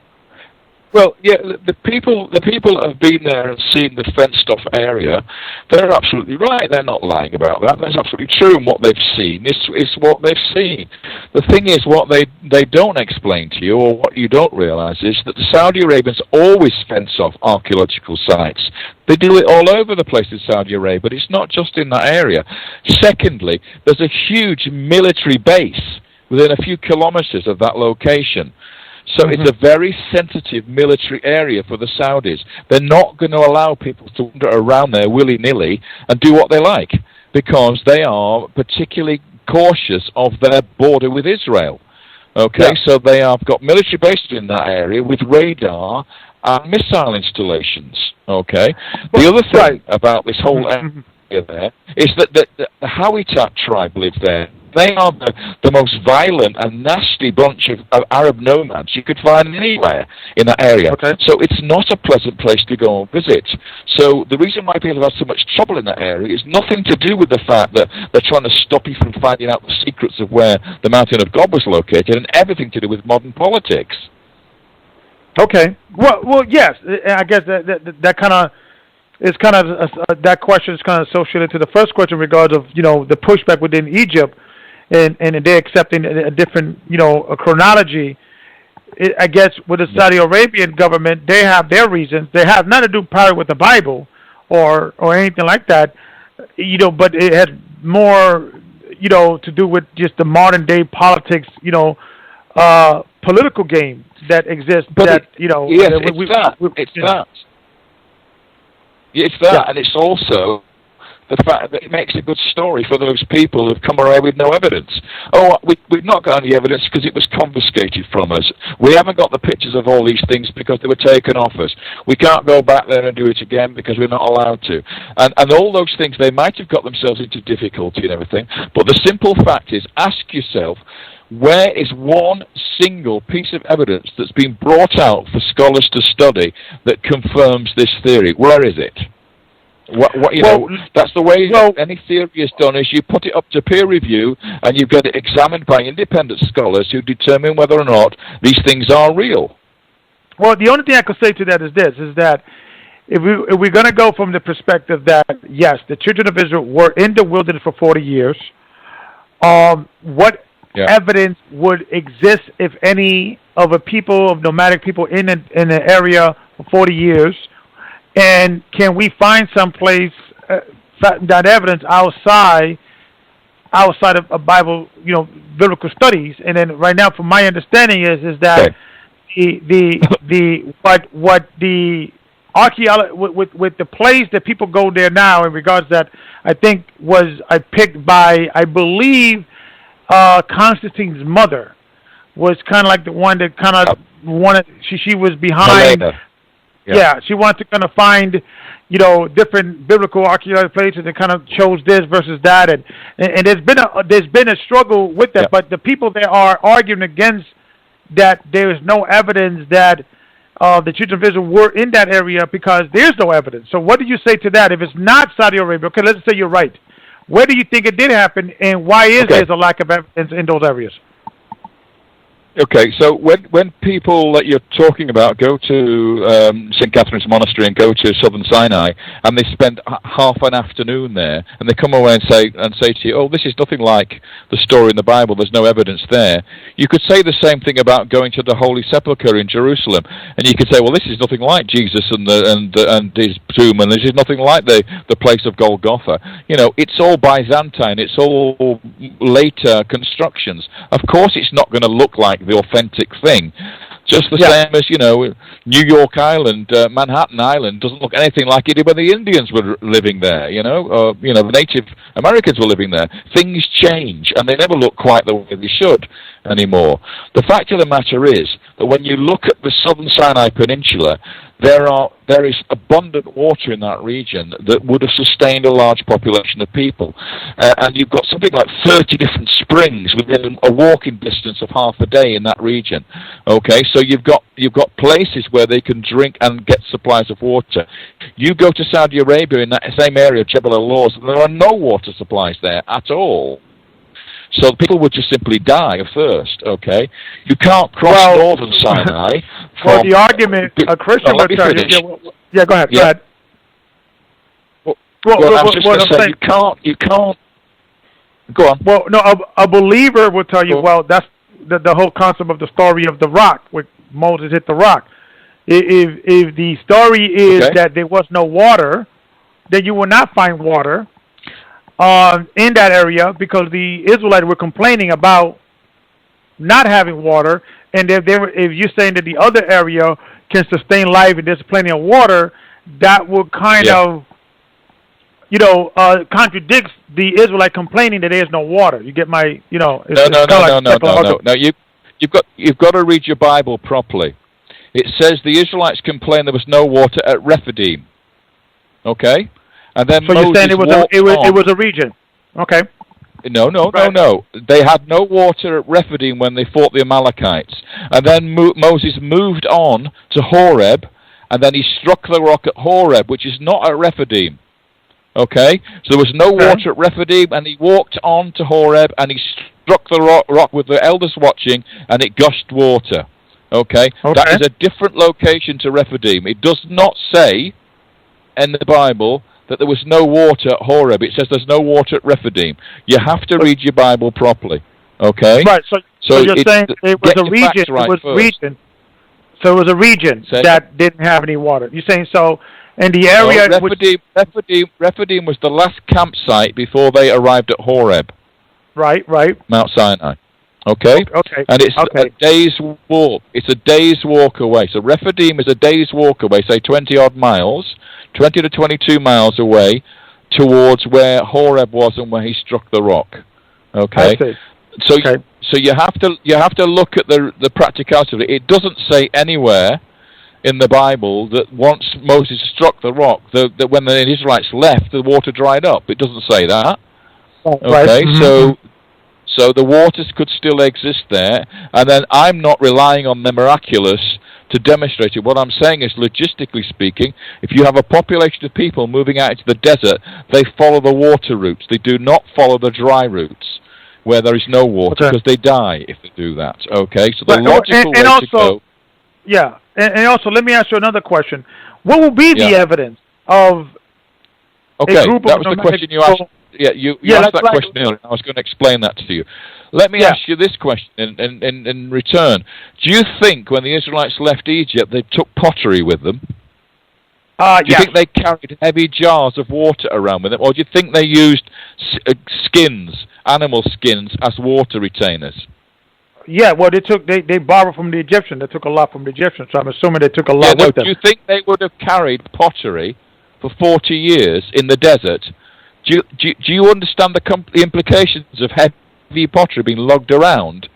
Well, yeah, the people that have been there and seen the fenced-off area, they're absolutely right. They're not lying about that. That's absolutely true. And what they've seen is what they've seen. The thing is, what they don't explain to you, or what you don't realize, is that the Saudi Arabians always fence off archaeological sites. They do it all over the place in Saudi Arabia, but it's not just in that area. Secondly, there's a huge military base within a few kilometers of that location. So it's a very sensitive military area for the Saudis. They're not going to allow people to wander around there willy-nilly and do what they like because they are particularly cautious of their border with Israel. Okay, so they have got military bases in that area with radar and missile installations. Okay. The other thing about this whole area there is that the Rawchaa tribe live there. They are the most violent and nasty bunch of Arab nomads you could find anywhere in that area. Okay. So it's not a pleasant place to go and visit. So the reason why people have so much trouble in that area is nothing to do with the fact that they're trying to stop you from finding out the secrets of where the Mountain of God was located, and everything to do with modern politics. Okay. Well, yes. I guess that kind of is that question is kind of associated to the first question in regards of the pushback within Egypt. And they're accepting a different, a chronology. I guess with the Saudi Arabian government, they have their reasons. They have nothing to do probably with the Bible or anything like that, but it has more, to do with just the modern day politics, political game that exists. But that, yes, it's that, and it's also the fact that it makes a good story for those people who've come away with no evidence. Oh, we've not got any evidence because it was confiscated from us. We haven't got the pictures of all these things because they were taken off us. We can't go back there and do it again because we're not allowed to. And all those things, they might have got themselves into difficulty and everything, but the simple fact is, ask yourself, where is one single piece of evidence that's been brought out for scholars to study that confirms this theory? Where is it? That's the way any theory is done, is you put it up to peer review and you get it examined by independent scholars who determine whether or not these things are real. Well, the only thing I could say to that is this, is that if we're going to go from the perspective that, yes, the children of Israel were in the wilderness for 40 years, what evidence would exist, if any, of nomadic people in an area for 40 years? And can we find some place that evidence outside of Bible, biblical studies? And then right now, from my understanding, is that what the archaeology with the place that people go there now, in regards that I think I picked by, I believe, Constantine's mother was kind of like the one that kind of wanted. She was behind. Yeah, she wanted to kind of find, different biblical archaeological places, and kind of chose this versus that, and there's been a struggle with that. But the people there are arguing against that. There is no evidence that the children of Israel were in that area because there's no evidence. So what do you say to that? If it's not Saudi Arabia, okay, let's say you're right. Where do you think it did happen, and why is there a lack of evidence in those areas? Okay, so when people that you're talking about go to St. Catherine's Monastery and go to Southern Sinai, and they spend half an afternoon there, and they come away and say to you, oh, this is nothing like the story in the Bible, there's no evidence there. You could say the same thing about going to the Holy Sepulchre in Jerusalem, and you could say, well, this is nothing like Jesus and his tomb, and this is nothing like the place of Golgotha. It's all Byzantine, it's all later constructions. Of course it's not going to look like the authentic thing. Just the same as, New York Island, Manhattan Island doesn't look anything like it did when the Indians were living there, the Native Americans were living there. Things change, and they never look quite the way they should anymore. The fact of the matter is that when you look at the Southern Sinai Peninsula, there is abundant water in that region that would have sustained a large population of people. And you've got something like 30 different springs within a walking distance of half a day in that region. Okay, so you've got places where they can drink and get supplies of water. You go to Saudi Arabia in that same area, Jebel al-Lawz, and there are no water supplies there at all. So people would just simply die of thirst, okay? You can't cross northern Sinai. Well, the argument a Christian would tell you... Yeah, go ahead. Yeah. Go ahead. I was just going to say, you can't... Go on. Well, no, a believer would tell you, well, that's the whole concept of the story of the rock, where Moses hit the rock. If the story is that there was no water, then you will not find water in that area, because the Israelites were complaining about not having water, and if you're saying that the other area can sustain life and there's plenty of water, that would kind of, contradicts the Israelite complaining that there's no water. You get my, No. You've got to read your Bible properly. it says the Israelites complained there was no water at Rephidim. Okay? And then so Moses you're saying it was a region. Okay. No. They had no water at Rephidim when they fought the Amalekites. And then Moses moved on to Horeb, and then he struck the rock at Horeb, which is not at Rephidim. Okay? So there was no water at Rephidim, and he walked on to Horeb, and he struck the rock with the elders watching, and it gushed water. Okay? That is a different location to Rephidim. It does not say in the Bible that there was no water at Horeb. It says there's no water at Rephidim. You have to read your Bible properly. Okay? Right. So you're saying it was a region. So it was a region that didn't have any water. You're saying so in the area. Rephidim was the last campsite before they arrived at Horeb. Right. Mount Sinai. Okay. And it's a day's walk. It's a day's walk away. So Rephidim is a day's walk away, say 20-odd miles, 20 to 22 miles away, towards where Horeb was and where he struck the rock. Okay. So you have to look at the practicality of it. It doesn't say anywhere in the Bible that once Moses struck the rock, that when the Israelites left, the water dried up. It doesn't say that. Okay. So the waters could still exist there, and then I'm not relying on the miraculous to demonstrate it. What I'm saying is, logistically speaking, if you have a population of people moving out into the desert, they follow the water routes. They do not follow the dry routes where there is no water, because they die if they do that. Okay, so the logical way to go... Yeah, and also, let me ask you another question. What will be the evidence of a group of... that was the question you asked. Yeah, you asked that question earlier. I was going to explain that to you. Let me ask you this question in return. Do you think when the Israelites left Egypt, they took pottery with them? Do you think they carried heavy jars of water around with them? Or do you think they used skins, animal skins, as water retainers? Yeah, well, they borrowed from the Egyptians. They took a lot from the Egyptians, so I'm assuming they took a lot with them. Do you think they would have carried pottery for 40 years in the desert? Do you understand the implications of heavy pottery being lugged around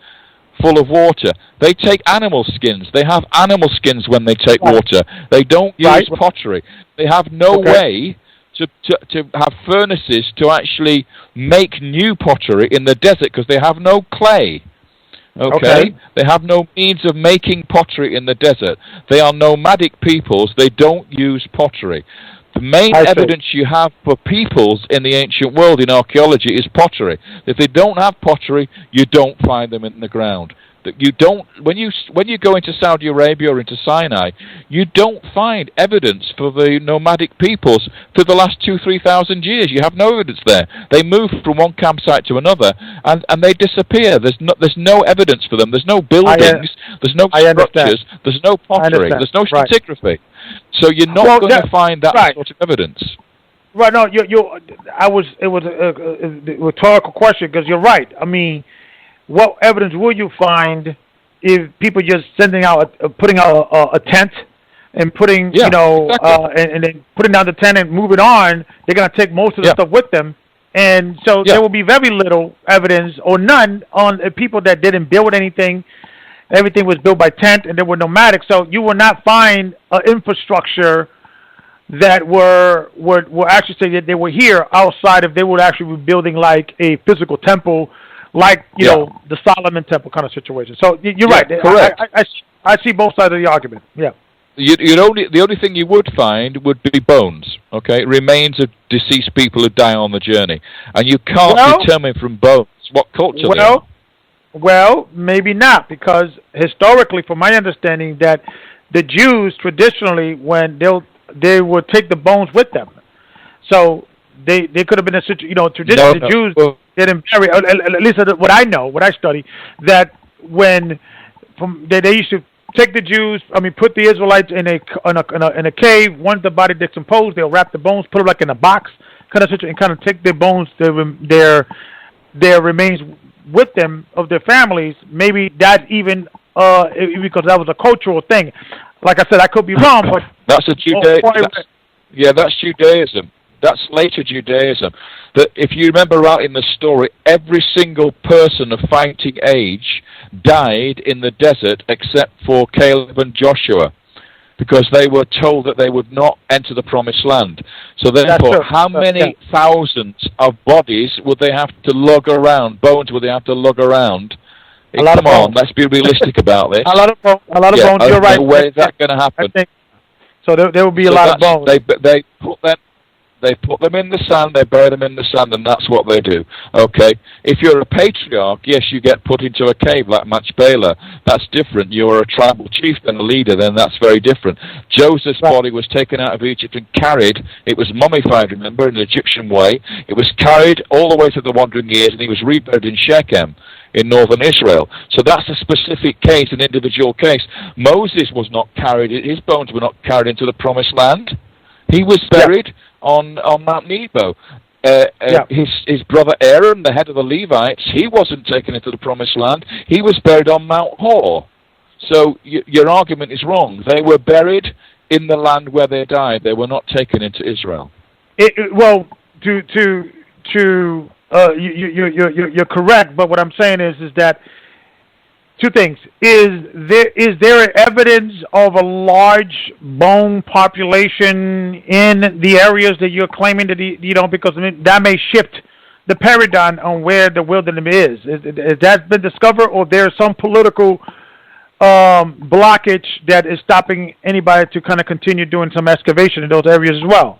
full of water? They take animal skins. They have animal skins when they take water. They don't use pottery. They have no way to have furnaces to actually make new pottery in the desert because they have no clay. Okay? They have no means of making pottery in the desert. They are nomadic peoples. They don't use pottery. The main evidence you have for peoples in the ancient world in archaeology is pottery. If they don't have pottery, you don't find them in the ground. You don't, when you go into Saudi Arabia or into Sinai, you don't find evidence for the nomadic peoples for the last 2,000-3,000 years. You have no evidence there. They move from one campsite to another, and they disappear. There's no evidence for them. There's no buildings. There's no structures. There's no pottery. There's no stratigraphy. So you're not going to find that sort of evidence. Right. No. It was a rhetorical question because you're right. I mean, what evidence will you find if people just putting out a tent and putting and then putting down the tent and moving on? They're going to take most of the stuff with them, and so there will be very little evidence or none on people that didn't build anything. Everything was built by tent, and they were nomadic. So you will not find an infrastructure that were actually say that they were here outside if they would actually be building like a physical temple. Like, you know, the Solomon Temple kind of situation. So you're right. Correct. I see both sides of the argument. Yeah. The only thing you would find would be bones, okay? Remains of deceased people who die on the journey. And you can't determine from bones what culture they are. Well, maybe not, because historically, from my understanding, that the Jews traditionally, when they would take the bones with them. So they could have been a situation, traditionally the Jews didn't bury, at least what I know, what I study, that when they used to take the Jews, put the Israelites in a cave. Once the body decomposed, they'll wrap the bones, put them like in a box, kind of situation, and kind of take their bones, their remains with them of their families. Maybe that even because that was a cultural thing. Like I said, I could be wrong, but that's Judaism. That's Judaism. That's later Judaism. That if you remember right in the story, every single person of fighting age died in the desert except for Caleb and Joshua, because they were told that they would not enter the promised land. So therefore, how many thousands of bodies would they have to lug around, bones would they have to lug around? Come on, let's be realistic about this. A lot of bones, you're right. No way is that going to happen. So there will be a lot of bones. They put them in the sand, they bury them in the sand, and that's what they do. Okay? If you're a patriarch, yes, you get put into a cave like Machpelah. That's different. You're a tribal chieftain, a leader, then that's very different. Joseph's body was taken out of Egypt and carried. It was mummified, remember, in the Egyptian way. It was carried all the way through the wandering years, and he was reburied in Shechem in northern Israel. So that's a specific case, an individual case. Moses was not carried, his bones were not carried into the promised land. He was buried on Mount Nebo. His brother Aaron, the head of the Levites, he wasn't taken into the promised land. He was buried on Mount Hor. So your argument is wrong. They were buried in the land where they died. They were not taken into Israel. Well, you're correct, but what I'm saying is that two things. Is there evidence of a large bone population in the areas that you're claiming that, because that may shift the paradigm on where the wilderness is. Has that been discovered, or there's some political blockage that is stopping anybody to kind of continue doing some excavation in those areas as well?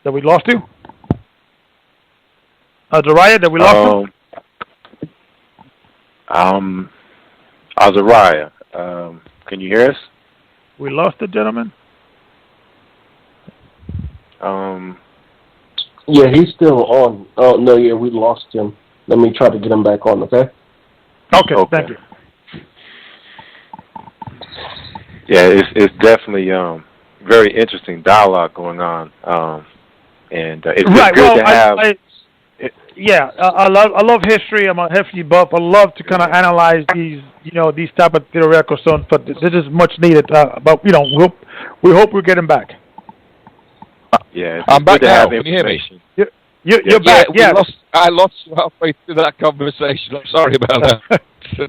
That we lost you? Azariah, that we lost you? Azariah, can you hear us? We lost the gentleman? Yeah, he's still on. Oh, no, yeah, we lost him. Let me try to get him back on, okay? Okay. Thank you. Yeah, it's definitely very interesting dialogue going on. And it's good to have... I love history. I'm a history buff. I love to kind of analyze these type of theoretical stuff. But this is much needed. But we hope we get him back. Yeah, I'm back now. Can you hear me? You're back. Yeah. I lost you halfway through that conversation. I'm sorry about that.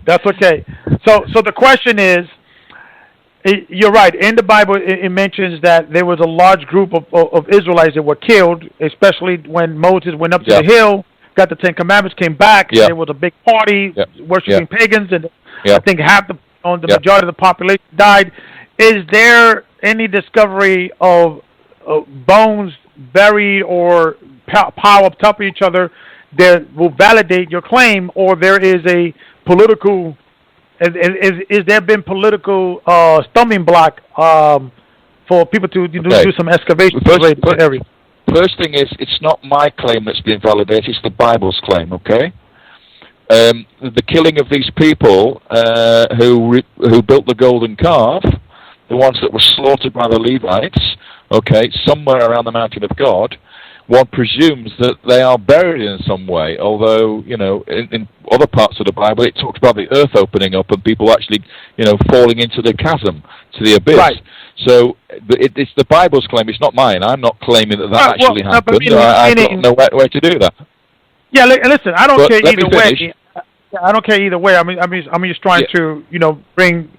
That's okay. So the question is, you're right. In the Bible, it mentions that there was a large group of Israelites that were killed, especially when Moses went up to the hill, got the Ten Commandments, came back. Yeah. There was a big party worshiping pagans, and I think the majority of the population died. Is there any discovery of bones buried or piled up top of each other that will validate your claim, or there is a political... Is there been political stumbling block for people to do some excavation? First thing is, it's not my claim that's been validated, it's the Bible's claim, okay? The killing of these people who built the golden calf, the ones that were slaughtered by the Levites, okay, somewhere around the mountain of God, one presumes that they are buried in some way, although, in other parts of the Bible, it talks about the earth opening up and people actually, falling into the chasm, to the abyss. Right. So it's the Bible's claim, it's not mine. I'm not claiming that actually happened. I don't know where to do that. Yeah, listen, I don't care either way. I don't care either way. I'm just trying to, bring,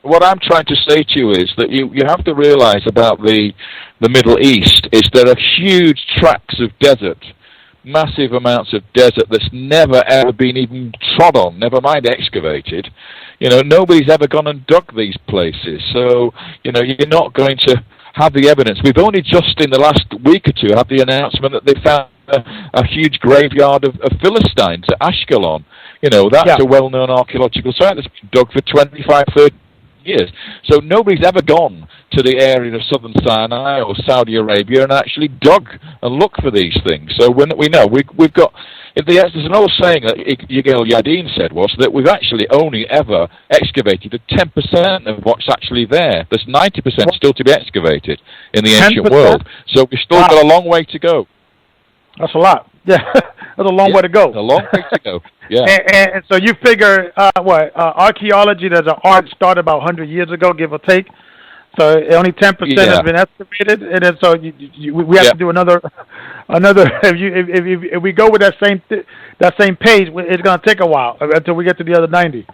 What I'm trying to say to you is that you have to realize about the Middle East is there are huge tracts of desert, massive amounts of desert that's never ever been even trod on, never mind excavated. Nobody's ever gone and dug these places. So, you're not going to have the evidence. We've only just in the last week or two had the announcement that they found a huge graveyard of Philistines at Ashkelon. That's a well-known archaeological site that's been dug for 25, 30 years. So nobody's ever gone to the area of southern Sinai or Saudi Arabia and actually dug and looked for these things. So when we know we've got, there's an old saying that Yigael Yadin said was that we've actually only ever excavated 10% of what's actually there. There's 90% still to be excavated in the ancient world. So we've still got a long way to go. That's a lot. Yeah, that's a long way to go. A long way to go. Yeah. And so you figure, archaeology, there's an art started about 100 years ago, give or take. So only 10% has been excavated, and then so we have to do another. If we go with that same pace, it's going to take a while until we get to the other 90.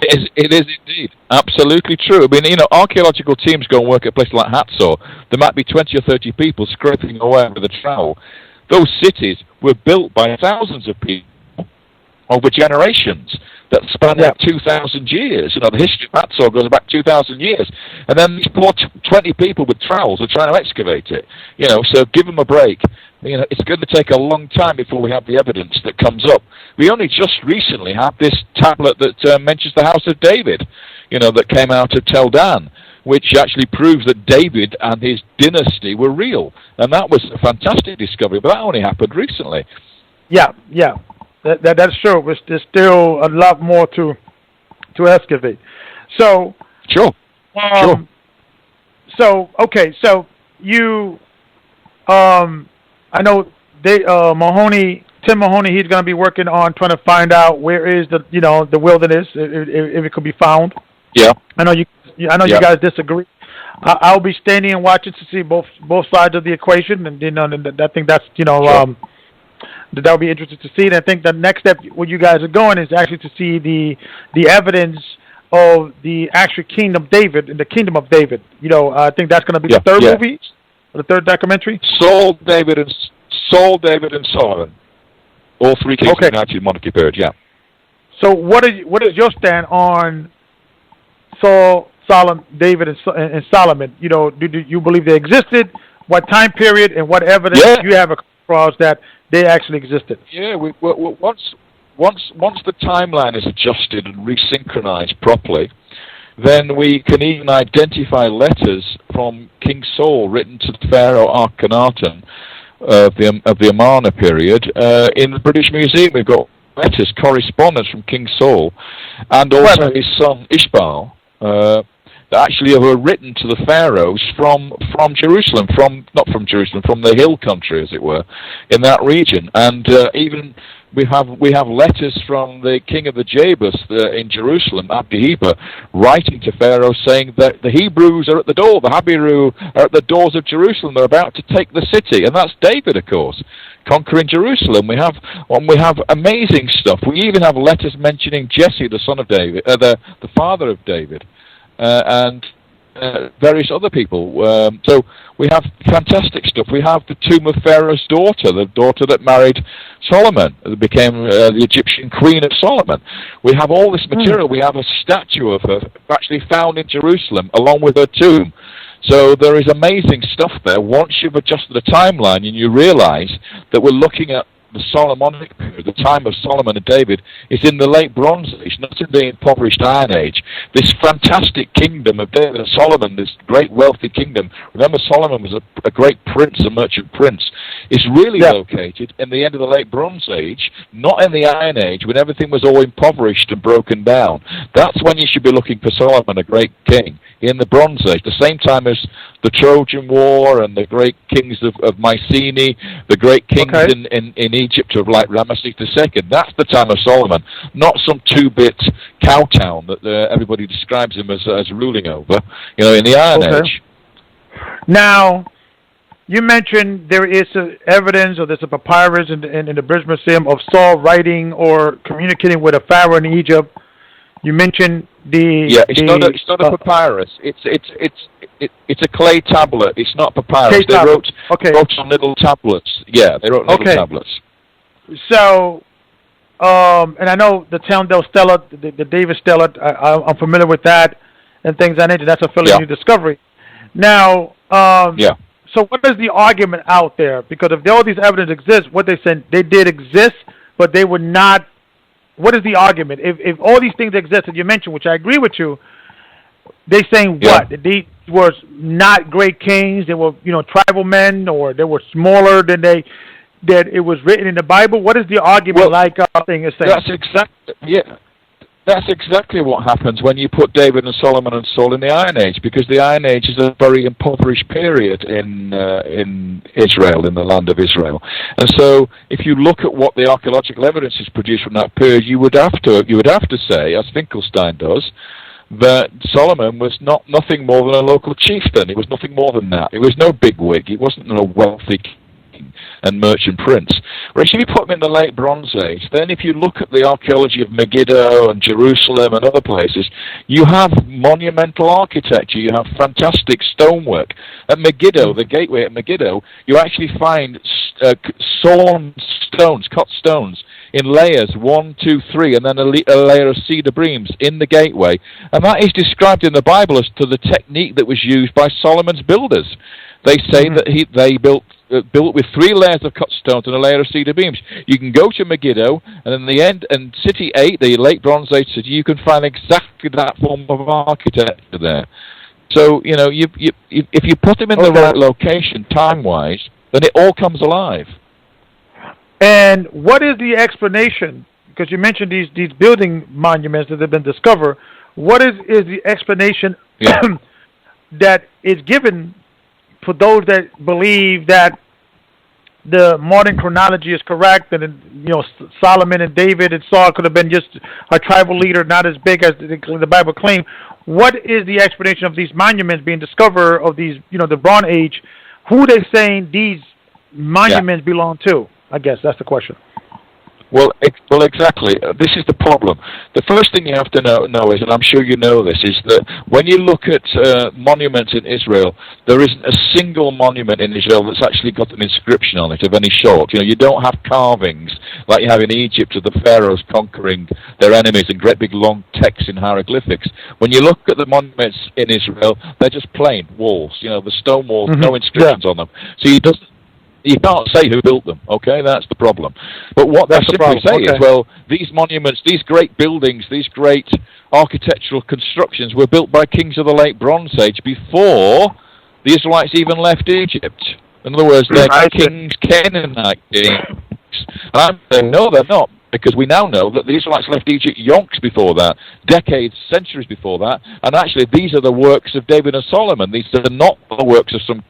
It is indeed absolutely true. I mean, archaeological teams go and work at places like Hatzor. There might be 20 or 30 people scraping away with a trowel. Those cities were built by thousands of people over generations that span 2,000 years. The history of Hatzor goes back 2,000 years. And then these poor 20 people with trowels are trying to excavate it. So give them a break. It's going to take a long time before we have the evidence that comes up. We only just recently had this tablet that mentions the House of David, that came out of Tel Dan, which actually proves that David and his dynasty were real. And that was a fantastic discovery, but that only happened recently. Yeah. That's true. There's still a lot more to excavate. So sure. So okay. So you, I know Tim Mahoney. He's going to be working on trying to find out where is the wilderness if it could be found. Yeah. I know you guys disagree. I'll be standing and watching to see both sides of the equation, and I think that's that would be interesting to see. And I think the next step where you guys are going is actually to see the evidence of the actual kingdom of David and the kingdom of David. I think that's going to be the third movie, or the third documentary. Saul, David, and Solomon. All three kings of the United Monarchy period. Yeah. So what is your stand on Saul, Solomon, David, and Solomon? Do you believe they existed? What time period and what evidence you have across that they actually existed? Yeah, once the timeline is adjusted and resynchronized properly, then we can even identify letters from King Saul written to Pharaoh Akhenaten of the Amarna period. In the British Museum, we've got letters, correspondence from King Saul, and also his son Ishbaal, that actually were written to the pharaohs from Jerusalem, not from Jerusalem, from the hill country, as it were, in that region. And even we have letters from the king of the Jebus in Jerusalem, Abdi-Heber, writing to Pharaoh saying that the Hebrews are at the door, the Habiru are at the doors of Jerusalem, they're about to take the city. And that's David, of course, conquering Jerusalem. We have amazing stuff. We even have letters mentioning Jesse, the son of David, the father of David. And various other people. So we have fantastic stuff. We have the tomb of Pharaoh's daughter, the daughter that married Solomon, that became the Egyptian queen of Solomon. We have all this material. We have a statue of her actually found in Jerusalem along with her tomb. So there is amazing stuff there. Once you've adjusted the timeline and you realize that we're looking at the Solomonic period, the time of Solomon and David, is in the late Bronze Age, not in the impoverished Iron Age. This fantastic kingdom of David and Solomon, this great wealthy kingdom, remember Solomon was a great prince, a merchant prince, is really located in the end of the late Bronze Age, not in the Iron Age, when everything was all impoverished and broken down. That's when you should be looking for Solomon, a great king, in the Bronze Age, the same time as the Trojan War and the great kings of Mycenae, the great kings in Egypt of like Ramesses II. That's the time of Solomon, not some two-bit cow town that everybody describes him as ruling over, in the Iron Age. Now, you mentioned there is evidence, or there's a papyrus in the British Museum of Saul writing or communicating with a pharaoh in Egypt. You mentioned it's not a papyrus. It's a clay tablet. It's not papyrus. They wrote on little tablets. Yeah, they wrote little tablets. So, and I know the Towndale Stela, the David Stela, I'm familiar with that and things I nature. That's a fairly new discovery. Now, so what is the argument out there? Because if all these evidence exists, what they said, they did exist, but they would not. What is the argument? If all these things exist that you mentioned, which I agree with you, they saying what? That these were not great kings, they were, tribal men, or they were smaller than that it was written in the Bible? What is the argument thing is saying? That's exactly, That's exactly what happens when you put David and Solomon and Saul in the Iron Age, because the Iron Age is a very impoverished period in Israel, in the land of Israel. And so, if you look at what the archaeological evidence is produced from that period, you would have to say, as Finkelstein does, that Solomon was nothing more than a local chieftain. He was nothing more than that. He was no bigwig. He wasn't a wealthy king and merchant prince. Whereas if you put him in the late Bronze Age, then if you look at the archaeology of Megiddo and Jerusalem and other places, you have monumental architecture, you have fantastic stonework. At Megiddo, the gateway at Megiddo, you actually find sawn stones, cut stones, in layers 1, 2, 3, and then a layer of cedar beams in the gateway. And that is described in the Bible as to the technique that was used by Solomon's builders. They say that they built with 3 layers of cut stones and a layer of cedar beams. You can go to Megiddo, and in the end, and City 8, the late Bronze Age city, you can find exactly that form of architecture there. So, you know, if you put them in the right location, time-wise, then it all comes alive. And what is the explanation? Because you mentioned these building monuments that have been discovered. What is the explanation that is given for those that believe that the modern chronology is correct, and Solomon and David and Saul could have been just a tribal leader, not as big as the Bible claims? What is the explanation of these monuments being discovered of these, the Bronze Age? Who are they saying these monuments belong to? I guess that's the question. Well, exactly. This is the problem. The first thing you have to know is, and I'm sure you know this, is that when you look at monuments in Israel, there isn't a single monument in Israel that's actually got an inscription on it of any sort. You don't have carvings like you have in Egypt of the pharaohs conquering their enemies and great big long texts in hieroglyphics. When you look at the monuments in Israel, they're just plain walls. The stone walls, no inscriptions on them. So you can't say who built them, okay? That's the problem. But what they simply say is, well, these monuments, these great buildings, these great architectural constructions were built by kings of the late Bronze Age before the Israelites even left Egypt. In other words, they're kings, Canaanite kings. And I'm saying, no, they're not, because we now know that the Israelites left Egypt yonks before that, decades, centuries before that, and actually these are the works of David and Solomon. These are not the works of some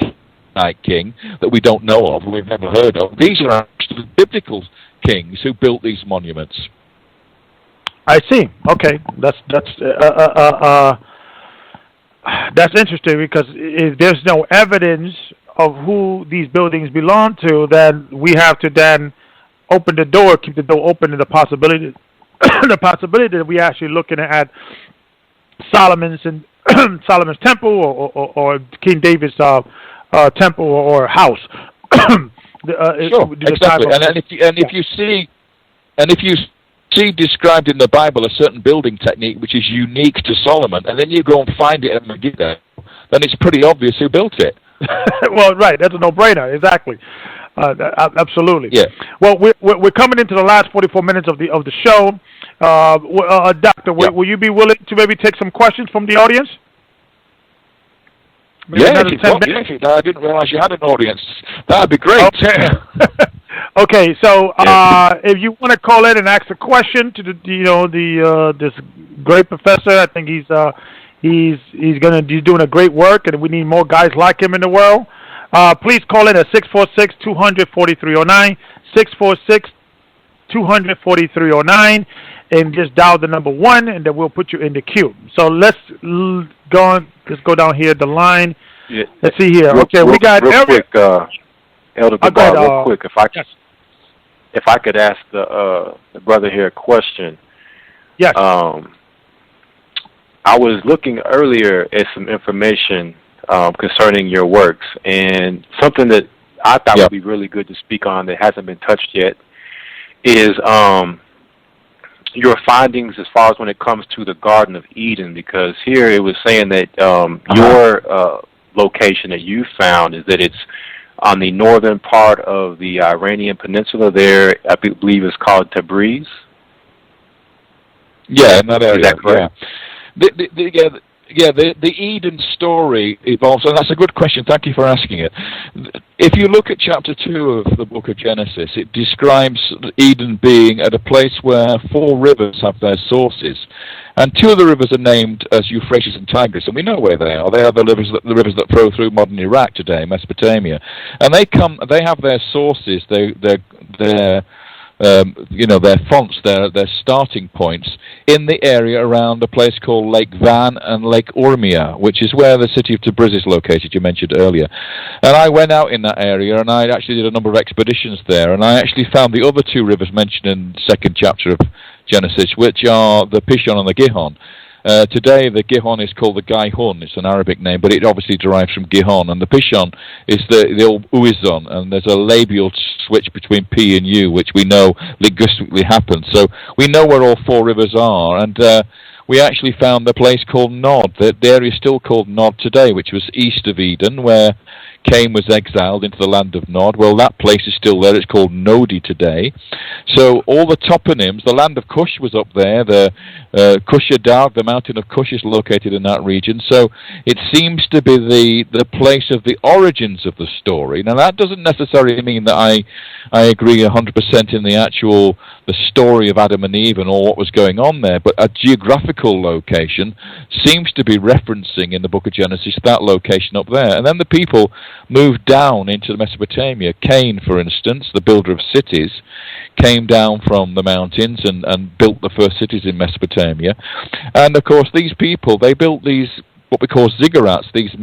king that we don't know of, we've never heard of. These are actually biblical kings who built these monuments. I see. Okay, that's interesting, because if there's no evidence of who these buildings belong to, then we have to then open the door, keep the door open to the possibility, that we actually looking at Solomon's temple or King David's temple or house. Sure, exactly. And if you see described in the Bible a certain building technique which is unique to Solomon, and then you go and find it at Megiddo, then it's pretty obvious who built it. Well, right, that's a no-brainer. Exactly. Absolutely. Yeah. Well, we're coming into the last 44 minutes of the show. Doctor, will you be willing to maybe take some questions from the audience? Yeah, I didn't realize you had an audience. That'd be great. Okay. Okay, so if you want to call in and ask a question to this great professor, I think he's doing a great work, and we need more guys like him in the world. Please call in at 646-200-4309, 646-200-4309, and just dial the number 1, and then we'll put you in the queue. So let's go down here the line. Yeah. Let's see here. Okay, we got real quick, Elder Rawchaa, real quick, if I could ask the brother here a question. Yes. I was looking earlier at some information concerning your works, and something that I thought would be really good to speak on that hasn't been touched yet is your findings as far as when it comes to the Garden of Eden, because here it was saying that your location that you found is that it's on the northern part of the Iranian Peninsula there. I believe it's called Tabriz. Yeah, in that area. Is that correct? Yeah. the Eden story evolves, and that's a good question. Thank you for asking it. If you look at chapter 2 of the book of Genesis, it describes Eden being at a place where 4 rivers have their sources. And 2 of the rivers are named as Euphrates and Tigris, and we know where they are. They are the rivers that flow through modern Iraq today, Mesopotamia, and they have their sources, their fonts, their starting points in the area around a place called Lake Van and Lake Urmia, which is where the city of Tabriz is located, you mentioned earlier. And I went out in that area, and I actually did a number of expeditions there, and I actually found the other 2 rivers mentioned in the 2nd chapter of Genesis, which are the Pishon and the Gihon. Today, the Gihon is called the Gaihun. It's an Arabic name, but it obviously derives from Gihon. And the Pishon is the old Uizon, and there's a labial switch between P and U, which we know linguistically happens. So we know where all 4 rivers are, and we actually found a place called Nod. The area is still called Nod today, which was east of Eden, where Cain was exiled into the land of Nod. Well, that place is still there. It's called Nodi today. So all the toponyms, the land of Cush was up there. The Cushadar, the mountain of Cush, is located in that region. So it seems to be the place of the origins of the story. Now, that doesn't necessarily mean that I agree 100% in the story of Adam and Eve and all what was going on there, but a geographical location seems to be referencing in the book of Genesis that location up there. And then the people moved down into Mesopotamia. Cain, for instance, the builder of cities, came down from the mountains and built the first cities in Mesopotamia. And of course, these people, they built these what we call ziggurats, these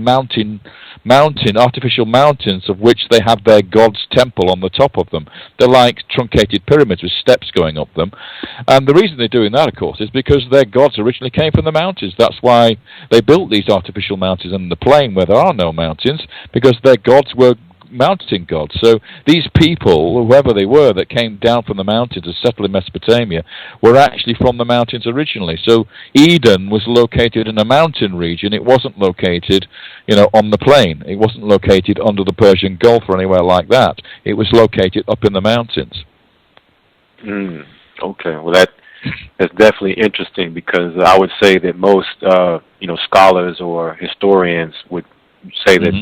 artificial mountains of which they have their god's temple on the top of them. They're like truncated pyramids with steps going up them. And the reason they're doing that, of course, is because their gods originally came from the mountains. That's why they built these artificial mountains in the plain where there are no mountains, because their gods were mountain gods. So these people, whoever they were, that came down from the mountains to settle in Mesopotamia, were actually from the mountains originally. So Eden was located in a mountain region. It wasn't located, on the plain. It wasn't located under the Persian Gulf or anywhere like that. It was located up in the mountains. Okay, well that's definitely interesting, because I would say that most scholars or historians would say that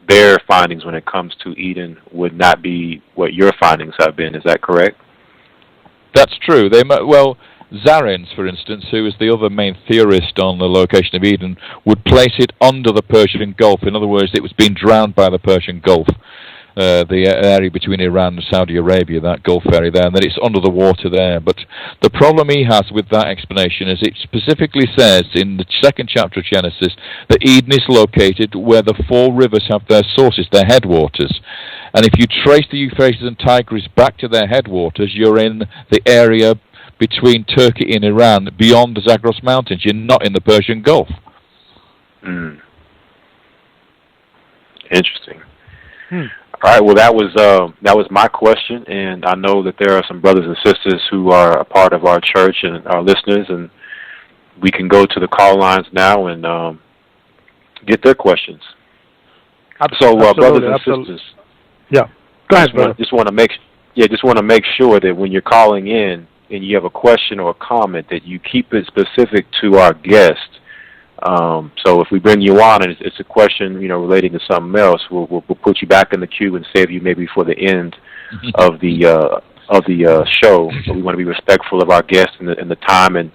their findings when it comes to Eden would not be what your findings have been. Is that correct? That's true. Zarens, for instance, who is the other main theorist on the location of Eden, would place it under the Persian Gulf. In other words, it was being drowned by the Persian Gulf, the area between Iran and Saudi Arabia, that Gulf area there, and then it's under the water there. But the problem he has with that explanation is it specifically says in the 2nd chapter of Genesis that Eden is located where the 4 rivers have their sources, their headwaters. And if you trace the Euphrates and Tigris back to their headwaters, you're in the area between Turkey and Iran, beyond the Zagros Mountains. You're not in the Persian Gulf. Interesting. All right, well, that was my question, and I know that there are some brothers and sisters who are a part of our church and our listeners, and we can go to the call lines now and get their questions. So, brothers and sisters, go ahead, brother. Just want to make sure that when you're calling in and you have a question or a comment, that you keep it specific to our guest. So if we bring you on and it's a question, relating to something else, we'll put you back in the queue and save you maybe for the end of the show. So we want to be respectful of our guest and the time, and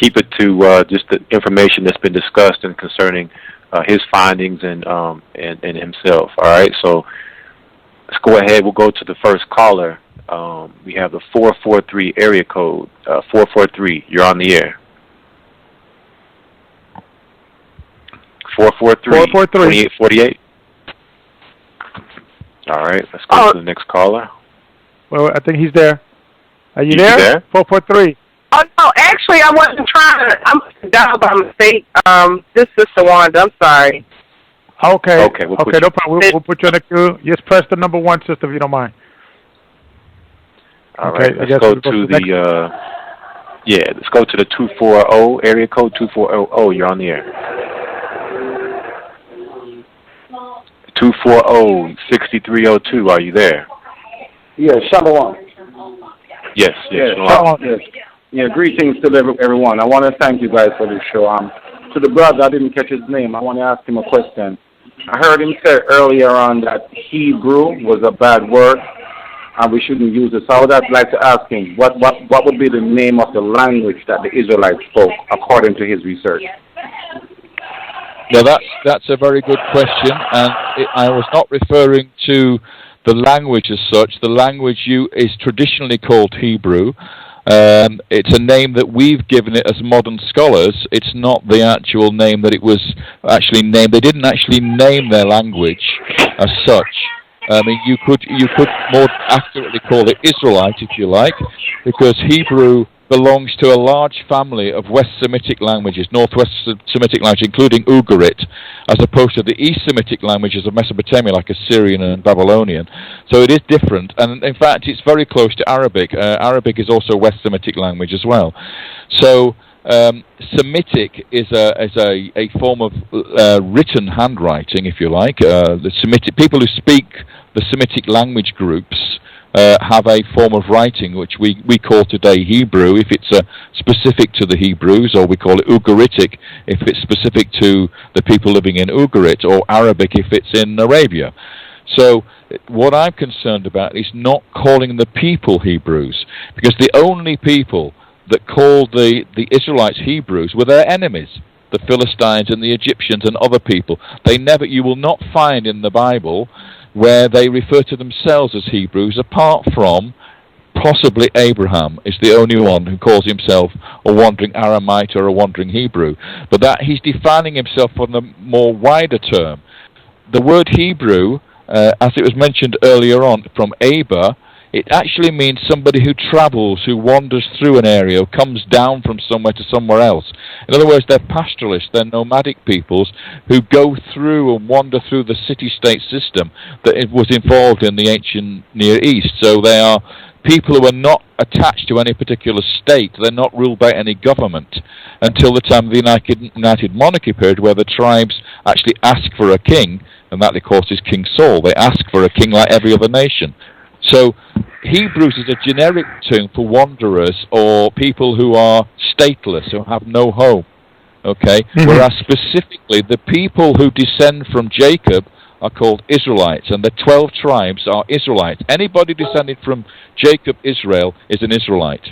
keep it to just the information that's been discussed and concerning his findings and himself. All right, so let's go ahead. We'll go to the first caller. We have the 443 area code. 443, you're on the air. 443-2848. All right, let's go to the next caller. Well, I think he's there. Are you there? 443. Oh, no, actually, I wasn't trying to. I'm down by mistake. This is Sister Wanda. I'm sorry. Okay, no problem. We'll put you in the queue. Just press the number 1, sister, if you don't mind. All right, let's go to the let's go to the 240 area code. 2400. You're on the air. 240-6302. Are you there? Yeah, Shalom. Yes. Shalom. Yes. Yeah, greetings to everyone. I want to thank you guys for this show. to the brother, I didn't catch his name. I want to ask him a question. I heard him say earlier on that Hebrew was a bad word and we shouldn't use it. So I would like to ask him, what would be the name of the language that the Israelites spoke according to his research? Well, that's a very good question, and I was not referring to the language as such. The language is traditionally called Hebrew. It's a name that we've given it as modern scholars. It's not the actual name that it was actually named. They didn't actually name their language as such. I mean, you could more accurately call it Israelite, if you like, because Hebrew belongs to a large family of West Semitic languages, Northwest Semitic languages, including Ugarit, as opposed to the East Semitic languages of Mesopotamia, like Assyrian and Babylonian. So it is different, and in fact, it's very close to Arabic. Arabic is also a West Semitic language as well. So Semitic is a form of written handwriting, if you like. The Semitic people who speak the Semitic language groups have a form of writing which we call today Hebrew if it's specific to the Hebrews, or we call it Ugaritic if it's specific to the people living in Ugarit, or Arabic if it's in Arabia. So what I'm concerned about is not calling the people Hebrews, because the only people that called the Israelites Hebrews were their enemies, the Philistines and the Egyptians and other people. You will not find in the Bible where they refer to themselves as Hebrews, apart from possibly Abraham is the only one who calls himself a wandering Aramite or a wandering Hebrew. But that he's defining himself on the more wider term. The word Hebrew, as it was mentioned earlier on from Aber, it actually means somebody who travels, who wanders through an area, who comes down from somewhere to somewhere else. In other words, they're pastoralists, they're nomadic peoples who go through and wander through the city-state system that it was involved in the ancient Near East. So they are people who are not attached to any particular state. They're not ruled by any government until the time of the United Monarchy period, where the tribes actually ask for a king, and that, of course, is King Saul. They ask for a king like every other nation. So Hebrews is a generic term for wanderers or people who are stateless, who have no home. Okay? Mm-hmm. Whereas specifically the people who descend from Jacob are called Israelites, and the 12 tribes are Israelites. Anybody descended from Jacob, Israel, is an Israelite.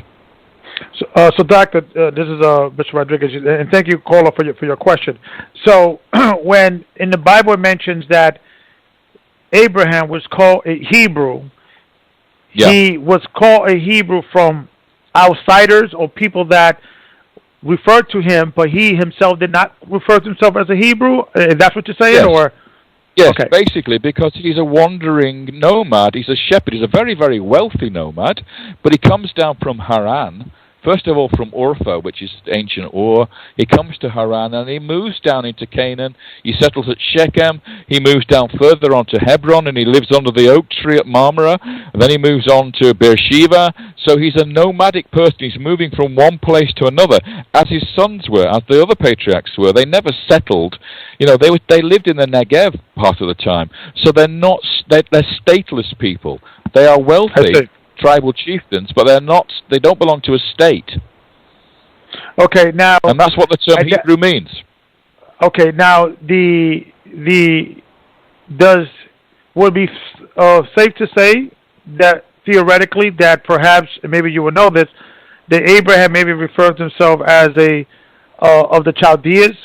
So Doctor, this is Mr. Rodriguez, and thank you, caller, for your question. So when in the Bible it mentions that Abraham was called a Hebrew, yeah. He was called a Hebrew from outsiders or people that referred to him, but he himself did not refer to himself as a Hebrew? Is that what you're saying? Yes. Or? Yes, okay. Basically, because he's a wandering nomad. He's a shepherd. He's a very, very wealthy nomad, but he comes down from Haran. First of all, from Orpha, which is ancient Ur, he comes to Haran and he moves down into Canaan. He settles at Shechem. He moves down further on to Hebron, and he lives under the oak tree at Mamre. And then he moves on to Beersheba. So he's a nomadic person. He's moving from one place to another, as his sons were, as the other patriarchs were. They never settled. You know, they lived in the Negev part of the time. So they're stateless people. They are wealthy tribal chieftains, but they don't belong to a state. Okay, now, and that's what the term Hebrew means. Okay, now would it be safe to say that theoretically that perhaps, maybe you will know this, that Abraham maybe referred to himself as of the Chaldeans,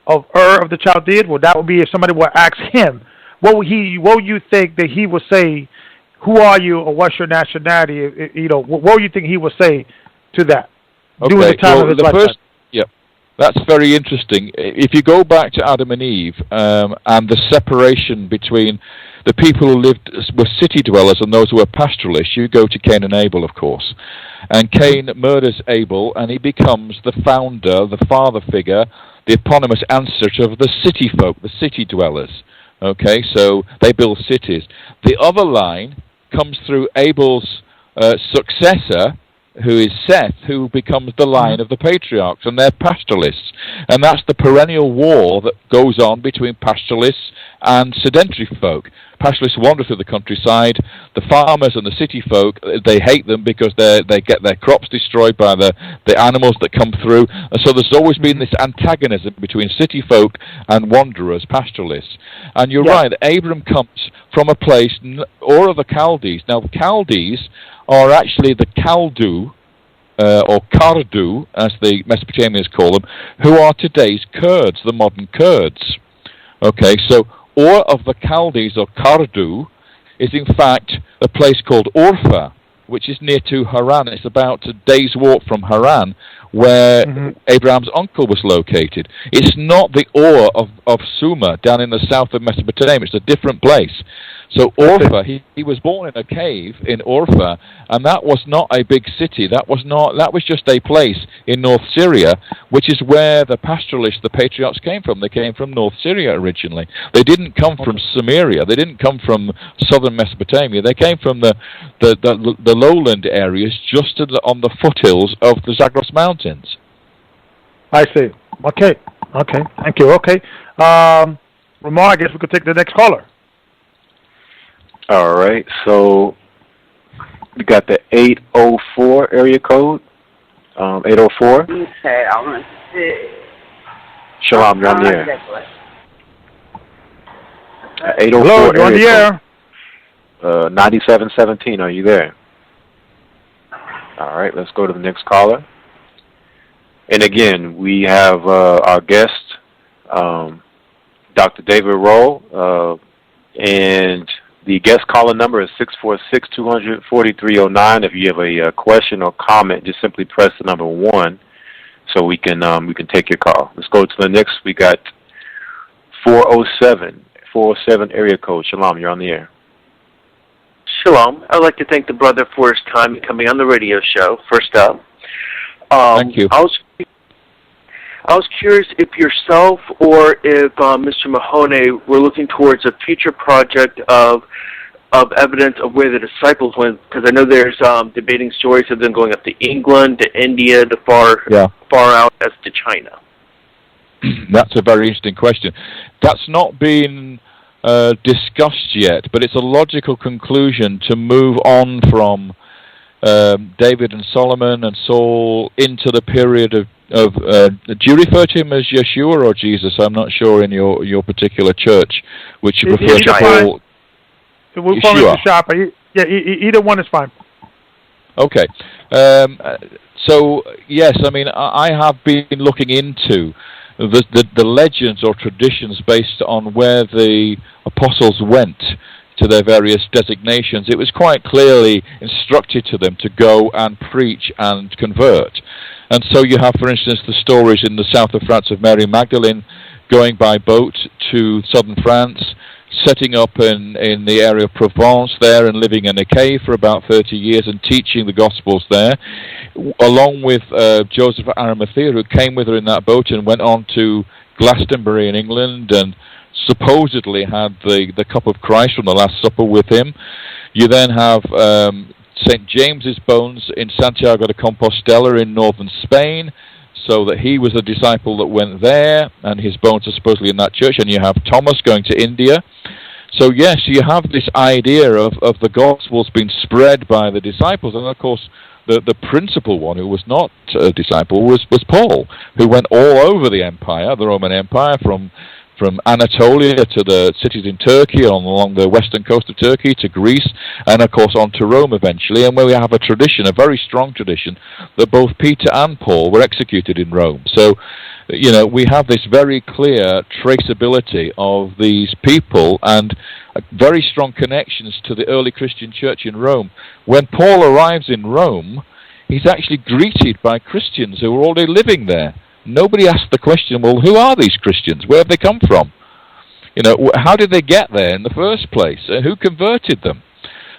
of Ur of the Chaldeans? Well, that would be if somebody would ask him, what would you think that he would say? Who are you, or what's your nationality? You know, what do you think he would say to that? Okay, during the time of his lifetime? Yeah, that's very interesting. If you go back to Adam and Eve and the separation between the people who were city dwellers and those who were pastoralists, you go to Cain and Abel, of course. And Cain murders Abel, and he becomes the founder, the father figure, the eponymous ancestor of the city folk, the city dwellers. Okay, so they build cities. The other line comes through Abel's successor, who is Seth, who becomes the line of the patriarchs, and they're pastoralists. And that's the perennial war that goes on between pastoralists and sedentary folk. Pastoralists wander through the countryside. The farmers and the city folk, they hate them because they get their crops destroyed by the animals that come through. And so there's always been this antagonism between city folk and wanderers, pastoralists. And you're right, Abram comes from a place, Ur of the Chaldees. Now, the Chaldees are actually the Kaldu, or Kardu, as the Mesopotamians call them, who are today's Kurds, the modern Kurds. Okay, so Ur of the Chaldees, or Kardu, is in fact a place called Urfa, which is near to Haran. It's about a day's walk from Haran, where Abraham's uncle was located. It's not the Ur of Sumer down in the south of Mesopotamia. It's a different place. So Urfa, he was born in a cave in Urfa, and that was not a big city. That was just a place in North Syria, which is where the pastoralists, the patriarchs, came from. They came from North Syria originally. They didn't come from Sumeria. They didn't come from southern Mesopotamia. They came from the lowland areas just on the foothills of the Zagros Mountains. I see. Okay. Thank you. Okay. Ramon, I guess we could take the next caller. All right, so we got the 804 area code. 804. Okay, I'm going to see. Shalom, you're on the air. 804 Hello, you're on the air. 9717, are you there? All right, let's go to the next caller. And again, we have our guest, Dr. David Rohl, and the guest caller number is 646-200-4309. If you have a question or comment, just simply press the number 1 so we can take your call. Let's go to the next. We got 407 area code. Shalom, you're on the air. Shalom. I'd like to thank the brother for his time in coming on the radio show, first up. Thank you. I was curious if yourself or if Mr. Mahoney were looking towards a future project of evidence of where the disciples went, because I know there's debating stories of them going up to England, to India, to far out as to China. That's a very interesting question. That's not been discussed yet, but it's a logical conclusion to move on from David and Solomon and Saul into the period of do you refer to him as Yeshua or Jesus? I'm not sure in your particular church, which you refer to Paul. We'll call him Yeshua. Yeah, either one is fine. Okay. So, yes, I mean, I have been looking into the legends or traditions based on where the apostles went to their various designations. It was quite clearly instructed to them to go and preach and convert. And so you have, for instance, the stories in the south of France of Mary Magdalene going by boat to southern France, setting up in the area of Provence there and living in a cave for about 30 years and teaching the Gospels there, along with Joseph of Arimathea, who came with her in that boat and went on to Glastonbury in England and supposedly had the cup of Christ from the Last Supper with him. You then have St. James's bones in Santiago de Compostela in northern Spain, so that he was a disciple that went there, and his bones are supposedly in that church. And you have Thomas going to India. So yes, you have this idea of the Gospels being spread by the disciples, and of course the principal one who was not a disciple was Paul, who went all over the empire, the Roman Empire, from Anatolia to the cities in Turkey, along the western coast of Turkey to Greece, and of course on to Rome eventually, and where we have a tradition, a very strong tradition, that both Peter and Paul were executed in Rome. So, you know, we have this very clear traceability of these people and very strong connections to the early Christian church in Rome. When Paul arrives in Rome, he's actually greeted by Christians who are already living there. Nobody asked the question, well, who are these Christians? Where have they come from? You know, how did they get there in the first place? Who converted them?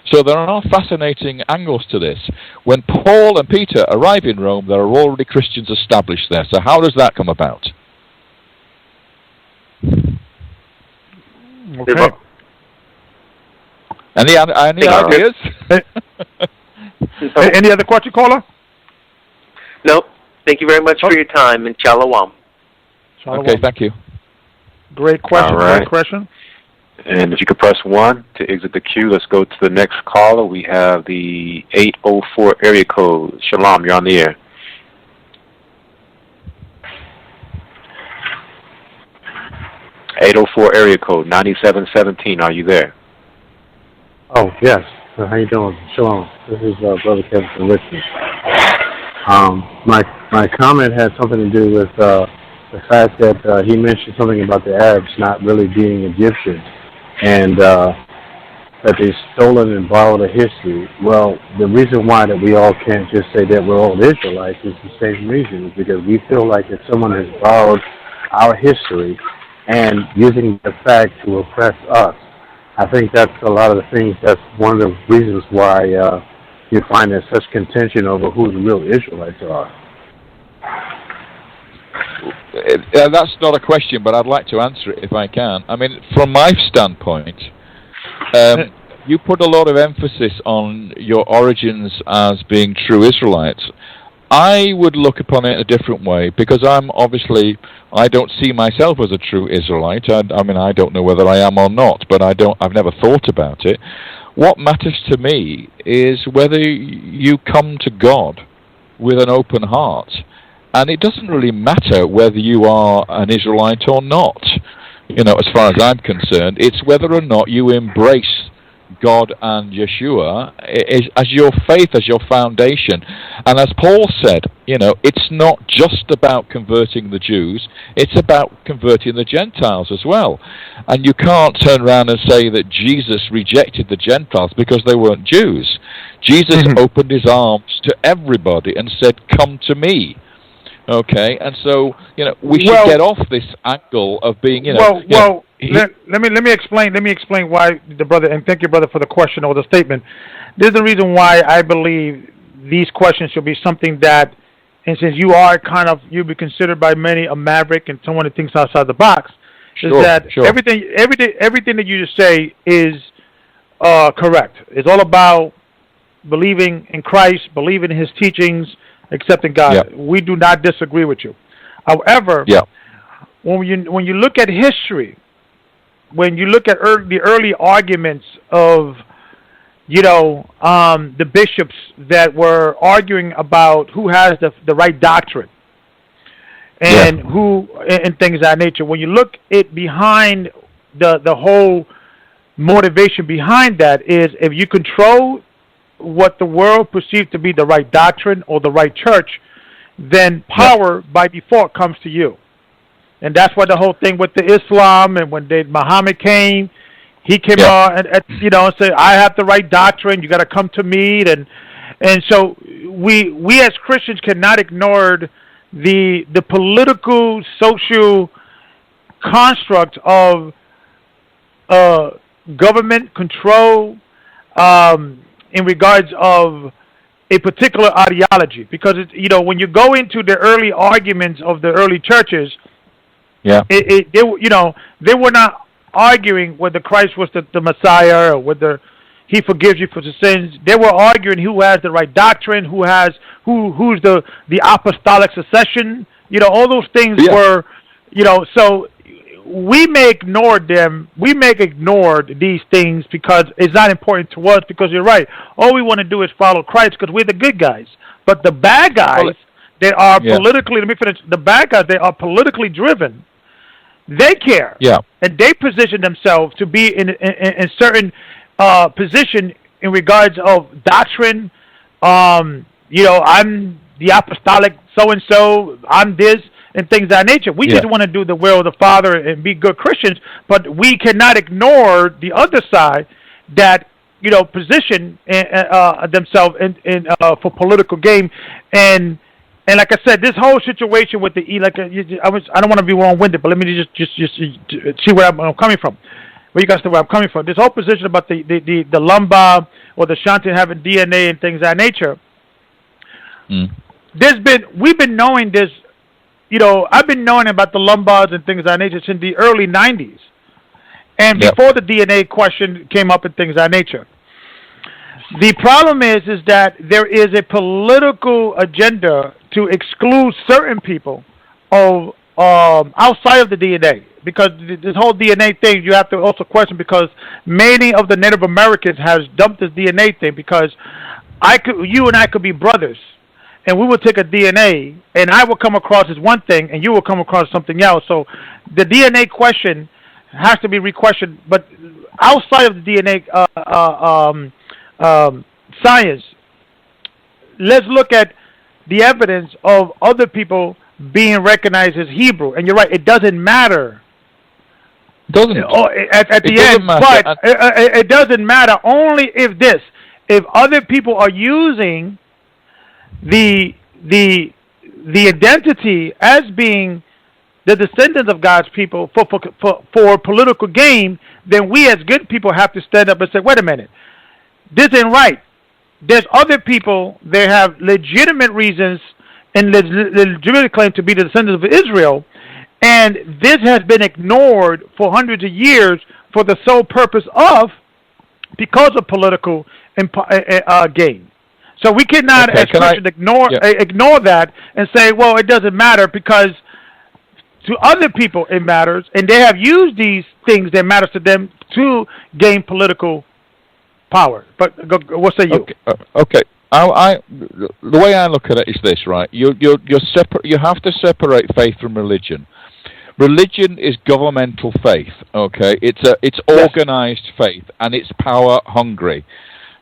So there are fascinating angles to this. When Paul and Peter arrive in Rome, there are already Christians established there. So how does that come about? Okay. Any ideas? Any other question, caller? Nope. Thank you very much for your time, and shalom. Okay, thank you. Great question. All right. Great question. And if you could press 1 to exit the queue, let's go to the next caller. We have the 804 area code. Shalom, you're on the air. (804) area code 9717. Are you there? Oh yes. How you doing? Shalom. This is Brother Kevin from Richmond. My comment had something to do with the fact that he mentioned something about the Arabs not really being Egyptians, and that they stolen and borrowed a history. Well, the reason why that we all can't just say that we're all Israelites is the same reason, is because we feel like if someone has borrowed our history and using the fact to oppress us, I think that's a lot of the things, that's one of the reasons why you find there's such contention over who the real Israelites are. That's not a question, but I'd like to answer it if I can. I mean, from my standpoint, you put a lot of emphasis on your origins as being true Israelites. I would look upon it a different way, because I don't see myself as a true Israelite. I mean, I don't know whether I am or not, but I've never thought about it. What matters to me is whether you come to God with an open heart. And it doesn't really matter whether you are an Israelite or not. You know, as far as I'm concerned, it's whether or not you embrace God and Yeshua as your faith, as your foundation. And as Paul said, you know, it's not just about converting the Jews, it's about converting the Gentiles as well. And you can't turn around and say that Jesus rejected the Gentiles because they weren't Jews. Jesus opened his arms to everybody and said, "Come to me." Okay, and so, you know, we should get off this angle of being, let me explain why the brother, and thank you, brother, for the question or the statement. This is the reason why I believe these questions should be something that, and since you'll be considered by many a maverick and someone that thinks outside the box, everything that you just say is correct. It's all about believing in Christ, believing in his teachings, accepting God. Yep. We do not disagree with you. However, when you look at history, when you look at the early arguments of, the bishops that were arguing about who has the right doctrine and and things of that nature, when you look at behind the whole motivation behind that is, if you control what the world perceives to be the right doctrine or the right church, then power by default comes to you. And that's why the whole thing with the Islam, and when Muhammad came, he came on and said, "I have the right doctrine. You got to come to me." And so we as Christians cannot ignore the political, social construct of government control in regards of a particular ideology, because when you go into the early arguments of the early churches, they were not arguing whether Christ was the Messiah or whether he forgives you for the sins. They were arguing who has the right doctrine, who's the apostolic succession. All those things were, so we may ignore them. We may ignore these things because it's not important to us, because you're right. All we want to do is follow Christ because we're the good guys. But the bad guys, they are politically, let me finish, the bad guys, they are politically driven. They care. And they position themselves to be in certain position in regards of doctrine. I'm the apostolic so-and-so, I'm this, and things of that nature. We just want to do the will of the Father and be good Christians, but we cannot ignore the other side that position themselves in for political game. And like I said, this whole situation with I don't want to be long-winded, but let me just see where I'm coming from. Where you guys see where I'm coming from. This whole position about the Lumba or the Shanti having DNA and things of that nature. We've been knowing this. I've been knowing about the Lombards and things of that nature since the early 90s. And before the DNA question came up and things of that nature. The problem is that there is a political agenda to exclude certain people of outside of the DNA, because this whole DNA thing you have to also question, because many of the Native Americans has dumped this DNA thing, because you and I could be brothers, and we would take a DNA, and I will come across as one thing, and you will come across something else. So the DNA question has to be re-questioned. But outside of the DNA science, let's look at the evidence of other people being recognized as Hebrew. And you're right, it doesn't matter. Doesn't at the end, but it doesn't matter only if other people are using the identity as being the descendants of God's people for political gain, then we as good people have to stand up and say, wait a minute, this ain't right. There's other people, they have legitimate reasons and legitimate claim to be the descendants of Israel, and this has been ignored for hundreds of years for the sole purpose of, because of political gain. So we cannot, as Christians, ignore that and say, well, it doesn't matter, because to other people it matters, and they have used these things that matter to them to gain political power. But what say you? Okay. The way I look at it is this, right? You have to separate faith from religion. Religion is governmental faith. Okay, it's organized faith, and it's power hungry.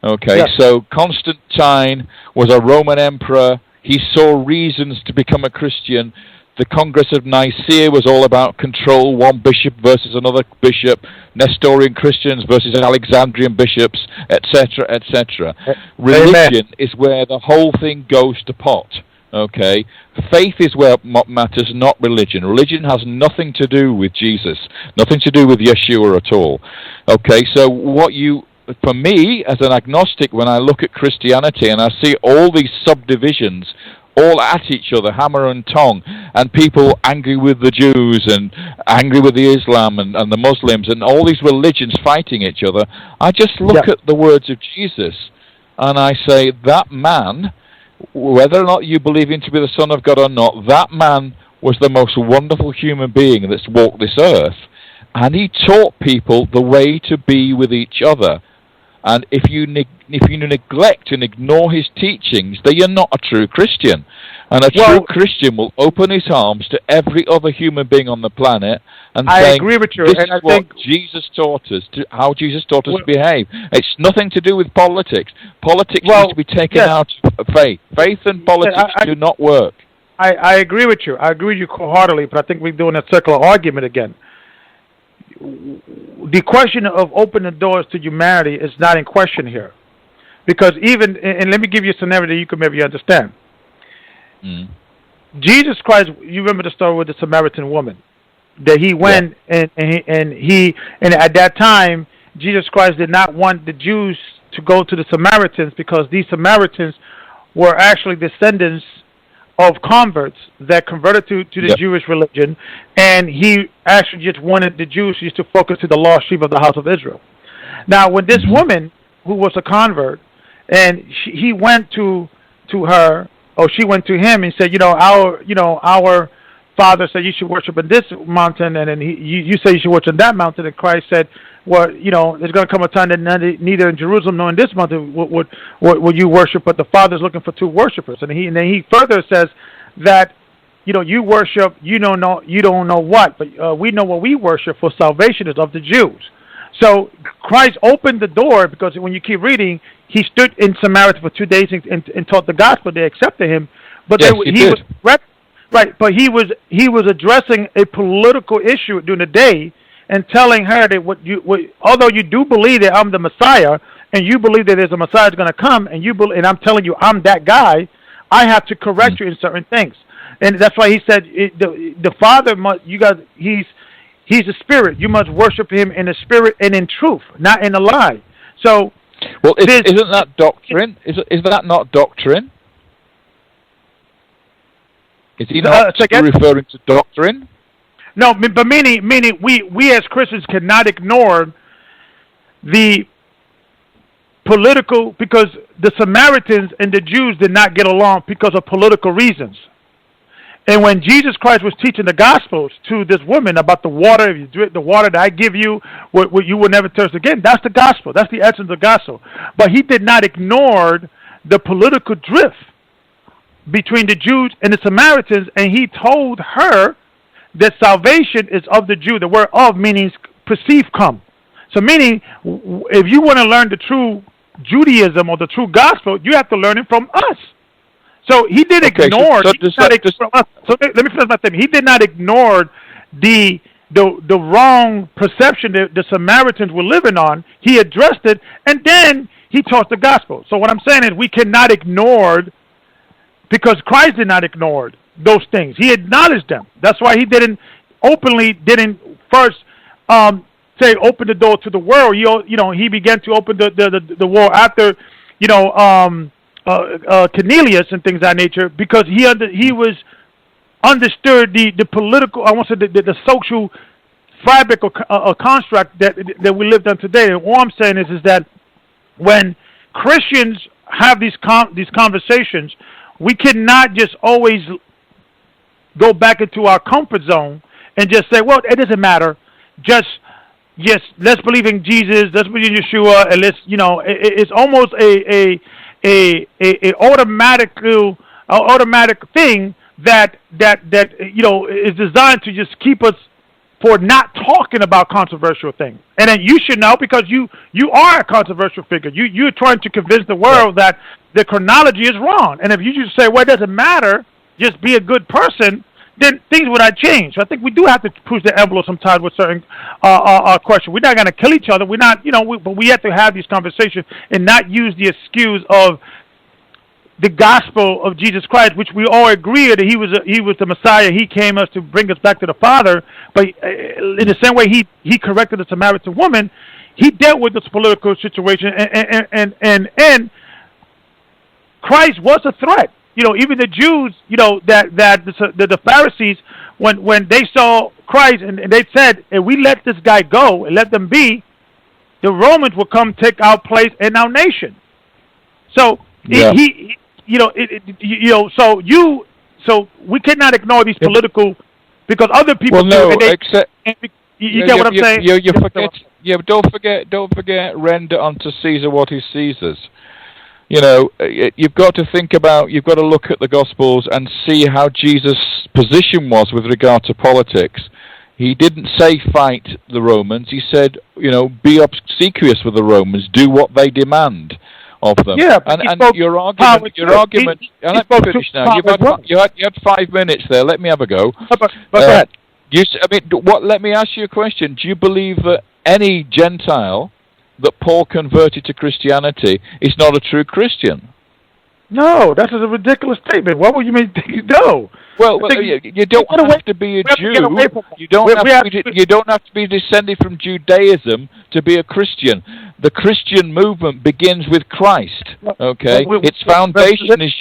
Okay, so Constantine was a Roman emperor. He saw reasons to become a Christian. The Congress of Nicaea was all about control, one bishop versus another bishop, Nestorian Christians versus Alexandrian bishops, etc., etc. Religion is where the whole thing goes to pot. Okay, faith is where matters, not religion. Religion has nothing to do with Jesus, nothing to do with Yeshua at all. Okay, so for me, as an agnostic, when I look at Christianity and I see all these subdivisions all at each other, hammer and tongue, and people angry with the Jews and angry with the Islam and the Muslims and all these religions fighting each other, I just look at the words of Jesus and I say, that man, whether or not you believe him to be the Son of God or not, that man was the most wonderful human being that's walked this earth, and he taught people the way to be with each other. And if you neglect and ignore his teachings, then you're not a true Christian. And a true Christian will open his arms to every other human being on the planet and say, agree with you. This is what Jesus taught us, how Jesus taught us to behave. It's nothing to do with politics. Politics needs to be taken out of faith. Faith and politics do not work. I agree with you. I agree with you wholeheartedly, but I think we're doing a circular argument again. The question of opening doors to humanity is not in question here. Because even, and let me give you a scenario that you can maybe understand. Jesus Christ, you remember the story with the Samaritan woman, that he went and at that time, Jesus Christ did not want the Jews to go to the Samaritans, because these Samaritans were actually descendants of converts that converted to the Jewish religion, and he actually just wanted the Jews just to focus to the lost sheep of the house of Israel. Now, when this woman, who was a convert, and he went to her, or she went to him and said, our father said you should worship in this mountain, and then you say you should worship in that mountain, and Christ said, well, there's going to come a time that neither in Jerusalem nor in this mountain would you worship, but the Father's looking for two worshipers. And then he further says that, you worship, you don't know what, but we know what we worship, for salvation is of the Jews. So Christ opened the door, because when you keep reading, he stood in Samaria for 2 days and taught the gospel. They accepted him, but but he was addressing a political issue during the day, and telling her that although you do believe that I'm the Messiah, and you believe that there's a Messiah that's going to come, and I'm telling you I'm that guy, I have to correct you in certain things. And that's why he said the Father he's a spirit. You must worship him in the spirit and in truth, not in a lie. So, well, isn't that doctrine? Is that not doctrine? Is he not referring to doctrine? No, but meaning we as Christians cannot ignore the political, because the Samaritans and the Jews did not get along because of political reasons. And when Jesus Christ was teaching the Gospels to this woman about the water, if you drink the water that I give you, you will never thirst again. That's the Gospel. That's the essence of the Gospel. But he did not ignore the political drift between the Jews and the Samaritans, and he told her that salvation is of the Jew. The word "of" meaning perceive, come. So meaning, if you want to learn the true Judaism or the true Gospel, you have to learn it from us. So he did ignore. So let me finish my statement. He did not ignore the wrong perception that the Samaritans were living on. He addressed it, and then he taught the gospel. So what I'm saying is we cannot ignore, because Christ did not ignore those things. He acknowledged them. That's why he didn't first say open the door to the world. He began to open the world after Cornelius and things of that nature, because he understood the political, I want to say the social fabric or construct that we live on today. And all I'm saying is that when Christians have these conversations, we cannot just always go back into our comfort zone and just say, well, it doesn't matter. Just let's believe in Jesus, let's believe in Yeshua, and it's almost a automatic thing that is designed to just keep us for not talking about controversial things. And then you should know, because you are a controversial figure. You're trying to convince the world that the chronology is wrong. And if you just say, well, it doesn't matter, just be a good person, then things would not change. So I think we do have to push the envelope sometimes with certain questions. We're not going to kill each other. We're not, but we have to have these conversations and not use the excuse of the gospel of Jesus Christ, which we all agree that he was the Messiah. He came us to bring us back to the Father. But in the same way he corrected the Samaritan woman, he dealt with this political situation, and Christ was a threat. Even the Jews, the Pharisees, when they saw Christ and they said, if we let this guy go and let them be, the Romans will come take our place in our nation. So so we cannot ignore these political, because other people you get what I'm saying? You forget. Yeah, but don't forget, render unto Caesar what is Caesar's. You've got to look at the Gospels and see how Jesus' position was with regard to politics. He didn't say fight the Romans. He said, be obsequious with the Romans, do what they demand of them. Yeah, and your argument. And let me finish now. You had 5 minutes there. Let me have a go. But go ahead. Let me ask you a question. Do you believe that any Gentile that Paul converted to Christianity is not a true Christian? No, that is a ridiculous statement. What would you mean? No. Well, you don't have to be a Jew. You don't have to be descended from Judaism to be a Christian. The Christian movement begins with Christ. Okay, its foundation is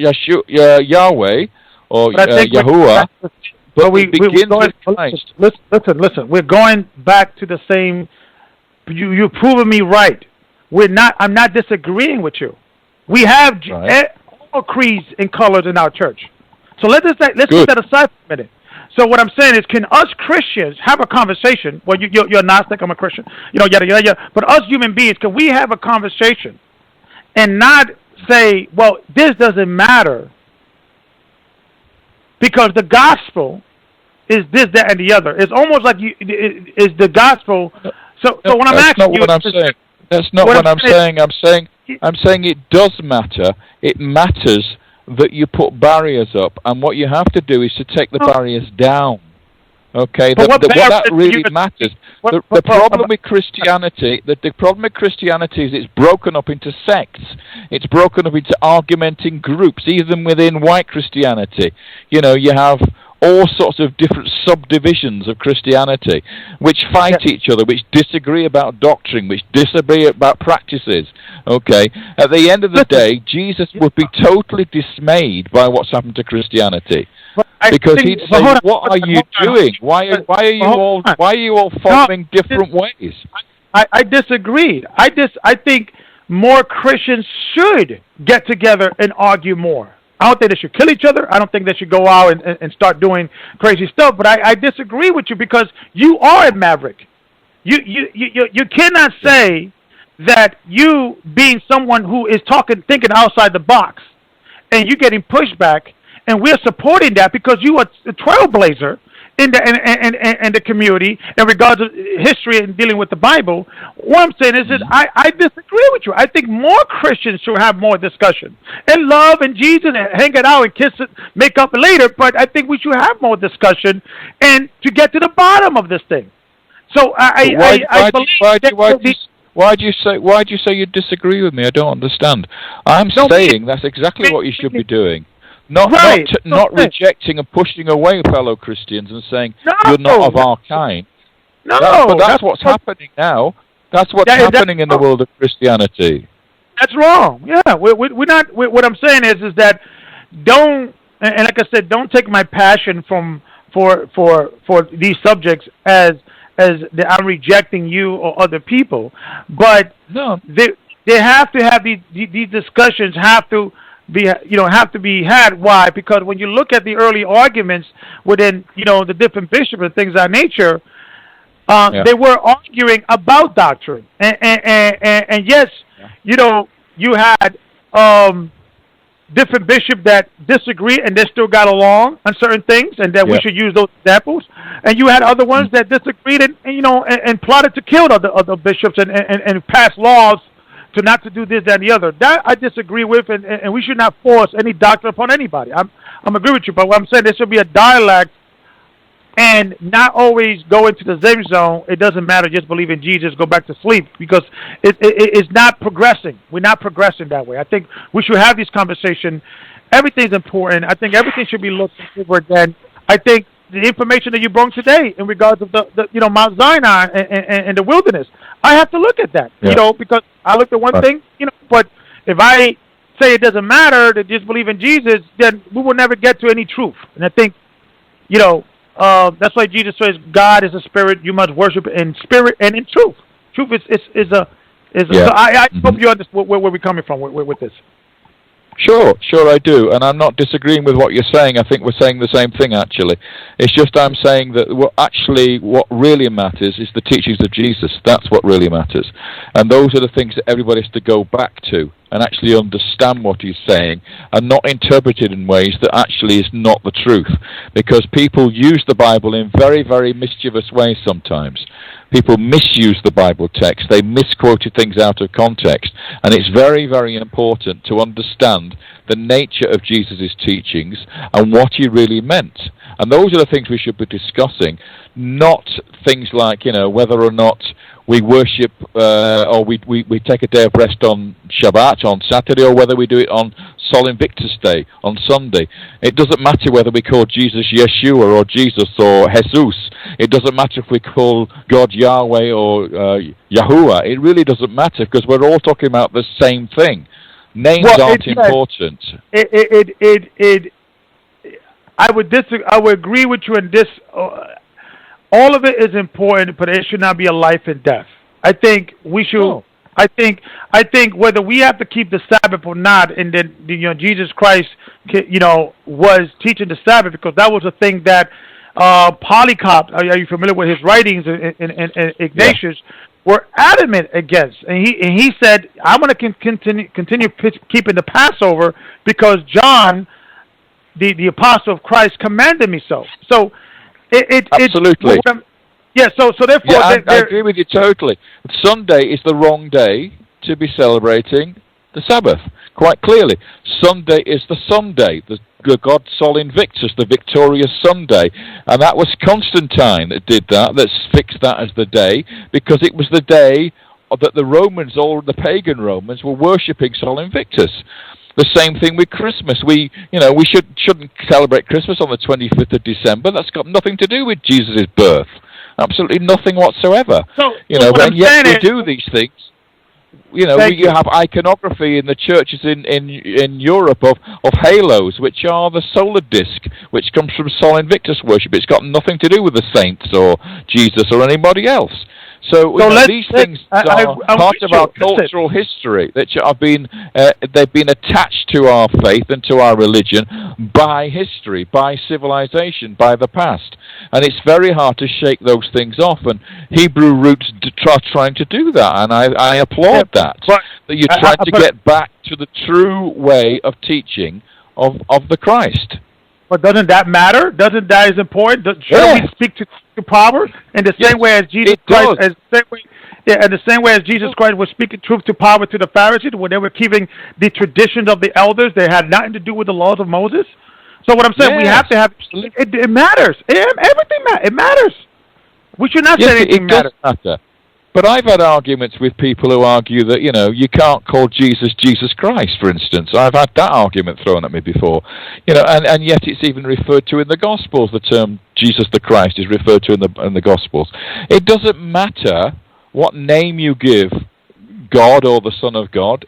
Yahweh or Yahuwah. But we begin with Christ. Listen. We're going back to the same. You're proving me right. I'm not disagreeing with you. We have all creeds and colors in our church. So let's put that aside for a minute. So what I'm saying is, can us Christians have a conversation? Well, you're a Gnostic, I'm a Christian. Yada, yada, yada. But us human beings, can we have a conversation and not say, well, this doesn't matter because the gospel is this, that, and the other. It's almost like is the gospel. So when I'm asking you, that's not what I'm saying. I'm saying it does matter. It matters that you put barriers up, and what you have to do is to take the barriers down. Okay, that really matters. The problem with Christianity, the problem with Christianity is it's broken up into sects. It's broken up into argumenting groups, even within white Christianity. You have all sorts of different subdivisions of Christianity, which fight each other, which disagree about doctrine, which disagree about practices. Okay, at the end of the day, Jesus would be totally dismayed by what's happened to Christianity, because he'd say, "What are you doing? Why are you all following different ways?" I disagree. I think more Christians should get together and argue more. I don't think they should kill each other. I don't think they should go out and start doing crazy stuff. But I disagree with you because you are a maverick. You cannot say that you being someone who is thinking outside the box, and you getting pushback, and we're supporting that because you are a trailblazer in the community in regards to history and dealing with the Bible. What I'm saying is that I disagree with you. I think more Christians should have more discussion and love and Jesus and hang it out and kiss it, make up later. But I think we should have more discussion and to get to the bottom of this thing. So why do you say you disagree with me? I don't understand. I'm saying that's exactly what you should be doing. Not rejecting and pushing away fellow Christians and saying you're not of our kind. But that's what's happening now. That's what's happening in the world of Christianity. That's wrong. Yeah, we're not. What I'm saying is that don't, and like I said, don't take my passion for these subjects as that I'm rejecting you or other people, but they have to have these discussions have to be had. Why? Because when you look at the early arguments within the different bishops and things of that nature, they were arguing about doctrine, and yes, you had different bishops that disagree and they still got along on certain things, and that we should use those examples. And you had other ones that disagreed and plotted to kill other bishops and pass laws to not to do this, that, and the other. That I disagree with, and we should not force any doctrine upon anybody. I'm agree with you, but what I'm saying, there should be a dialect and not always go into the Zen zone. It doesn't matter, just believe in Jesus, go back to sleep, because it's not progressing. We're not progressing that way. I think we should have this conversation. Everything's important. I think everything should be looked over. Then I think the information that you brought today in regards of the Mount Sinai and the wilderness, I have to look at that, because I looked at one thing, but if I say it doesn't matter to just believe in Jesus, then we will never get to any truth. And I think, that's why Jesus says God is a spirit. You must worship in spirit and in truth. Truth is a. So I hope you understand where we're coming from with this. Sure, I do, and I'm not disagreeing with what you're saying. I think we're saying the same thing, actually. It's just I'm saying that what really matters is the teachings of Jesus. That's what really matters. And those are the things that everybody has to go back to and actually understand what he's saying, and not interpret it in ways that actually is not the truth. Because people use the Bible in very, very mischievous ways sometimes. People misuse the Bible text. They misquoted things out of context. And it's very, very important to understand the nature of Jesus' teachings and what he really meant. And those are the things we should be discussing, not things like, whether or not we worship or we take a day of rest on Shabbat, on Saturday, or whether we do it on Sol Invictus Day, on Sunday. It doesn't matter whether we call Jesus Yeshua or Jesus or Jesus. It doesn't matter if we call God Yahweh or Yahuwah. It really doesn't matter, because we're all talking about the same thing. Names aren't important. I would agree with you in this. All of it is important, but it should not be a life and death. I think we should. Oh. I think whether we have to keep the Sabbath or not, and then Jesus Christ, was teaching the Sabbath, because that was a thing that Polycarp, are you familiar with his writings, and Ignatius were adamant against, and he said, I'm going to continue keeping the Passover because John, the apostle of Christ, commanded me so. So absolutely. So therefore, I agree with you totally. Sunday is the wrong day to be celebrating the Sabbath. Quite clearly, Sunday is the Sunday, the God Sol Invictus, the victorious Sunday, and that was Constantine that did that. That fixed that as the day, because it was the day that the Romans, all the pagan Romans, were worshipping Sol Invictus. The same thing with Christmas. We shouldn't celebrate Christmas on the 25th of December. That's got nothing to do with Jesus' birth. Absolutely nothing whatsoever. And yet we do these things. You have iconography in the churches in Europe of halos, which are the solar disk, which comes from Sol Invictus worship. It's got nothing to do with the saints or Jesus or anybody else. So these things are part of our cultural history that have been they've been attached to our faith and to our religion by history, by civilization, by the past, and it's very hard to shake those things off. And Hebrew roots trying to do that, and I applaud that you're trying to get back to the true way of teaching of the Christ. But doesn't that matter? Doesn't that is important? Shouldn't we speak to power in the same way as Jesus Christ? In the same way as Jesus Christ was speaking truth to power to the Pharisees when they were keeping the traditions of the elders, they had nothing to do with the laws of Moses. So what I'm saying, we have to have it matters. Everything matters. It matters. We should not say anything matters. Matter. But I've had arguments with people who argue that, you can't call Jesus Christ, for instance. I've had that argument thrown at me before. And yet it's even referred to in the Gospels. The term Jesus the Christ is referred to in the Gospels. It doesn't matter what name you give God or the Son of God.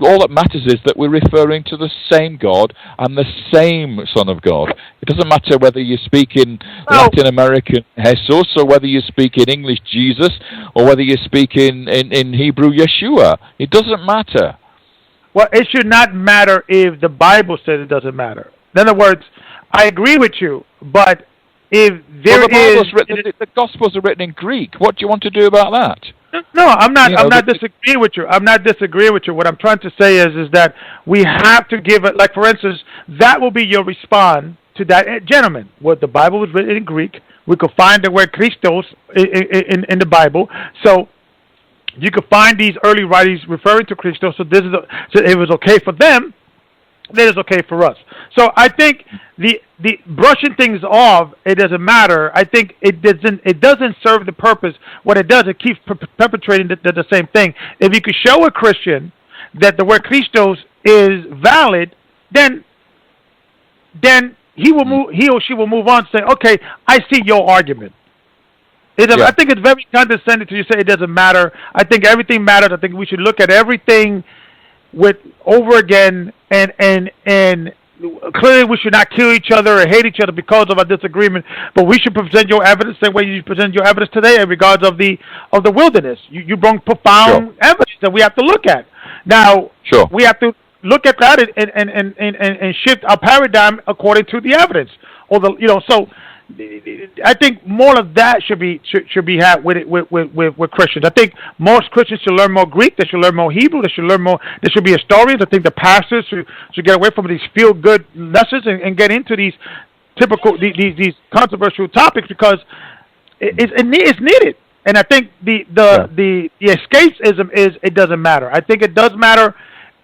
All that matters is that we're referring to the same God and the same Son of God. It doesn't matter whether you speak in Latin American Jesus, or whether you speak in English Jesus, or whether you speak in Hebrew Yeshua. It doesn't matter. Well, it should not matter if the Bible says it doesn't matter. In other words, I agree with you, but if the Gospels are written in Greek. What do you want to do about that? No, I'm not. I'm not disagreeing with you. I'm not disagreeing with you. What I'm trying to say is that we have to give it. Like, for instance, that will be your response to that. Gentlemen, what the Bible was written in Greek. We could find the word Christos in the Bible. So you could find these early writings referring to Christos. So so it was okay for them. Then it's okay for us. So I think the brushing things off, it doesn't matter. I think it doesn't serve the purpose. What it does, it keeps perpetrating the same thing. If you could show a Christian that the word Christos is valid, then he or she will move on and say, okay, I see your argument. I think it's very condescending to you say it doesn't matter. I think everything matters. I think we should look at everything over again, and clearly we should not kill each other or hate each other because of a disagreement, but we should present your evidence the same way you present your evidence today in regards of the wilderness. You bring profound evidence that we have to look at. Now, we have to look at that and shift our paradigm according to the evidence. So I think more of that should be had with Christians. I think most Christians should learn more Greek. They should learn more Hebrew. They should learn more. There should be historians. I think the pastors should get away from these feel-good lessons and get into these typical these controversial topics because it's needed. And I think the escapism is it doesn't matter. I think it does matter,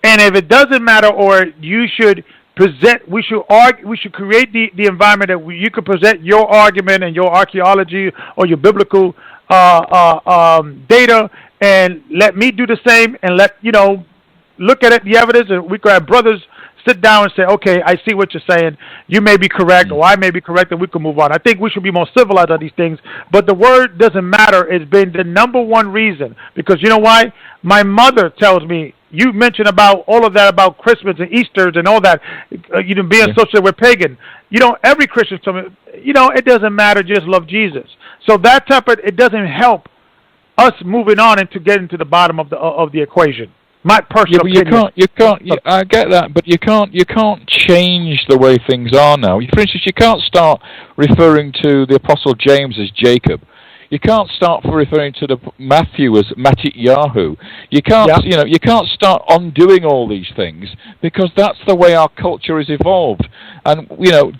and if it doesn't matter, or you should present, we should argue, we should create the environment that you can present your argument and your archaeology or your biblical data, and let me do the same, and look at the evidence, and we could have brothers sit down and say, okay, I see what you're saying. You may be correct, or I may be correct, and we can move on. I think we should be more civilized on these things, but the word doesn't matter. It's been the number one reason, because you know why? My mother tells me, you mentioned about all of that about Christmas and Easter and all that, being associated with pagan. Every Christian told me, it doesn't matter, just love Jesus. So that type of, it doesn't help us moving on and to getting to the bottom of the equation. My personal opinion. You can't. I get that, but you can't change the way things are now. For instance, you can't start referring to the Apostle James as Jacob. You can't start referring to Matthew as Matityahu. You can't, you can't start undoing all these things because that's the way our culture has evolved. And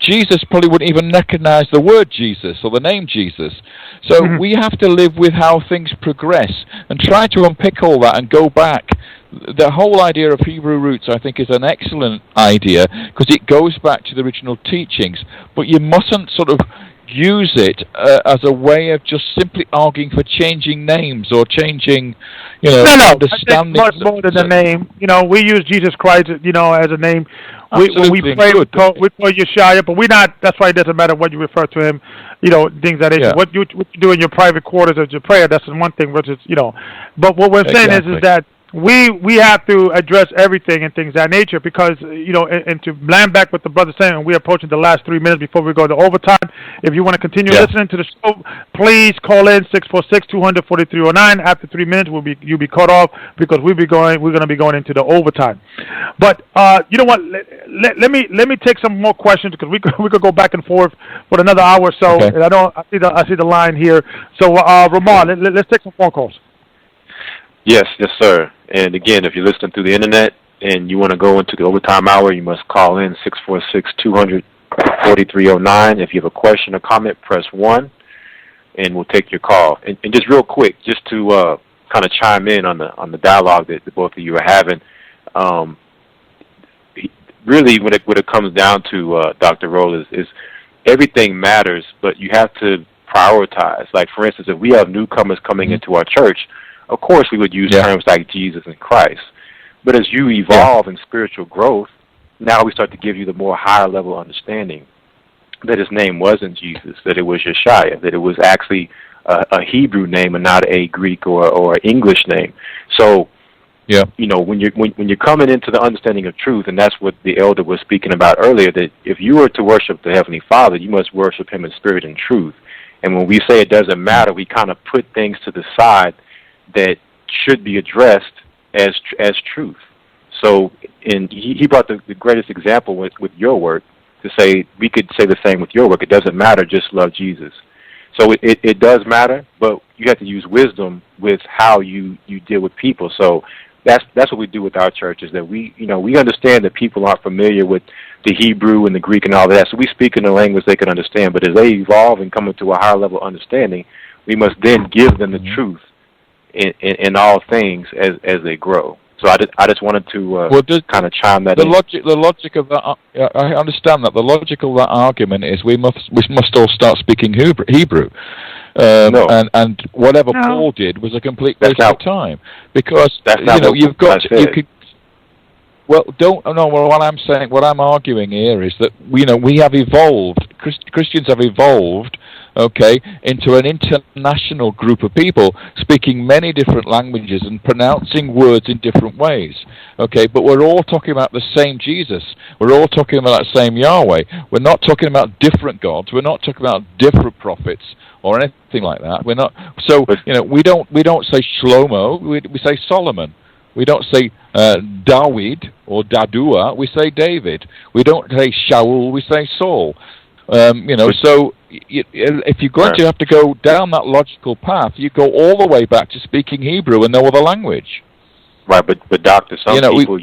Jesus probably wouldn't even recognize the word Jesus or the name Jesus. So we have to live with how things progress and try to unpick all that and go back. The whole idea of Hebrew roots, I think, is an excellent idea because it goes back to the original teachings. But you mustn't sort of use it as a way of just simply arguing for changing names or changing, understanding. I think much more than a name. We use Jesus Christ, as a name. When we pray, we call Yeshua, but we're not. That's why it doesn't matter what you refer to him. Things that is. Yeah. What you do in your private quarters as your prayer, that's one thing. Versus, But what we're saying is that we have to address everything and things of that nature because, and to land back with the brother saying, and we're approaching the last 3 minutes before we go to overtime. If you want to continue listening to the show, please call in 646-200-4309. After 3 minutes, you'll be cut off because we're going to be going into the overtime. But you know what? Let me take some more questions because we could go back and forth for another hour or so. Okay. And I see the line here. So Ramon, let's take some phone calls. Yes, sir. And again, if you're listening through the internet and you want to go into the overtime hour, you must call in 646-200-4309. If you have a question or comment, press 1, and we'll take your call. And just real quick, just to kind of chime in on the dialogue that the both of you are having. Really, when it comes down to Dr. Rohl is everything matters, but you have to prioritize. Like, for instance, if we have newcomers coming into our church, of course we would use terms like Jesus and Christ. But as you evolve in spiritual growth, now we start to give you the more higher level understanding that his name wasn't Jesus, that it was Yeshua, that it was actually a Hebrew name and not a Greek or English name. So, when you're coming into the understanding of truth, and that's what the elder was speaking about earlier, that if you were to worship the Heavenly Father, you must worship him in spirit and truth. And when we say it doesn't matter, we kind of put things to the side that should be addressed as truth. So, and he brought the greatest example with your work to say we could say the same with your work. It doesn't matter, just love Jesus. So it does matter, but you have to use wisdom with how you deal with people. So that's what we do with our church, is that we understand that people aren't familiar with the Hebrew and the Greek and all that. So we speak in a language they can understand. But as they evolve and come into a higher level of understanding, we must then give them the truth in all things as they grow. So I just wanted to kind of chime that in. The logic of that, I understand that. The logic of that argument is we must all start speaking Hebrew. No. And whatever Paul did was a complete waste of time, because you've got you could. Well, what I'm arguing here is that we have evolved. Christians have evolved, into an international group of people speaking many different languages and pronouncing words in different ways. But we're all talking about the same Jesus. We're all talking about that same Yahweh. We're not talking about different gods. We're not talking about different prophets or anything like that. We're not. So we don't say Shlomo. We say Solomon. We don't say David or Dadua. We say David. We don't say Shaul. We say Saul. So if you're going to have to go down that logical path, you go all the way back to speaking Hebrew and no other language. Right, but Doctor, people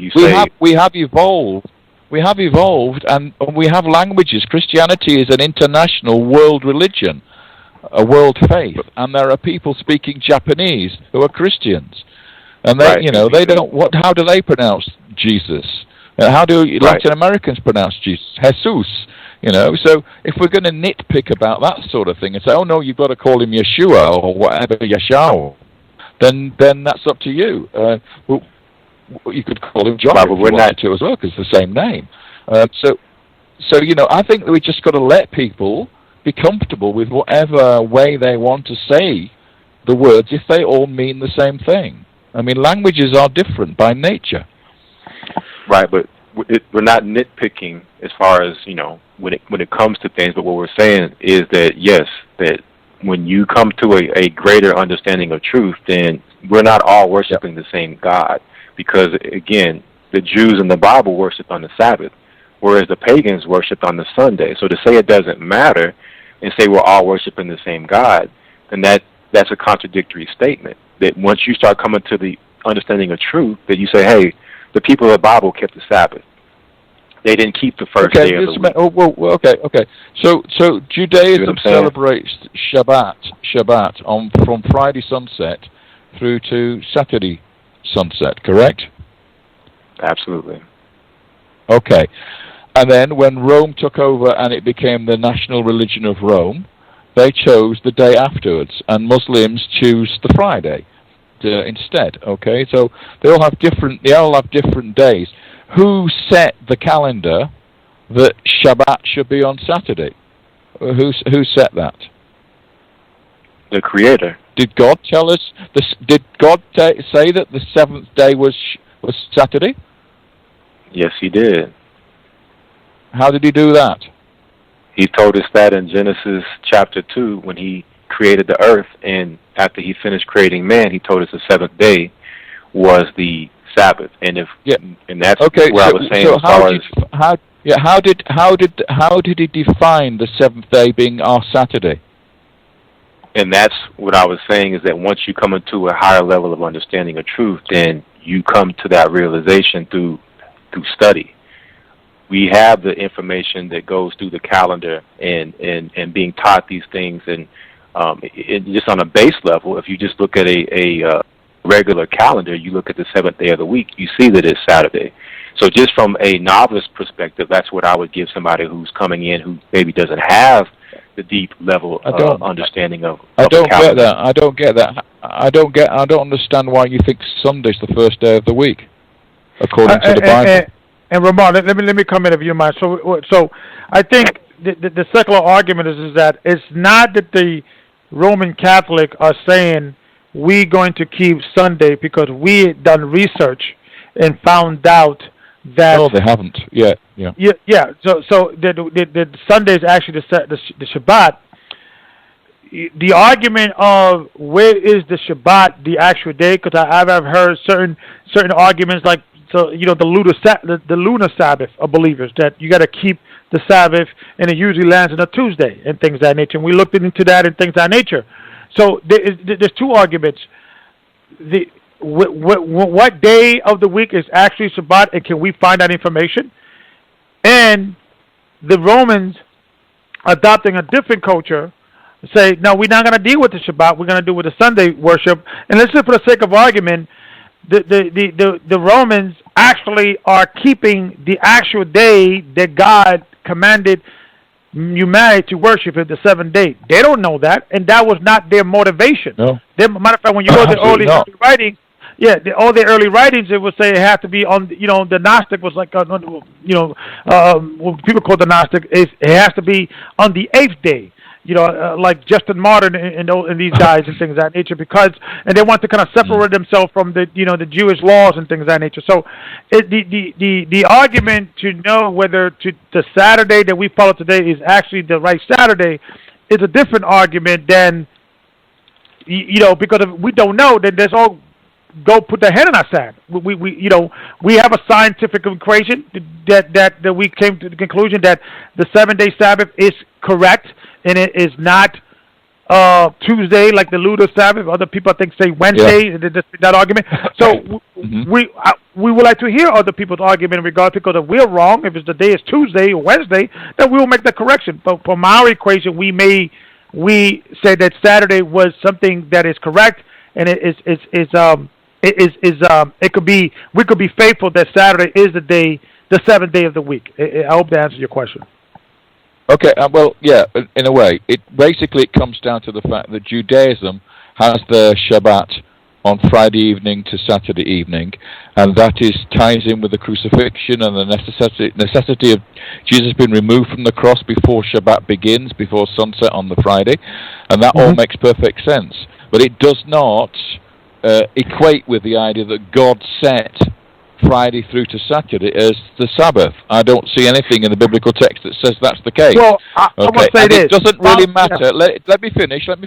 we have evolved. We have evolved, and we have languages. Christianity is an international world religion, a world faith, and there are people speaking Japanese who are Christians. And they, they don't. How do they pronounce Jesus? How do Latin Americans pronounce Jesus? Jesus. So if we're going to nitpick about that sort of thing and say, "Oh no, you've got to call him Yeshua or whatever, Yeshua," then that's up to you. You could call him John if you wanted to as well, because it's the same name. So I think that we just got to let people be comfortable with whatever way they want to say the words, if they all mean the same thing. I mean, languages are different by nature. Right, but we're not nitpicking as far as, when it comes to things, but what we're saying is that, yes, that when you come to a greater understanding of truth, then we're not all worshiping the same God. Because, again, the Jews in the Bible worshiped on the Sabbath, whereas the pagans worshiped on the Sunday. So to say it doesn't matter and say we're all worshiping the same God, then that's a contradictory statement. That once you start coming to the understanding of truth, that you say, hey, the people of the Bible kept the Sabbath. They didn't keep the first day of the week. Okay. So Judaism celebrates Shabbat from Friday sunset through to Saturday sunset, correct? Absolutely. Okay. And then when Rome took over and it became the national religion of Rome, they chose the day afterwards, and Muslims choose the Friday instead. Okay, so they all have different days. Who set the calendar that Shabbat should be on Saturday? Who set that? The Creator. Did God tell us this? Did God say that the seventh day was Saturday? Yes, he did. How did he do that? He told us that in Genesis chapter 2 when he created the earth, and after he finished creating man, he told us the seventh day was the Sabbath. And and that's okay, what I was saying. So how did he define the seventh day being our Saturday? And that's what I was saying, is that once you come into a higher level of understanding of truth, then you come to that realization through study. We have the information that goes through the calendar and being taught these things, and just on a base level, if you just look at a regular calendar, you look at the seventh day of the week, you see that it's Saturday. So just from a novice perspective, that's what I would give somebody who's coming in who maybe doesn't have the deep level of understanding of I don't get that. I don't get that. I don't understand why you think Sunday's the first day of the week, according to the Bible. And Ramon, let me come in if you mind. So I think the secular argument is that it's not that the Roman Catholic are saying we're going to keep Sunday because we done research and found out that no, they haven't. Yeah. So the Sunday is actually the Shabbat. The argument of where is the Shabbat the actual day? Because I've heard certain arguments like the lunar Sabbath of believers, that you got to keep the Sabbath and it usually lands on a Tuesday and things of that nature. And we looked into that and things of that nature. So there's two arguments. What day of the week is actually Shabbat, and can we find that information? And the Romans adopting a different culture say, no, we're not going to deal with the Shabbat. We're going to do with the Sunday worship. And let's just for the sake of argument, the Romans actually are keeping the actual day that God commanded humanity to worship at the seventh day. They don't know that, and that was not their motivation. No. Matter of fact, when you go to the early writings, all the early writings, it would say it had to be on. The Gnostic was like, what people call the Gnostic, it has to be on the eighth day. Like Justin Martin and these guys and things of that nature, and they want to kind of separate themselves from the the Jewish laws and things of that nature. So, the argument to know whether the Saturday that we follow today is actually the right Saturday is a different argument than because if we don't know, then there's all go put the head in our sand. We have a scientific equation that we came to the conclusion that the 7-day Sabbath is correct. And it is not Tuesday like the lunar Sabbath. Other people, I think, say Wednesday. Yeah. That argument. So we would like to hear other people's argument in regard, because if we're wrong, if the day is Tuesday or Wednesday, then we will make the correction. But from our equation, we say that Saturday was something that is correct, and it could be, we could be faithful that Saturday is the seventh day of the week. I hope that answers your question. Okay, well, yeah, in a way. It comes down to the fact that Judaism has the Shabbat on Friday evening to Saturday evening, and that ties in with the crucifixion and the necessity of Jesus being removed from the cross before Shabbat begins, before sunset on the Friday, and that all makes perfect sense. But it does not equate with the idea that God set Friday through to Saturday as the Sabbath. I don't see anything in the biblical text that says that's the case. Well, I must say this. It doesn't really matter. Yeah. Let me finish. Yeah.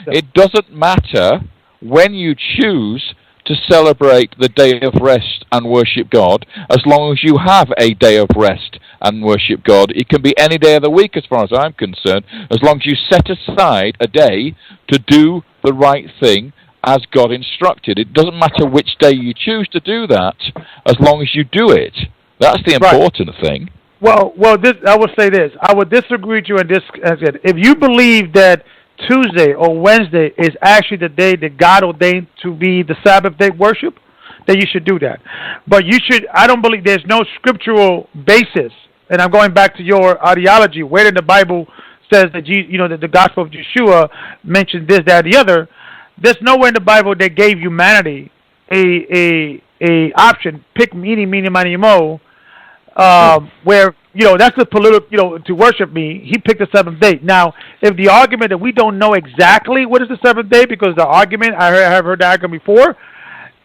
It doesn't matter when you choose to celebrate the day of rest and worship God, as long as you have a day of rest and worship God. It can be any day of the week as far as I'm concerned, as long as you set aside a day to do the right thing as God instructed. It doesn't matter which day you choose to do that, as long as you do it. That's the important thing. Well, I would say this. I would disagree with you on this. If you believe that Tuesday or Wednesday is actually the day that God ordained to be the Sabbath day worship, then you should do that. But I don't believe there's no scriptural basis, and I'm going back to your ideology, where in the Bible says that that the gospel of Yeshua mentioned this, that, the other. There's nowhere in the Bible that gave humanity a option, pick meeny, miny, mo, where, that's the political, to worship me, he picked the seventh day. Now, if the argument that we don't know exactly what is the seventh day, because the argument, I have heard the argument before,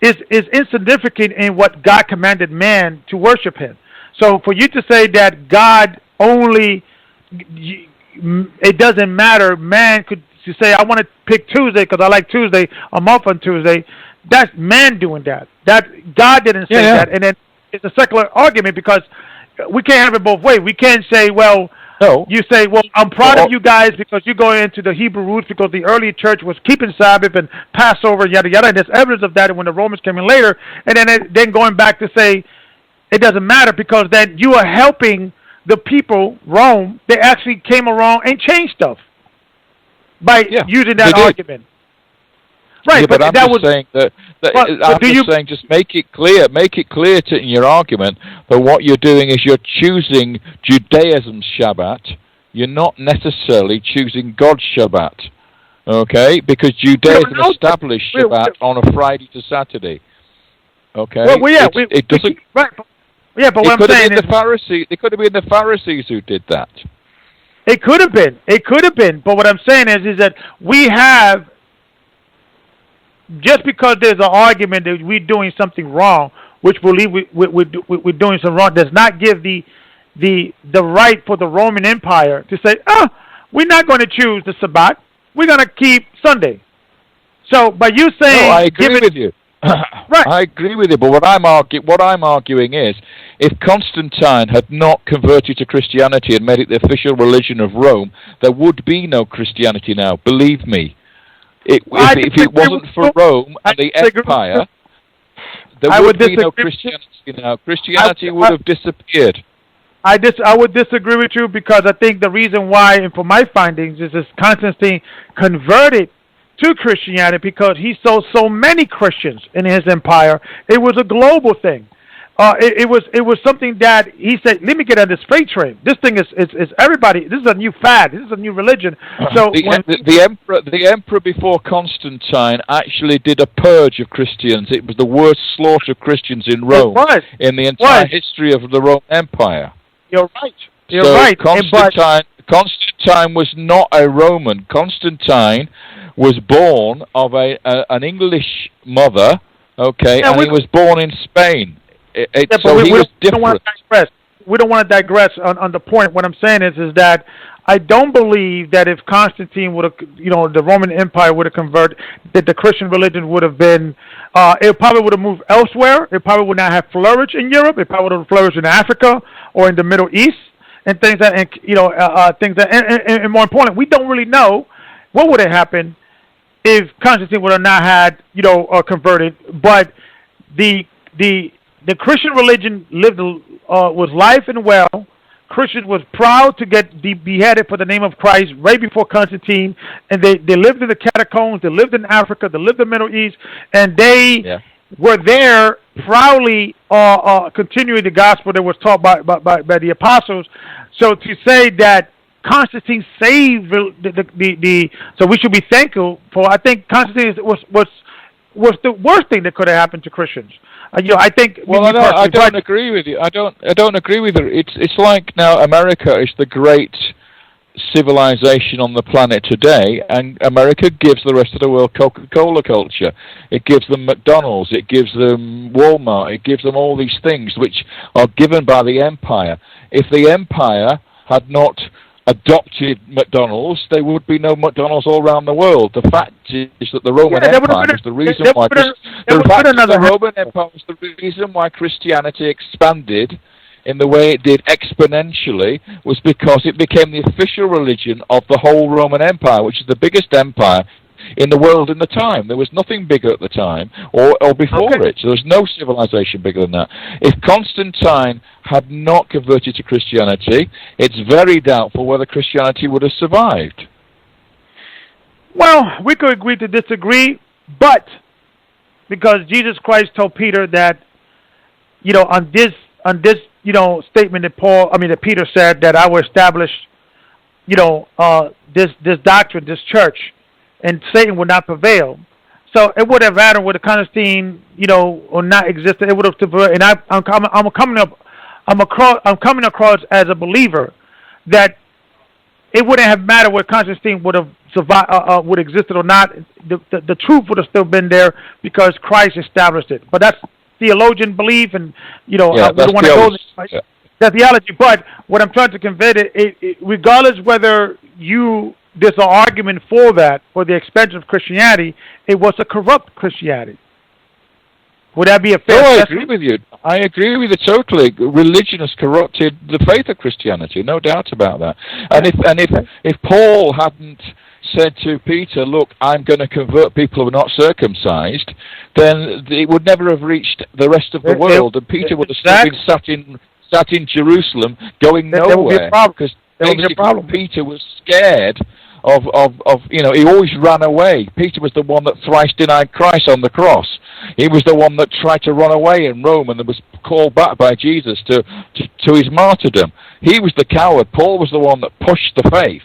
is insignificant in what God commanded man to worship him. So for you to say that God only, it doesn't matter, man could say, I want to pick Tuesday because I like Tuesday, I'm off on Tuesday, that's man doing that. That God didn't say that. And then it's a secular argument because we can't have it both ways. We can't say, well, you say, well, I'm proud of you guys because you're going into the Hebrew roots because the early church was keeping Sabbath and Passover, yada, yada. And there's evidence of that when the Romans came in later. And then going back to say it doesn't matter because then you are helping the people, Rome, they actually came around and changed stuff by using that argument. Right, yeah, but I'm just saying saying just make it clear in your argument that what you're doing is you're choosing Judaism's Shabbat. You're not necessarily choosing God's Shabbat, okay? Because Judaism established Shabbat on a Friday to Saturday, okay? Well, it doesn't. Right. Yeah, but what I'm saying is it could have been the Pharisees who did that. It could have been. But what I'm saying is that we have. Just because there's an argument that we're doing something wrong, which we believe we're doing something wrong, does not give the right for the Roman Empire to say, we're not going to choose the Sabbath. We're going to keep Sunday. So, by you saying... No, I agree with you. Right. I agree with you, but what I'm arguing is, if Constantine had not converted to Christianity and made it the official religion of Rome, there would be no Christianity now, believe me. If it wasn't for Rome and the Empire, there would be no Christianity now. Christianity would have disappeared. I would disagree with you because I think the reason why, and for my findings, is Constantine converted to Christianity because he saw so many Christians in his empire. It was a global thing. It was something that he said, let me get on this freight train. This thing is everybody. This is a new fad. This is a new religion. So the emperor before Constantine actually did a purge of Christians. It was the worst slaughter of Christians in Rome in the entire history of the Roman Empire. You're right. You're right. Constantine was not a Roman. Constantine was born of an English mother. Okay, and he was born in Spain. So he was different. We don't want to digress on the point. What I'm saying is that I don't believe that if Constantine would have, the Roman Empire would have converted, that the Christian religion would have been, it probably would have moved elsewhere. It probably would not have flourished in Europe. It probably would have flourished in Africa or in the Middle East and things that, and more important, we don't really know what would have happened if Constantine would have not had, converted. But the Christian religion was life and well. Christians was proud to get beheaded for the name of Christ right before Constantine, and they lived in the catacombs, they lived in Africa, they lived in the Middle East, and they were there proudly continuing the gospel that was taught by the apostles. So to say that Constantine saved so we should be thankful for. I think Constantine was the worst thing that could have happened to Christians. I think. Well, I don't agree with you. I don't agree with you. It's like now America is the great civilization on the planet today, and America gives the rest of the world Coca-Cola culture. It gives them McDonald's. It gives them Walmart. It gives them all these things which are given by the empire. If the empire had not adopted McDonald's, there would be no McDonald's all around the world. The fact is that the Roman Empire was the reason why the reason why Christianity expanded in the way it did exponentially was because it became the official religion of the whole Roman Empire, which is the biggest empire in the world in the time. There was nothing bigger at the time or before it. So there was no civilization bigger than that. If Constantine had not converted to Christianity, it's very doubtful whether Christianity would have survived. Well, we could agree to disagree, but because Jesus Christ told Peter that, on this statement that Peter said that I will establish, this doctrine, this church, and Satan would not prevail. So it would have mattered whether Constantine, or not existed. It would have, and I'm coming up I'm coming across as a believer that it wouldn't have mattered whether Constantine would have survived, would existed or not. The truth would have still been there because Christ established it. But that's theologian belief, and we don't want to go there. That's theology. But what I'm trying to convey it, regardless whether there's an argument for that or the expansion of Christianity, it was a corrupt Christianity. Would that be a fair assessment? I agree with you. I agree with you totally. Religion has corrupted the faith of Christianity, no doubt about that. And if Paul hadn't said to Peter, "Look, I'm going to convert people who are not circumcised," then it would never have reached the rest of the world, and Peter would have still been sat in Jerusalem, going nowhere, because Peter was scared of he always ran away. Peter was the one that thrice denied Christ on the cross. He was the one that tried to run away in Rome and was called back by Jesus to his martyrdom. He was the coward. Paul was the one that pushed the faith.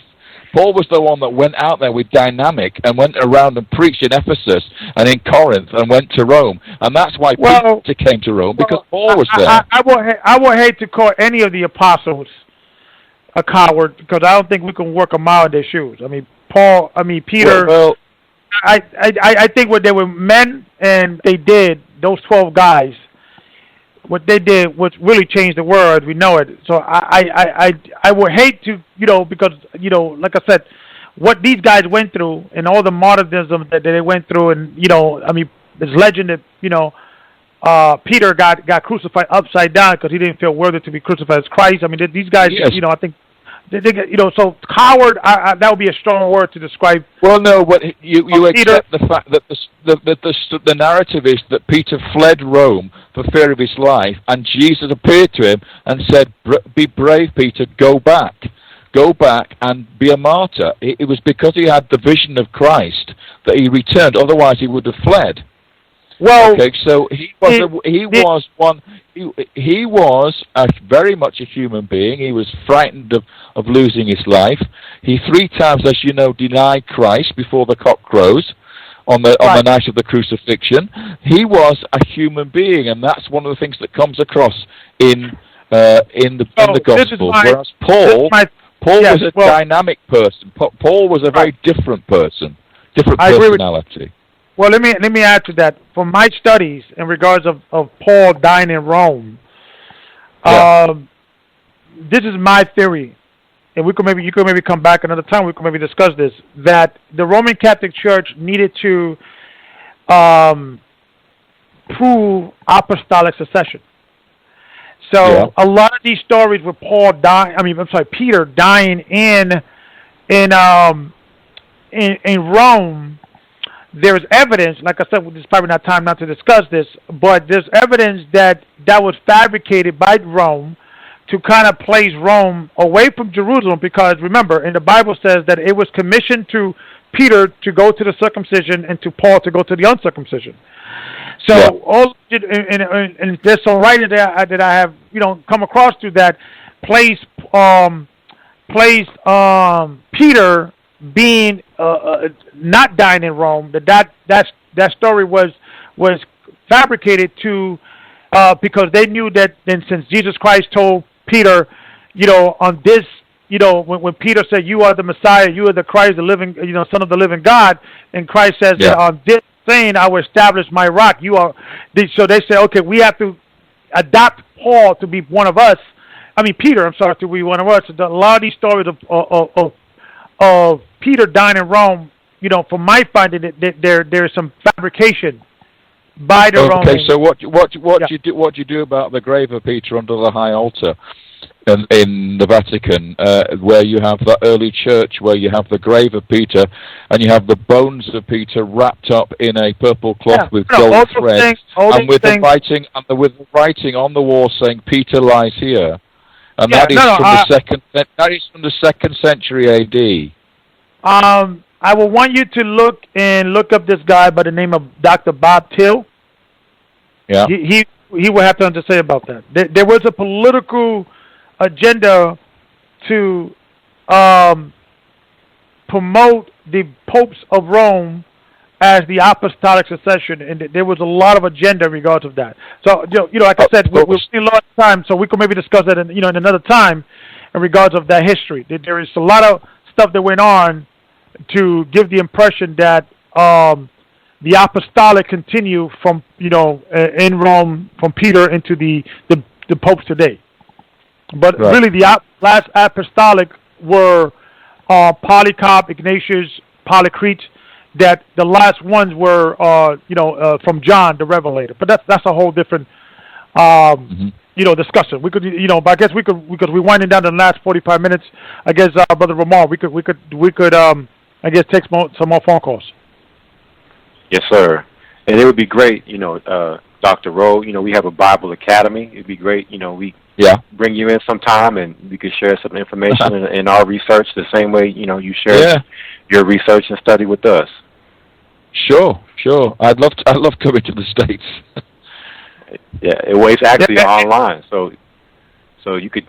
Paul was the one that went out there with dynamic and went around and preached in Ephesus and in Corinth and went to Rome. And that's why Peter came to Rome, because Paul was there. I would hate to call any of the apostles a coward, because I don't think we can work a mile in their shoes. Peter. I think what they were men, and they did, those 12 guys, what they did was really change the world as we know it. So I would hate to, because, like I said, what these guys went through and all the martyrdom that they went through, and, there's legend that, Peter got crucified upside down because he didn't feel worthy to be crucified as Christ. These guys, yes. I think, so coward, that would be a strong word to describe. Well, no, but you accept the fact that the narrative is that Peter fled Rome for fear of his life, and Jesus appeared to him and said, "Be brave, Peter, go back and be a martyr." It was because he had the vision of Christ that he returned. Otherwise, he would have fled. Well, okay, so he was very much a human being. He was frightened of losing his life. He 3 times, as you know, denied Christ before the cock crows on the night of the crucifixion. He was a human being, and that's one of the things that comes across in the Gospels. Whereas Paul was a dynamic person. Paul was a very different person, different personality. Well, let me add to that. From my studies in regards of Paul dying in Rome, this is my theory, and you could maybe come back another time. We could maybe discuss this. That the Roman Catholic Church needed to prove apostolic succession. So a lot of these stories with Peter dying in Rome. There's evidence, like I said, there's probably not time not to discuss this, but there's evidence that was fabricated by Rome to kind of place Rome away from Jerusalem, because remember, in the Bible says that it was commissioned to Peter to go to the circumcision and to Paul to go to the uncircumcision. So and there's some writing that I have come across through that placed Peter being not dying in Rome. That story was fabricated to because they knew that then, since Jesus Christ told Peter, on this, when Peter said, "You are the Messiah, you are the Christ, the living, Son of the living God," and Christ says that on this saying I will establish my rock. So they say, okay, we have to adopt Paul to be one of us. Peter, to be one of us. A lot of these stories of Peter dying in Rome, from my finding, there's some fabrication by the Romans. Okay, so what you do about the grave of Peter under the high altar in the Vatican, where you have the early church, where you have the grave of Peter, and you have the bones of Peter wrapped up in a purple cloth with gold thread, and with the writing on the wall saying "Peter lies here," and that is from the second century A.D. I will want you to look up this guy by the name of Dr. Bob Till. Yeah. He will have something to say about that. There was a political agenda to promote the popes of Rome as the apostolic succession, and there was a lot of agenda in regards of that. So, like I said, we've seen a lot of time, so we could maybe discuss that in another time in regards of that history. There is a lot of stuff that went on to give the impression that the apostolic continue from, in Rome, from Peter into the popes today. But really, the last apostolic were Polycarp, Ignatius, Polycrete. That the last ones were, from John the Revelator. But that's a whole different, discussion. We could, but I guess because we're winding down the last 45 minutes. I guess, Brother Ramar, we could, I guess, take some more phone calls. Yes, sir. And it would be great, Dr. Rohl. We have a Bible Academy. It'd be great, we bring you in sometime and we could share some information in our research the same way, you share your research and study with us. Sure. I'd love coming to the States. It's actually online, so you could,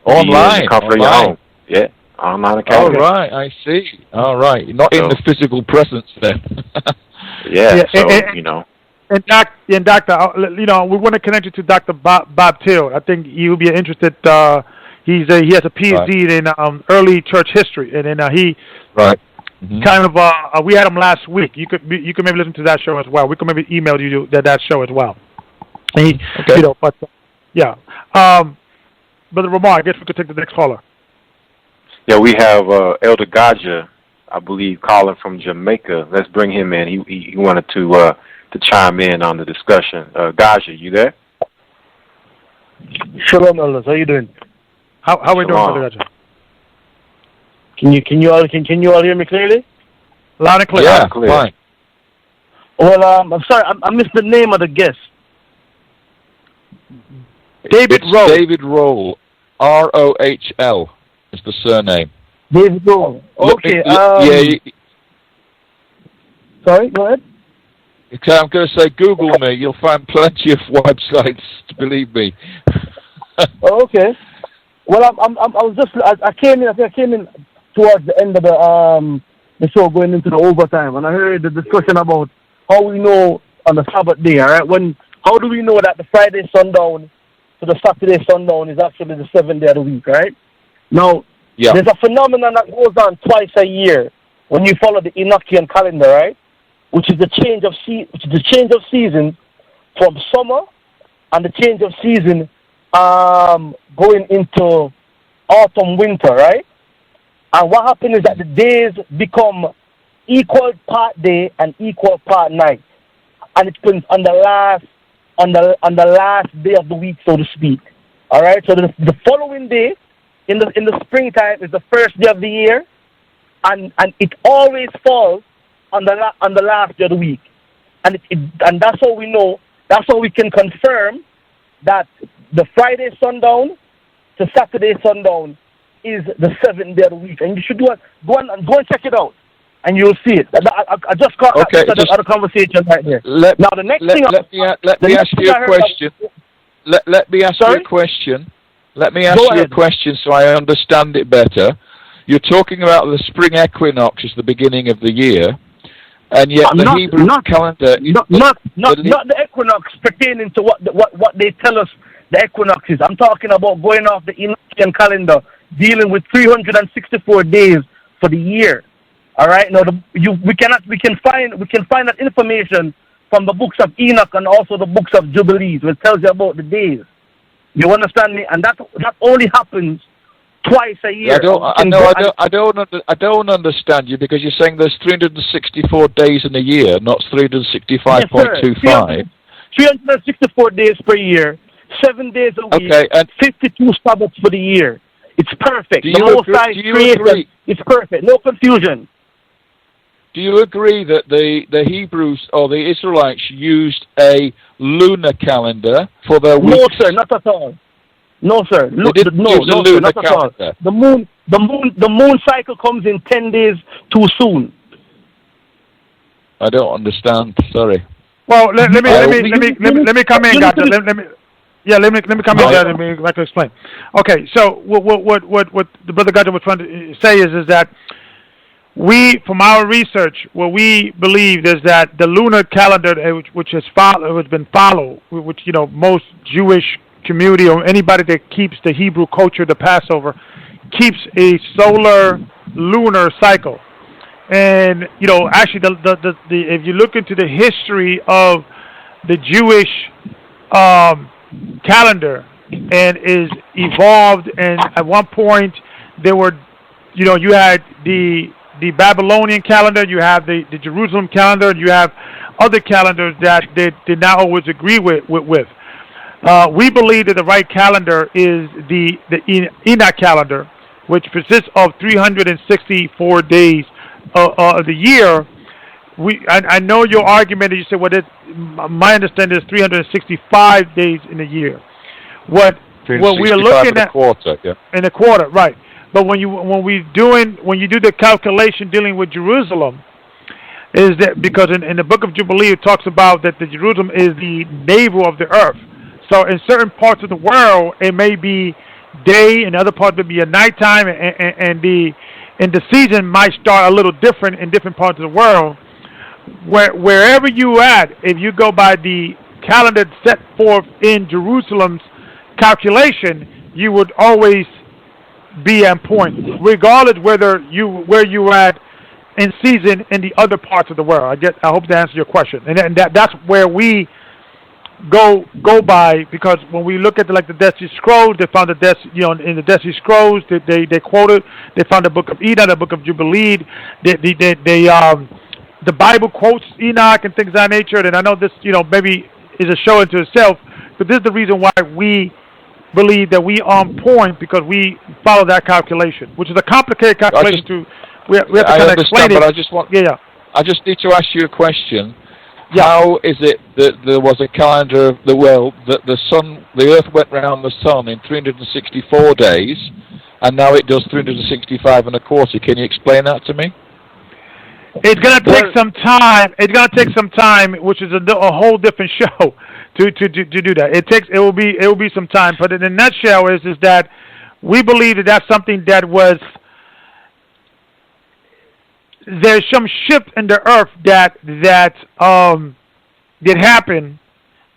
online, comfort of your home. Yeah, online academy. All right, I see. All right, not in the physical presence then. And Doctor, we want to connect you to Dr. Bob Till. I think you'll be interested. He has a PhD in early church history, and then he kind of we had him last week. You could maybe listen to that show as well. We could maybe email you that show as well. And Brother Ramar, I guess we could take the next caller. Yeah, we have Elder Rawchaa, I believe, calling from Jamaica. Let's bring him in. He wanted to chime in on the discussion. Rawchaa, you there? Shalom, elders. How you doing? How are we doing, Brother Rawchaa? Can you all hear me clearly? Loud and clear. Yeah, clear. Fine. Well, I'm sorry, I missed the name of the guest. David Rohl. David Rohl. Rohl is the surname. David Rohl. Okay. Sorry, go ahead. Okay, I'm going to say Google me. You'll find plenty of websites. Believe me. Okay. Well, I came in towards the end of the show, going into the overtime, and I heard the discussion about how we know on the Sabbath day. All right, how do we know that the Friday sundown to the Saturday sundown is actually the 7th day of the week? Right. Now, there's a phenomenon that goes on twice a year when you follow the Enochian calendar, right? Which is the change of season from summer, and the change of season going into autumn, winter, right? And what happens is that the days become equal part day and equal part night, and it comes on the last day of the week, so to speak. All right. So the following day in the springtime is the first day of the year, and it always falls on the last day of the week, and that's how we know. That's how we can confirm that the Friday sundown to Saturday sundown is the 7th day of the week, and you should go and check it out, and you'll see it. I just got a conversation right there. Let me ask you a question. Let me ask you a question. Let me ask you a question so I understand it better. You're talking about the spring equinox as the beginning of the year, and yet the Hebrew calendar is not the equinox pertaining to what they tell us the equinox is. I'm talking about going off the Enochian calendar, dealing with 364 days for the year. All right. Now we can find that information from the books of Enoch and also the books of Jubilees, which tells you about the days. You understand me? And that only happens twice a year. I don't understand you, because you're saying there's 364 days in a year, not 365.25. 364 days per year, 7 days a week, and 52 Sabbaths for the year. It's perfect. It's perfect. No confusion. Do you agree that the Hebrews or the Israelites used a lunar calendar for their weeks? No, sir, not at all. No, sir. Not at all. The moon cycle comes in 10 days too soon. I don't understand. Sorry. Well, let me come in, guys. Let me come in, guys, and I'd like to explain. Okay, so what the Brother Rawchaa was trying to say is that from our research, what we believe is that the lunar calendar, which has been followed, which most Jewish community or anybody that keeps the Hebrew culture, the Passover, keeps a solar lunar cycle. And actually, if you look into the history of the Jewish calendar, and is evolved, and at one point there were, you had the Babylonian calendar, you have the Jerusalem calendar, and you have other calendars that they did not always agree with. We believe that the right calendar is the Enoch calendar, which consists of 364 days of the year. I know your argument. You said, my understanding is 365 days in a year. What we are looking at in a quarter, right? But when you do the calculation dealing with Jerusalem, is that because in the book of Jubilee it talks about that the Jerusalem is the navel of the earth. So in certain parts of the world it may be day, in other parts it may be a nighttime, and the season might start a little different in different parts of the world. Wherever you at, if you go by the calendar set forth in Jerusalem's calculation, you would always be on point, regardless where you at in season in the other parts of the world. I hope to answer your question, and that's where we go by, because when we look at the Dead Sea Scrolls, they found in the Dead Sea Scrolls they quoted, they found the book of Enoch, the book of Jubilee, the Bible quotes Enoch and things of that nature. And I know this, maybe is a show into itself, but this is the reason why we believe that we are on point, because we follow that calculation, which is a complicated calculation. We have to kind of explain it. But I just need to ask you a question. Yeah. How is it that there was a calendar of the world that the Earth went round the sun in 364 days, and now it does 365 and a quarter? Can you explain that to me? It's gonna take some time. It's gonna take some time, which is a whole different show to do that. It will be some time. But in a nutshell, is that we believe that that's something that was, there's some shift in the earth that did happen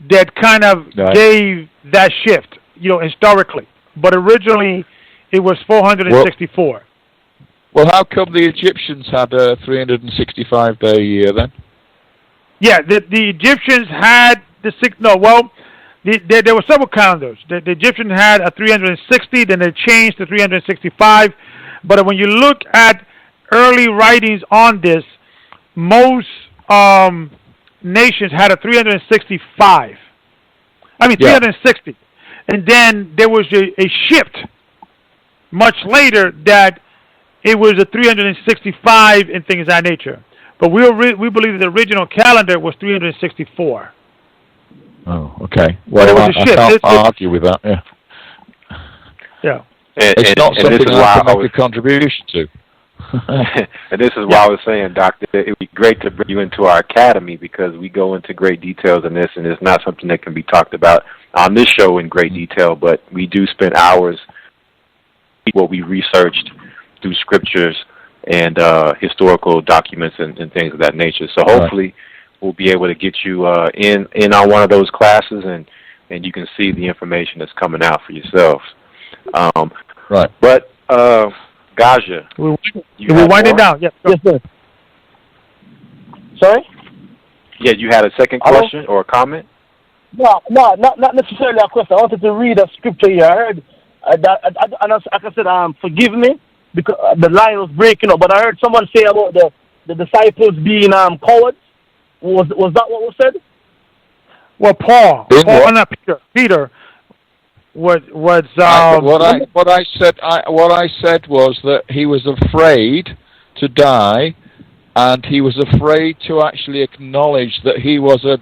that kind of gave that shift, historically. But originally, it was 464. Well, how come the Egyptians had a 365-day year then? Yeah, the Egyptians had there were several calendars. The Egyptians had a 360, then they changed to 365. But when you look at early writings on this, most nations had a 365. 360. And then there was a shift much later that it was a 365 and things of that nature. But we believe the original calendar was 364. Oh, okay. Well, I can't argue with that, yeah. Yeah. It's not something I can make a contribution to. And this is why I was saying, Doctor, it would be great to bring you into our academy, because we go into great details in this, and it's not something that can be talked about on this show in great detail, but we do spend hours what we researched through scriptures and historical documents and things of that nature. So hopefully we'll be able to get you in on one of those classes, and you can see the information that's coming out for yourselves. Right. But Gaja, we're winding down. Yes, sir. Sorry? Yeah, you had a second question or a comment? No, not necessarily a question. I wanted to read a scripture here. I heard that, and like I said, forgive me because the line was breaking up. But I heard someone say about the disciples being cowards. Was that what was said? Well, Paul, not Peter. What I said was that he was afraid to die, and he was afraid to actually acknowledge that he was a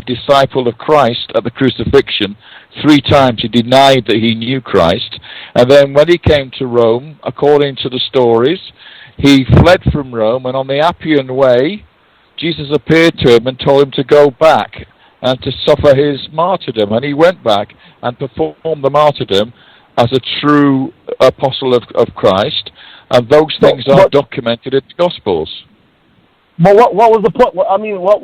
disciple of Christ at the crucifixion. 3 times he denied that he knew Christ, and then when he came to Rome, according to the stories, he fled from Rome, and on the Appian Way, Jesus appeared to him and told him to go back and to suffer his martyrdom, and he went back and performed the martyrdom as a true apostle of Christ, And those things are documented in the Gospels. But what was the point? I mean, what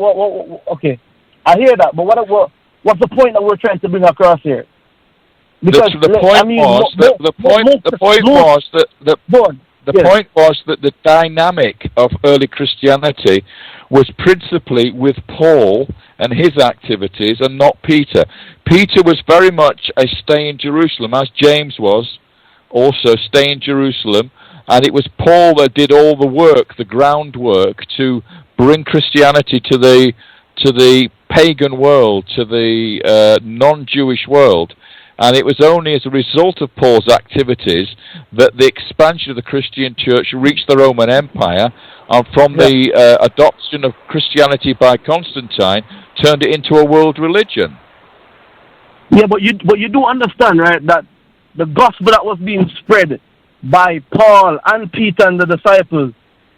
okay, I hear that, but what's the point that we're trying to bring across here? Because the point was that the dynamic of early Christianity was principally with Paul and his activities and not Peter. Peter was very much a stay in Jerusalem, as James was also stay in Jerusalem, and it was Paul that did all the work, the groundwork, to bring Christianity to the pagan world, to the non-Jewish world. And it was only as a result of Paul's activities that the expansion of the Christian church reached the Roman Empire, and from the adoption of Christianity by Constantine, turned it into a world religion. Yeah, but you do understand, right, that the gospel that was being spread by Paul and Peter and the disciples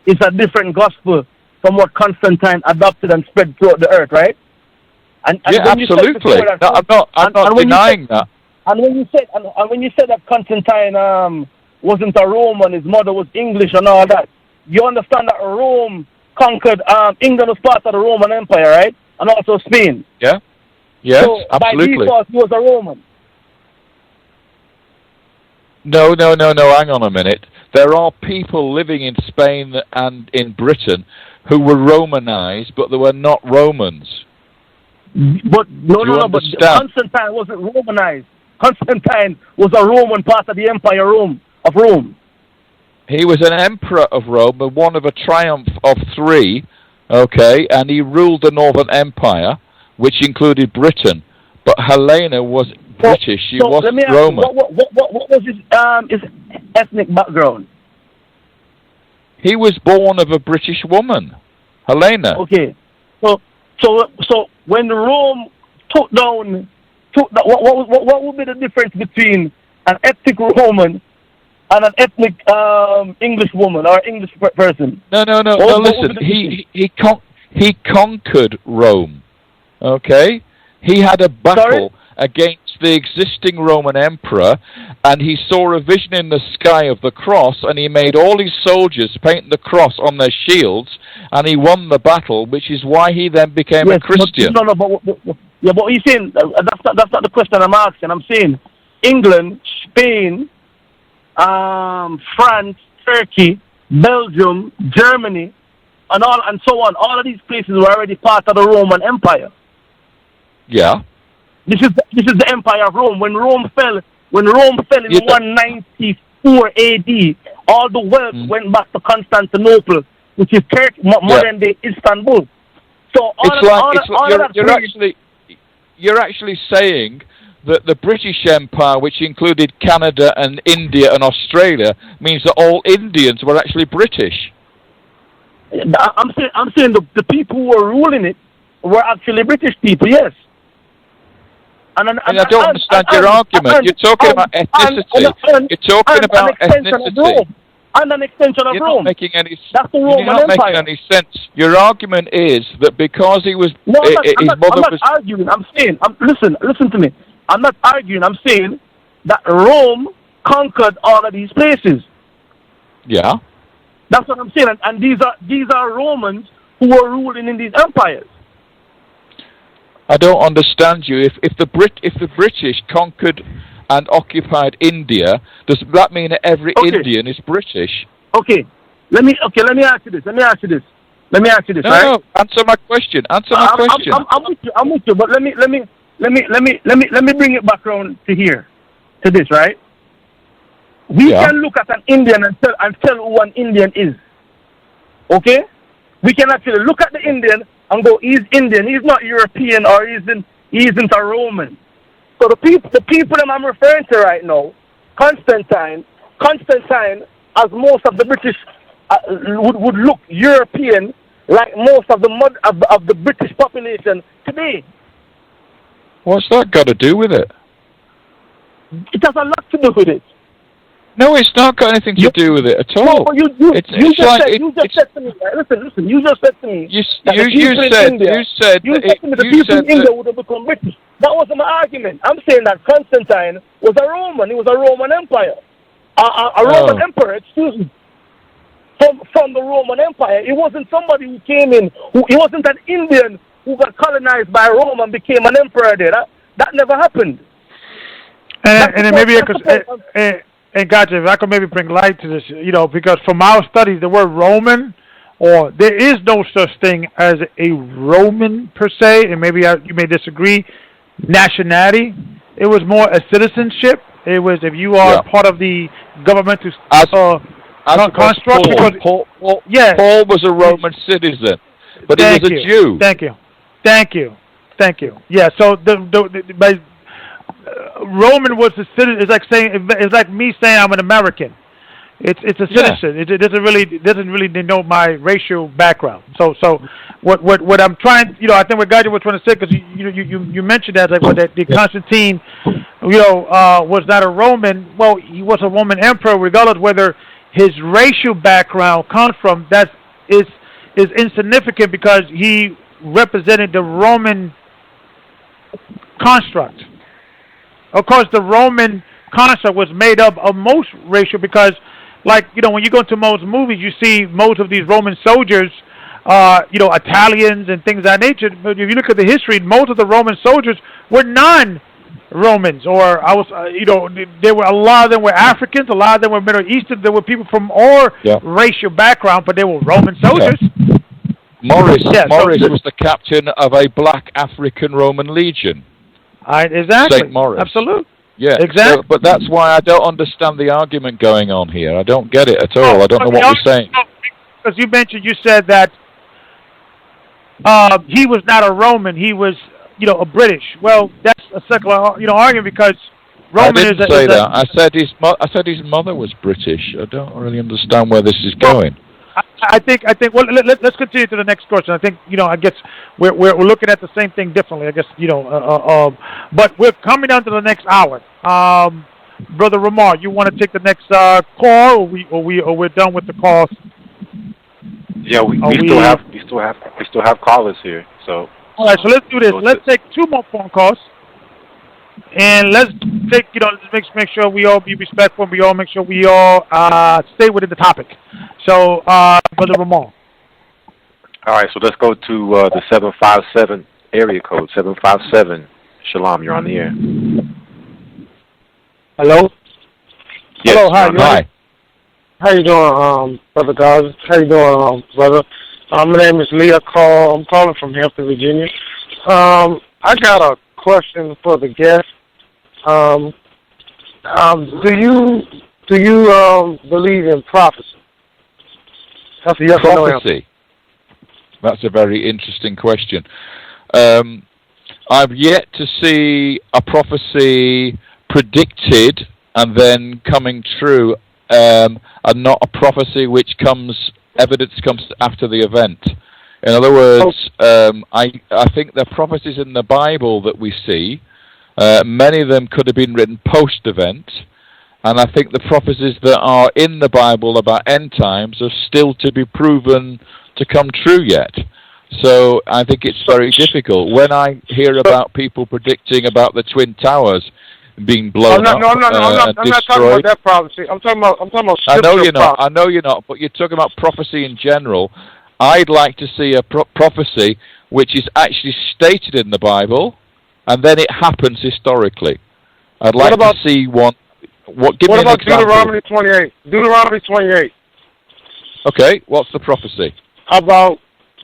is a different gospel from what Constantine adopted and spread throughout the earth, right? And yeah, absolutely. I'm not denying that. And when you said that Constantine wasn't a Roman, his mother was English and all that, you understand that Rome conquered England was part of the Roman Empire, right? And also Spain. Yeah. Yes, so absolutely. By default, he was a Roman. No, hang on a minute. There are people living in Spain and in Britain who were Romanized, but they were not Romans. But but Constantine wasn't Romanized. Constantine was a Roman part of the Empire of Rome. He was an emperor of Rome, but one of a triumph of three, okay, and he ruled the Northern Empire, which included Britain. But Helena was British, she wasn't Roman. What was his ethnic background? He was born of a British woman, Helena. Okay, so when Rome took down, what would be the difference between an ethnic Roman and an ethnic English woman or English person? No. Listen, he conquered Rome. Okay, he had a battle against the existing Roman emperor, and he saw a vision in the sky of the cross, and he made all his soldiers paint the cross on their shields, and he won the battle, which is why he then became a Christian. But what he's saying, that's not the question I'm asking. I'm saying England, Spain, France, Turkey, Belgium, Germany, and so on. All of these places were already part of the Roman Empire. Yeah. This is the Empire of Rome. When Rome fell in 194 AD, all the wealth went back to Constantinople, which is modern day Istanbul. So you're actually saying that the British Empire, which included Canada and India and Australia, means that all Indians were actually British. I'm saying the people who were ruling it were actually British people, yes. I don't understand your argument. You're talking about ethnicity. You're talking about ethnicity. And an extension of Rome. That's the Roman Empire. You're not making any sense. Your argument is that because he was... I'm not arguing. I'm saying... Listen to me. I'm not arguing. I'm saying that Rome conquered all of these places. Yeah. That's what I'm saying. And these are Romans who were ruling in these empires. I don't understand you. If the British conquered and occupied India, does that mean that every Indian is British? Okay. Let me ask you this. No, answer my question. I'm with you. But let me bring it back around to here, to this, right? We can look at an Indian and tell who an Indian is. Okay? We can actually look at the Indian and go, he's Indian, he's not European, or he isn't a Roman. So the people that I'm referring to right now, Constantine, as most of the British would look European, like most of the British population today. What's that got to do with it? It has a lot to do with it. No, it's not got anything to do with it at all. No, you just said to me. Listen. You just said to me. You said the people in India would have become British. That wasn't my argument. I'm saying that Constantine was a Roman. He was a Roman Empire. A Roman emperor. Excuse me. from the Roman Empire. It wasn't somebody who came in, it wasn't an Indian who got colonized by Rome and became an emperor there. That never happened. And then maybe I could, and gotcha, if I could maybe bring light to this, because from our studies, the word Roman, or there is no such thing as a Roman per se, and maybe you may disagree, nationality. It was more a citizenship. It was if you are part of the governmental construct. Paul was a Roman citizen, but he was a Jew. Thank you. Yeah. So Roman was a citizen. It's like me saying I'm an American. It's a citizen. Yeah. It doesn't really denote my racial background. So what I'm trying, I think what Gaja was trying to say, because you mentioned that the Constantine, was not a Roman. Well, he was a Roman emperor, regardless whether his racial background comes from. That is insignificant because he represented the Roman construct. Of course, the Roman construct was made up of most racial because, when you go into most movies, you see most of these Roman soldiers, Italians and things of that nature. But if you look at the history, most of the Roman soldiers were non-Romans, or there were a lot of them were Africans, a lot of them were Middle Eastern. There were people from all racial background, but they were Roman soldiers. Yeah. Morris was the captain of a black African Roman legion. Exactly. St. Morris. Absolutely. Yeah, exactly. So, but that's why I don't understand the argument going on here. I don't get it at all. I don't know what you're saying. Because you said that he was not a Roman. He was, a British. Well, that's a secular, argument because Roman I didn't say that. I said his mother was British. I don't really understand where this is going. I think. Well, let's continue to the next question. I think I guess we're looking at the same thing differently. I guess but we're coming down to the next hour. Brother Ramar, you want to take the next call, or we're done with the calls? Yeah, we still have callers here. So all right, so let's do this. Let's take 2 more phone calls, and let's take let's make sure we all be respectful. We all make sure we all stay within the topic. So, Brother Ramon. All right, so let's go to the 757 area code. 757. Shalom, you're on the air. Hello? Yes, hello, hi. How you doing, Brother Gaza? How you doing, brother? My name is Leah Call. I'm calling from Hampton, Virginia. I got a question for the guest. Do you believe in prophecy? That's a yes or no answer. That's a very interesting question. I've yet to see a prophecy predicted and then coming true, and not a prophecy which evidence comes after the event. In other words, I think the prophecies in the Bible that we see, many of them could have been written post-event, and I think the prophecies that are in the Bible about end times are still to be proven to come true yet. So I think it's very difficult. When I hear about people predicting about the Twin Towers being blown up and destroyed. I'm not talking about that prophecy. I'm talking about I know you're not, but you're talking about prophecy in general. I'd like to see a prophecy which is actually stated in the Bible, and then it happens historically. I'd like to see one. What about Deuteronomy 28? Deuteronomy 28. Okay, what's the prophecy? About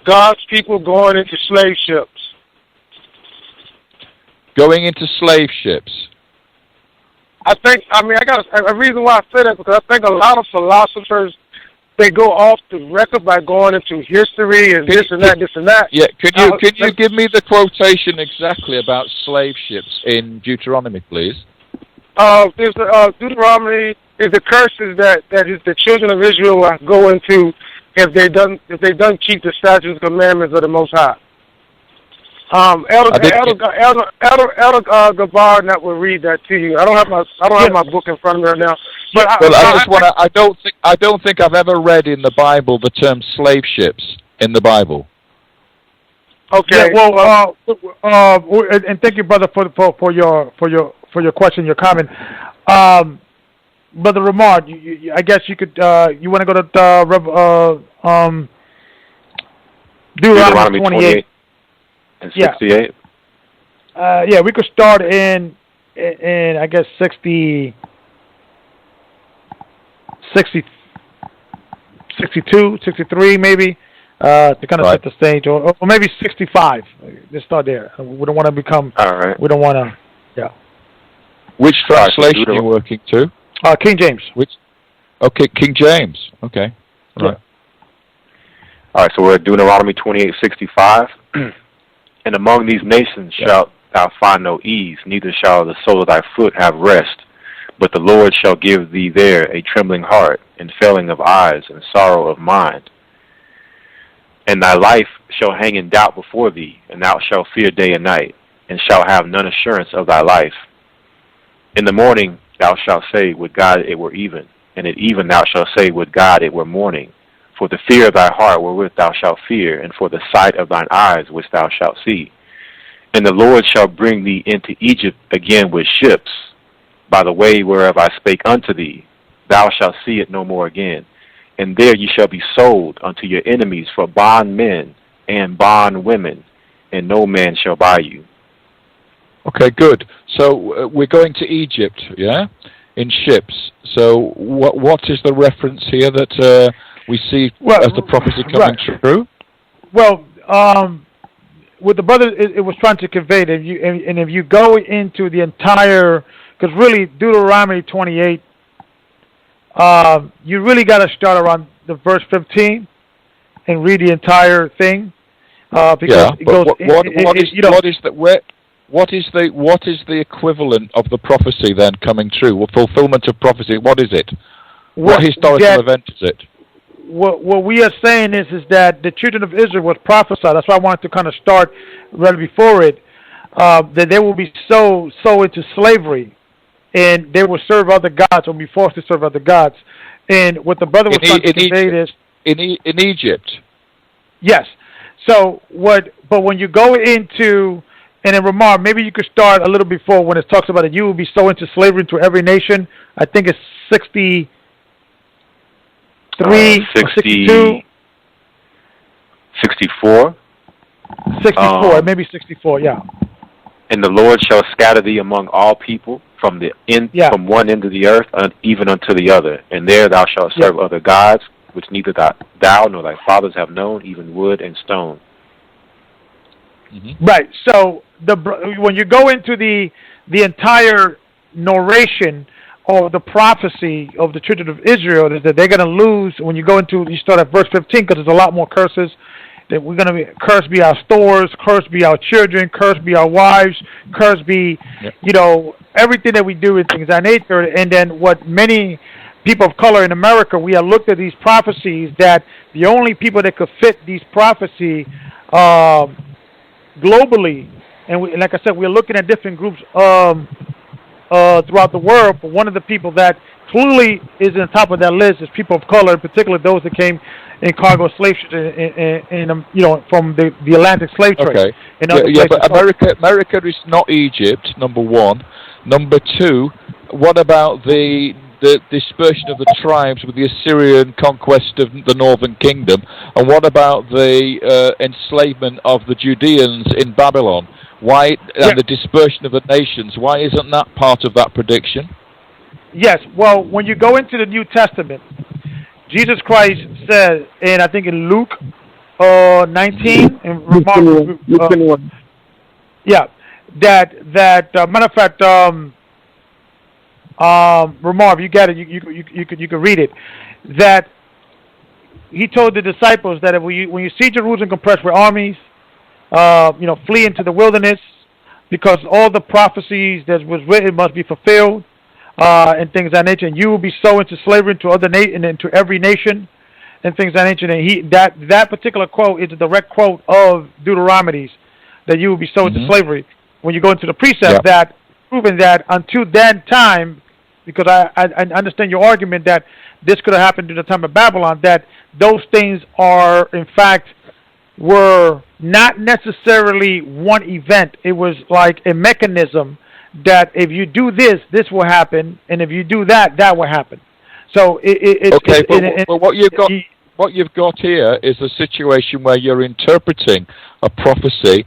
God's people going into slave ships. Going into slave ships. I got a reason why I say that, because I think a lot of philosophers, they go off the record by going into history and this and that. Yeah, can you give me the quotation exactly about slave ships in Deuteronomy, please? There's Deuteronomy is the curses that the children of Israel go into if they don't keep the statutes and commandments of the Most High. Elder Gabar that will read that to you. I don't have my book in front of me right now. But I don't think I've ever read in the Bible the term slave ships in the Bible. Okay. Yeah, and thank you, brother, for your question, your comment. Brother Ramard, I guess you could. You want to go to Deuteronomy 28 and 68. Yeah, we could start in I guess 62, 63 maybe, to kind of set the stage, or maybe 65. Let's start there. We don't want to become. All right. We don't want to. Yeah. Which translation are you working to? King James. Which? Okay, King James. Okay. Right. All right. So we're at Deuteronomy 28:65. And among these nations shalt thou find no ease, neither shall the sole of thy foot have rest. But the Lord shall give thee there a trembling heart, and failing of eyes, and sorrow of mind. And thy life shall hang in doubt before thee, and thou shalt fear day and night, and shalt have none assurance of thy life. In the morning thou shalt say, would God it were even, and at even thou shalt say, would God it were morning. For the fear of thy heart wherewith thou shalt fear, and for the sight of thine eyes which thou shalt see. And the Lord shall bring thee into Egypt again with ships, by the way whereof I spake unto thee. Thou shalt see it no more again. And there ye shall be sold unto your enemies for bondmen and bondwomen, and no man shall buy you. Okay, good. So we're going to Egypt, yeah, in ships. So what is the reference here that we see as the prophecy coming true? Well, what the brother it was trying to convey, and if you go into the entire, because really Deuteronomy 28, you really got to start around the verse 15 and read the entire thing. Because it goes. What is the equivalent of the prophecy then coming true? What fulfillment of prophecy? What is it? What historical event is it? What we are saying is that the children of Israel was prophesied. That's why I wanted to kind of start right before it. That they will be so into slavery, and they will serve other gods or be forced to serve other gods. And what the brother was trying to convey is in Egypt. Yes. So but when you go into, and in Ramar, maybe you could start a little before when it talks about that you will be so into slavery to every nation. I think it's 63 or 62. 64. 64, maybe 64, yeah. And the Lord shall scatter thee among all people from from one end of the earth even unto the other. And there thou shalt serve other gods, which neither thou nor thy fathers have known, even wood and stone. Mm-hmm. Right. So when you go into the entire narration or the prophecy of the children of Israel, is that they're going to lose. When you start at verse 15, because there's a lot more curses. That we're going to be cursed be our stores, cursed be our children, cursed be our wives, cursed be, everything that we do in things of that nature. And then what many people of color in America, we have looked at these prophecies that the only people that could fit these prophecy globally, and like I said, we're looking at different groups throughout the world, but one of the people that clearly is on top of that list is people of color, in particular those that came in cargo slave ships from the Atlantic slave trade. Okay. But America is not Egypt, number one. Number two, what about the dispersion of the tribes with the Assyrian conquest of the northern kingdom? And what about the enslavement of the Judeans in Babylon? And the dispersion of the nations? Why isn't that part of that prediction? Yes. Well, when you go into the New Testament, Jesus Christ said, and I think in Luke 19, and Luke 21. That matter of fact, Ramar, if you got it, you could read it. That he told the disciples that when you see Jerusalem compressed with armies, flee into the wilderness, because all the prophecies that was written must be fulfilled. And things of that nature, and you will be so into slavery into into every nation, and things of that nature. And that particular quote is a direct quote of Deuteronomy, that you will be so into slavery. When you go into the precept, that proving that until that time, because I understand your argument that this could have happened during the time of Babylon, that those things are in fact were not necessarily one event. It was like a mechanism that if you do this, this will happen, and if you do that, that will happen. So but what you've got here is a situation where you're interpreting a prophecy,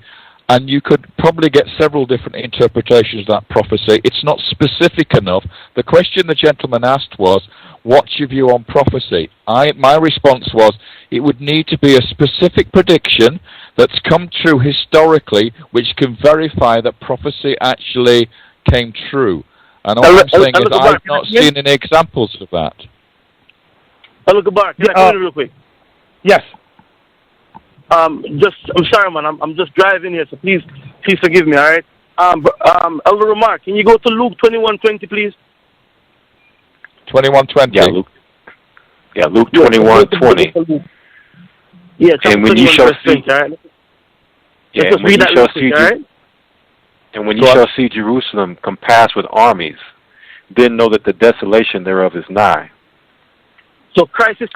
and you could probably get several different interpretations of that prophecy. It's not specific enough. The question the gentleman asked was, what's your view on prophecy? My response was, it would need to be a specific prediction that's come true historically, which can verify that prophecy actually came true. And all I'm saying is I've not seen any examples of that. Hello, Gabar. Can I come in real quick? Yes. I'm sorry, man. I'm just driving here, so please forgive me. All right. Elder Rawchaa, can you go to Luke 21:20, please? 21:20. Yeah, Luke 21:20. Yeah, and when you shall see, and when you shall see Jerusalem compassed with armies, then know that the desolation thereof is nigh. So Christ is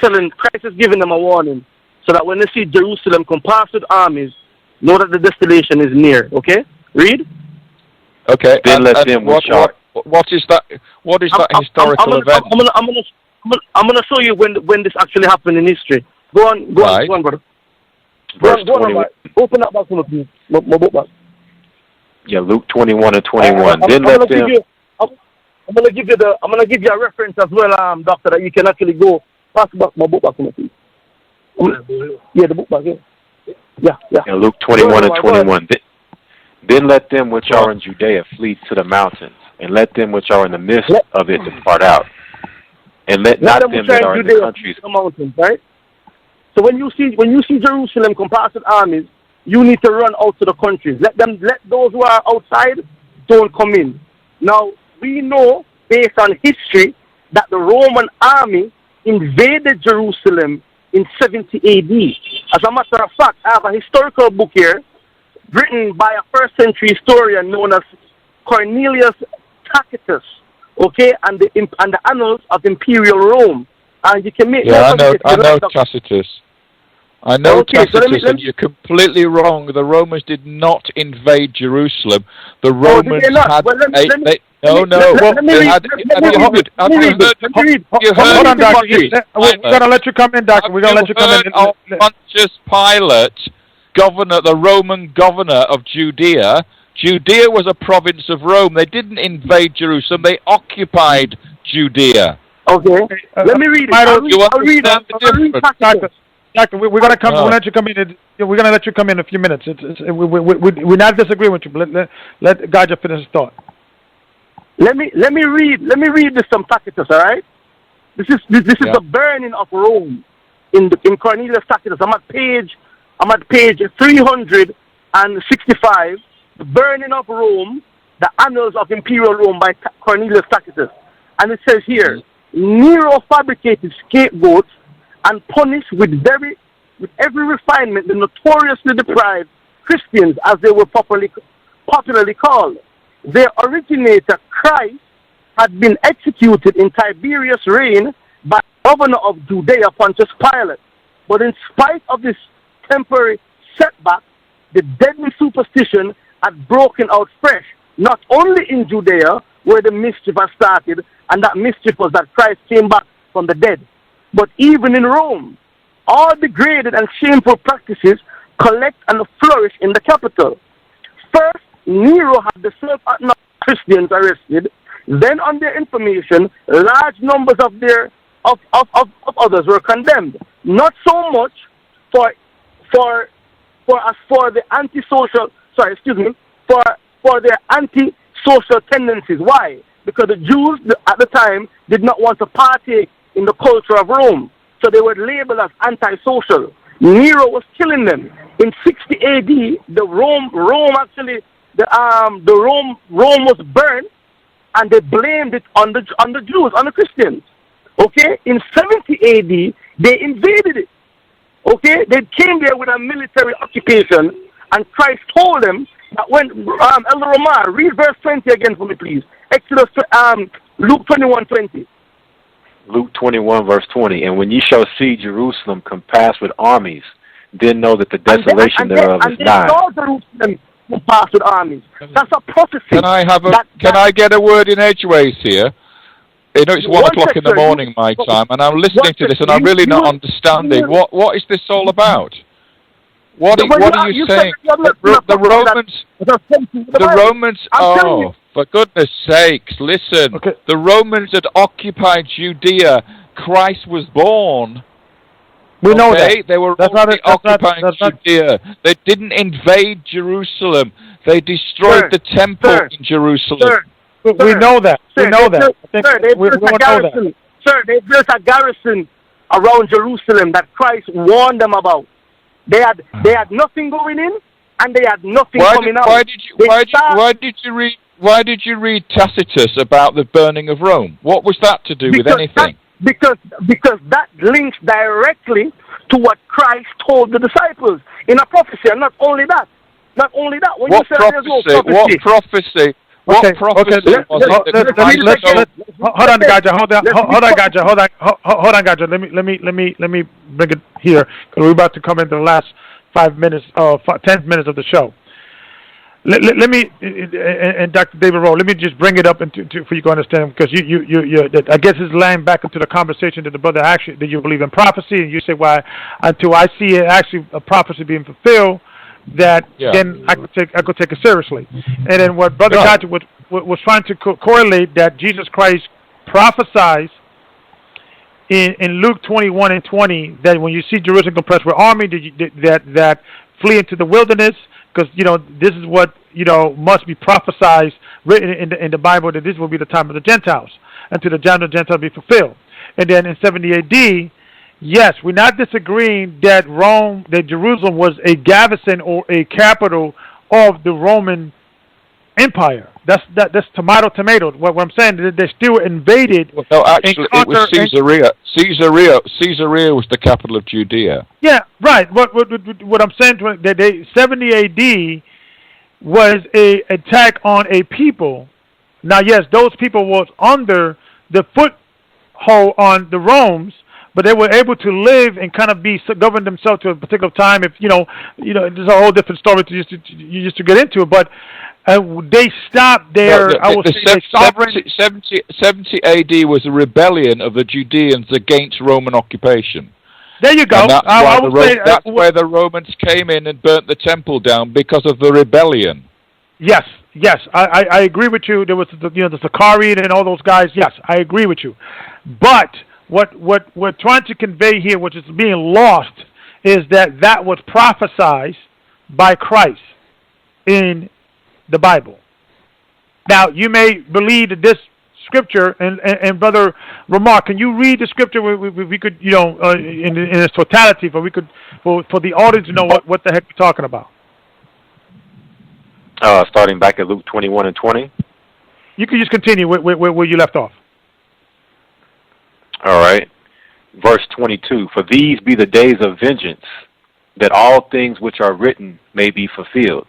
giving them a warning, so that when they see Jerusalem compassed with armies, know that the desolation is near. Okay, read. Okay, then let them what is that? What is that historical event? I'm gonna show you when this actually happened in history. Go on, brother. Verse 21. Open up that one, please. My book back. Yeah, Luke 21:21. Then let them. I'm gonna give you a reference as well, doctor, that you can actually go pass back my book back to me, please. Yeah, the book back. Yeah. Yeah, Luke 21:21. Then let them which are in Judea flee to the mountains, and let them which are in the midst of it depart out, and let not them that are in the countries. The mountains, right? So when you see Jerusalem compassed with armies, you need to run out to the countries. Let those who are outside don't come in. Now we know based on history that the Roman army invaded Jerusalem in 70 AD. As a matter of fact, I have a historical book here written by a first-century historian known as Cornelius Tacitus, okay, and the Annals of Imperial Rome. And you can make I know Tacitus. I know Tacitus, and you're completely wrong. The Romans did not invade Jerusalem. The Romans had Hold on, Doctor. We're gonna let you come in, Doctor. We're gonna let you come in. Pontius Pilate, the Roman governor of Judea. Judea was a province of Rome. They didn't invade Jerusalem. They occupied Judea. Okay. Let me read it. I'll read it. Doctor, we're gonna come. We'll let you come in. We're gonna let you come in a few minutes. We're not disagreeing with you, but let Gaja finish his thought. Let me read this from Tacitus. All right. This is the burning of Rome in Cornelius Tacitus. I'm at page 365. The burning of Rome, the Annals of Imperial Rome by Cornelius Tacitus, and it says here, Nero fabricated scapegoats and punished with every refinement the notoriously deprived Christians, as they were popularly called. Their originator, Christ, had been executed in Tiberius' reign by the governor of Judea, Pontius Pilate. But in spite of this temporary setback, the deadly superstition had broken out fresh, not only in Judea, where the mischief had started, and that mischief was that Christ came back from the dead, but even in Rome. All degraded and shameful practices collect and flourish in the capital. First, Nero had the self-acknowledged Christians arrested. Then, on their information, large numbers of others were condemned. Not so much for the antisocial. For their anti-social tendencies. Why? Because the Jews at the time did not want to partake in the culture of Rome, so they were labeled as antisocial. Nero was killing them. In 60 AD, Rome was burned, and they blamed it on the Jews, on the Christians. Okay, in 70 AD, they invaded it. Okay, they came there with a military occupation, and Christ told them that when Elder Rawchaa, read verse 20 again for me, please. Exodus, Luke 21:20. Luke 21 verse 20. And when ye shall see Jerusalem compassed with armies, then know that the desolation thereof is nigh. would pass with armies. That's a prophecy. Can I get a word in edgeways here? You know, it's 1 o'clock in the morning my time, and I'm listening to this, and I'm really not understanding. What is this all about? What are you saying? The Romans. Oh, for goodness sakes! Listen, the Romans had occupied Judea. Christ was born. We know that. They were occupying Judea. They didn't invade Jerusalem. They destroyed the temple in Jerusalem. We know that. We know that. Sir, they built a garrison around Jerusalem that Christ warned them about. They had nothing going in, and they had nothing coming out. Why did you read Tacitus about the burning of Rome? What was that to do with anything? Because that links directly to what Christ told the disciples in a prophecy, and not only that. When what you say prophecy? There's no What prophecy? What prophecy was it? Hold on, Gaja. Let me bring it here, because we're about to come into the last 10 minutes of the show. Let me, and Dr. David Rohl, let me just bring it up for you to understand, because you I guess it's laying back into the conversation that the brother actually, that you believe in prophecy, and you say, why, until I see it actually a prophecy being fulfilled, that then I could take it seriously. And then what Brother Gotcha was trying to correlate, that Jesus Christ prophesies in Luke 21:20 that when you see Jerusalem compressed with army, that flee into the wilderness, because this is what must be prophesied, written in the Bible, that this will be the time of the Gentiles, until the time of the Gentiles be fulfilled. And then in 70 AD. Yes, we're not disagreeing that Jerusalem was a garrison or a capital of the Roman Empire. That's tomato. What I'm saying is that they still invaded. Well, no, actually, it was Caesarea. Caesarea was the capital of Judea. Yeah, right. What I'm saying, that 70 AD was a attack on a people. Now, yes, those people was under the foothold on the Romans, but they were able to live and kind of govern themselves to a particular time. If there's a whole different story to get into. But they stopped their. I would say 70 AD was a rebellion of the Judeans against Roman occupation. There you go. And that's where the Romans came in and burnt the temple down, because of the rebellion. Yes, I agree with you. There was the Sicarii and all those guys. Yes, I agree with you. But what we're trying to convey here, which is being lost, is that was prophesied by Christ in the Bible. Now, you may believe that this scripture, and Brother Rawchaa, can you read the scripture? We could, in its totality, for the audience to know what the heck we're talking about. Starting back at Luke 21:20. You can just continue where you left off. All right. Verse 22, for these be the days of vengeance, that all things which are written may be fulfilled.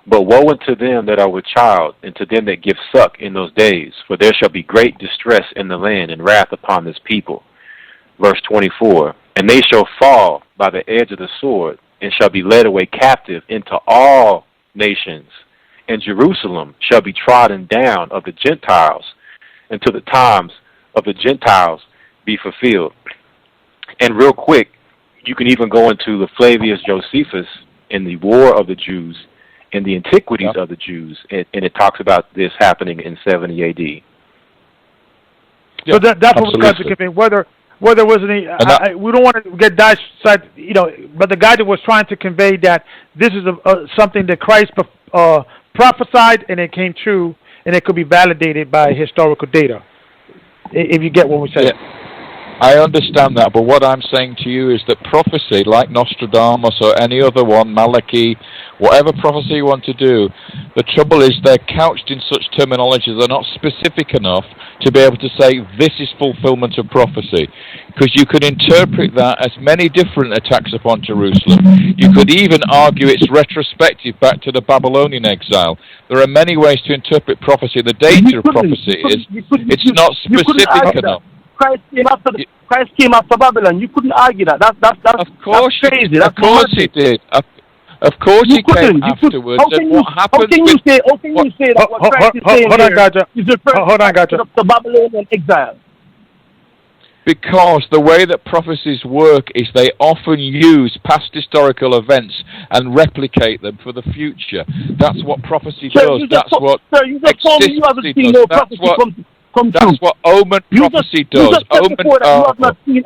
But woe unto them that are with child, and to them that give suck in those days, for there shall be great distress in the land, and wrath upon this people. Verse 24, and they shall fall by the edge of the sword, and shall be led away captive into all nations, and Jerusalem shall be trodden down of the Gentiles, until the times of the Gentiles be fulfilled. And real quick, you can even go into the Flavius Josephus in the War of the Jews and the Antiquities of the Jews, and it talks about this happening in 70 AD. So that's what we're trying to convey. Whether there was any, we don't want to get dissect, but the guy that was trying to convey that this is something that Christ prophesied, and it came true, and it could be validated by historical data. If you get what we say. Yeah. I understand that, but what I'm saying to you is that prophecy, like Nostradamus or any other one, Malachi, whatever prophecy you want to do, the trouble is they're couched in such terminology they're not specific enough to be able to say this is fulfillment of prophecy. Because you could interpret that as many different attacks upon Jerusalem. You could even argue it's retrospective back to the Babylonian exile. There are many ways to interpret prophecy. The danger of prophecy is it's not specific enough. Christ came after Babylon. You couldn't argue that. That's crazy. Of course he did. Of course he came afterwards. And what happened? How can you say that what Christ is saying here is referring to the Babylonian exile? Because the way that prophecies work is they often use past historical events and replicate them for the future. That's what prophecy does. That's what existency does. That's what omen prophecy does. You have not seen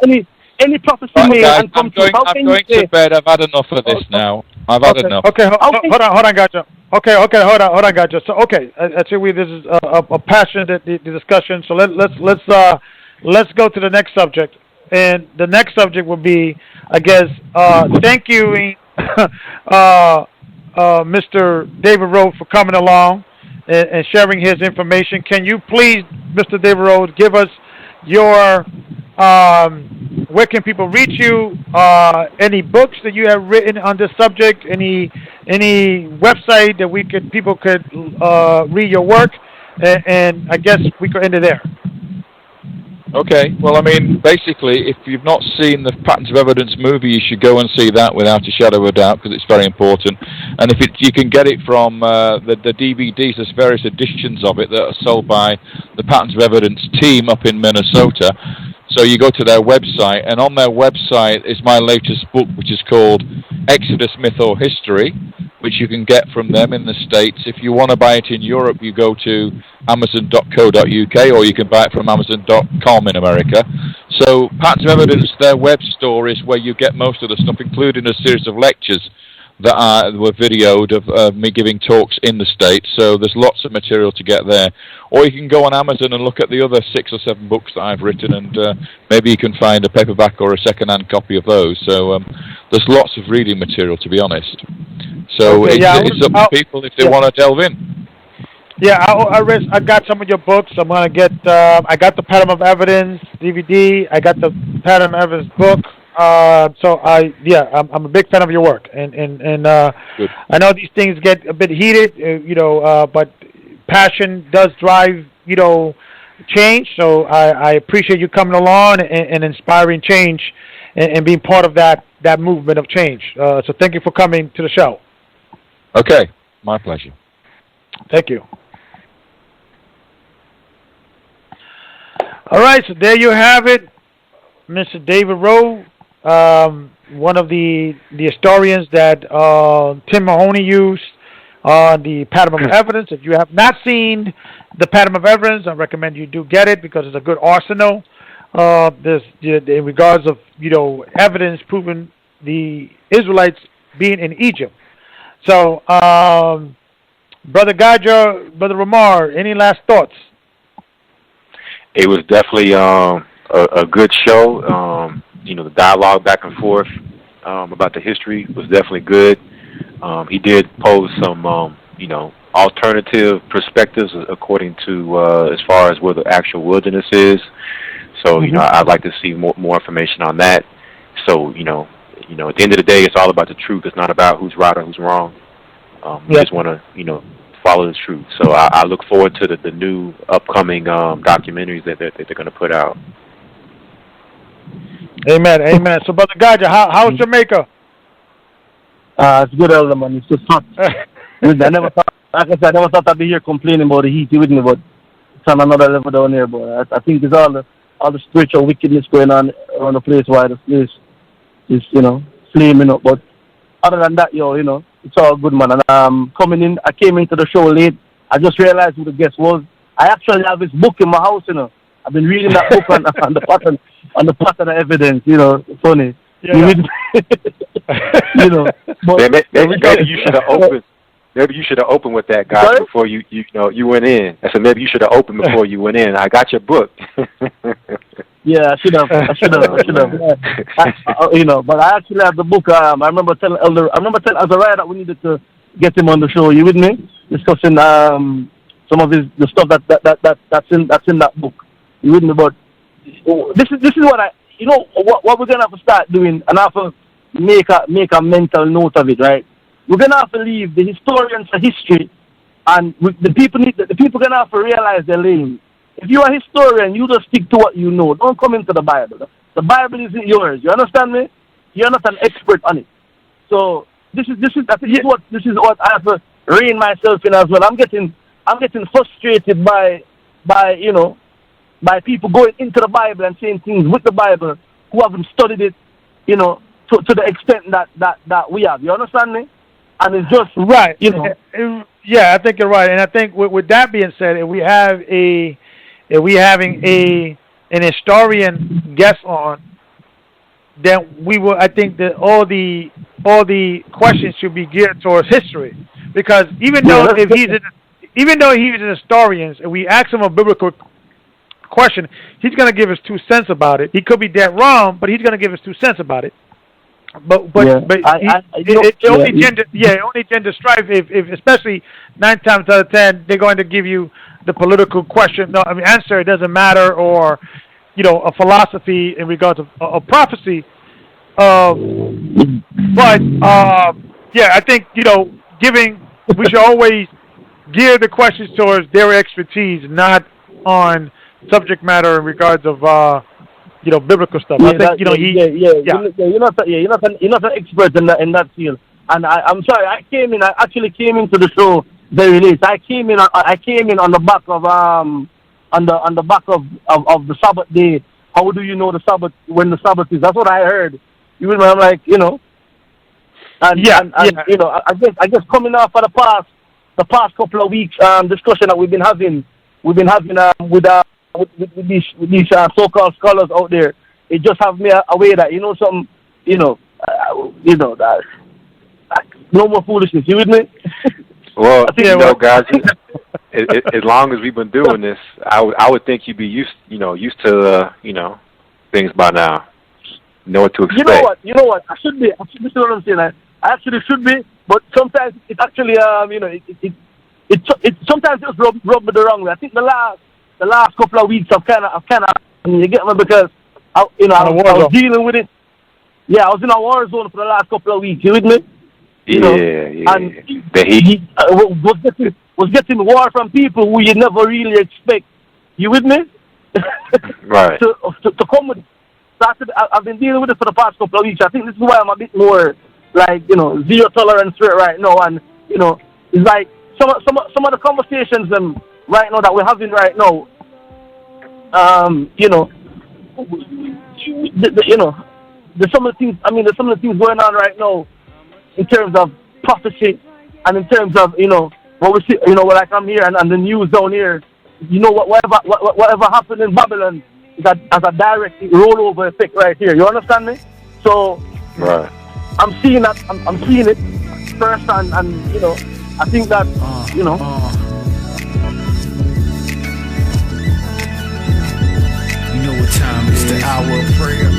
any prophecy made and come true. I'm going to bed. I've had enough of this now. I've had enough. Okay, hold on, gotcha. Okay, hold on, gotcha. So, okay, actually, this is a passionate discussion. So let's go to the next subject, and the next subject will be, I guess, thank you, Mr. David Rohl, for coming along and sharing his information. Can you please, Mr. David Rohl, give us your where can people reach you? Any books that you have written on this subject? Any website that people could read your work? And I guess we could end it there. Okay, well, I mean, basically, if you've not seen the Patterns of Evidence movie, you should go and see that without a shadow of a doubt, because it's very important. And if you can get it from the DVDs, there's various editions of it that are sold by the Patterns of Evidence team up in Minnesota. So you go to their website, and on their website is my latest book, which is called Exodus, Myth or History, which you can get from them in the States. If you want to buy it in Europe, you go to amazon.co.uk, or you can buy it from amazon.com in America. So Patterns of Evidence, their web store is where you get most of the stuff, including a series of lectures that were videoed of me giving talks in the States. So there's lots of material to get there. Or you can go on Amazon and look at the other 6 or 7 books that I've written, and maybe you can find a paperback or a second-hand copy of those. So there's lots of reading material, to be honest. So it's up to people if they want to delve in. Yeah, I got some of your books. I'm gonna get. I got the Pattern of Evidence DVD. I got the Pattern of Evidence book. So I'm a big fan of your work, and I know these things get a bit heated, but passion does drive, change. So I appreciate you coming along and inspiring change and being part of that movement of change. So thank you for coming to the show. Okay, my pleasure. Thank you. All right, so there you have it, Mr. David Rohl, one of the historians that Tim Mahoney used on the Pattern of Evidence. If you have not seen the Pattern of Evidence, I recommend you do get it, because it's a good arsenal. In regards of evidence proving the Israelites being in Egypt. So, Brother Gaja, Brother Ramar, any last thoughts? It was definitely a good show. The dialogue back and forth about the history was definitely good. He did pose some, alternative perspectives according to as far as where the actual wilderness is. So, I'd like to see more information on that. So, at the end of the day, it's all about the truth. It's not about who's right or who's wrong. We just want to, follow the truth. So I look forward to the new upcoming documentaries that they're going to put out. Amen. So, Brother Gaja, how's Jamaica? It's good, Elder, man. It's just hot. I never thought I'd be here complaining about the heat with me, but it's on another level down here. But I think it's all the spiritual wickedness going on around the place, why the place is, flaming up. But other than that, it's all good, man. And I came into the show late. I just realized who the guest was. I actually have his book in my house, I've been reading that book on the pattern of evidence, It's funny. Yeah. But maybe you should have opened. Maybe you should have opened with that, guy, before you went in. I said maybe you should have opened before you went in. I got your book. Yeah, I should have. But I actually have the book. I remember telling Azariah that we needed to get him on the show. You with me? Discussing some of the stuff that's in that book. You with me? But this is what what we're gonna have to start doing, and I have to make a mental note of it, right? We're gonna have to leave the historians of history, and the people gonna have to realize their lane. If you're a historian, you just stick to what you know. Don't come into the Bible. The Bible isn't yours. You understand me? You're not an expert on it. So this is what I have to rein myself in as well. I'm getting frustrated by people going into the Bible and saying things with the Bible who haven't studied it, to the extent that we have. You understand me? And it's just right. Yeah, I think you're right. And I think with that being said, if we having an historian guest on, then we will. I think that all the questions should be geared towards history, because even though he's an historian, and we ask him a biblical question, he's going to give us 2 cents about it. He could be dead wrong, but he's going to give us 2 cents about it. But it only gender strife if especially 9 times out of 10 they're going to give you the political question. Answer. It doesn't matter, or a philosophy in regards of prophecy. I think we should always gear the questions towards their expertise, not on subject matter in regards of biblical stuff. I think you're not an expert in that field. And I'm sorry, I actually came into the show very late. I came in on the back of on the back of the Sabbath day. How do you know the Sabbath when the Sabbath is? That's what I heard. Even when I'm like, I guess coming off of the past couple of weeks discussion that we've been having with these so-called scholars out there, it just have me aware that that no more foolishness. You with me? Well, guys, as long as we've been doing this, I would think you'd be used to things by now. Know what to expect. You know what? I should be. This is what I'm saying. I actually should be, but sometimes it actually it sometimes just rub me the wrong way. I think the last couple of weeks I've kind of you get me, because I was dealing with it. Yeah, I was in a war zone for the last couple of weeks. You with me? And he was getting war from people who you never really expect. You with me? Right. to come with. So I've been dealing with it for the past couple of weeks. I think this is why I'm a bit more zero tolerance to it right now. And it's like some of the conversations right now that we're having right now. There's some of the things. There's some of the things going on right now in terms of prophecy, and in terms of what we see. Like I'm here and the news down here. Whatever happened in Babylon is as a direct rollover effect right here. You understand me? So right. I'm seeing that. I'm seeing it first, and I think that You know what time it is. The hour of prayer.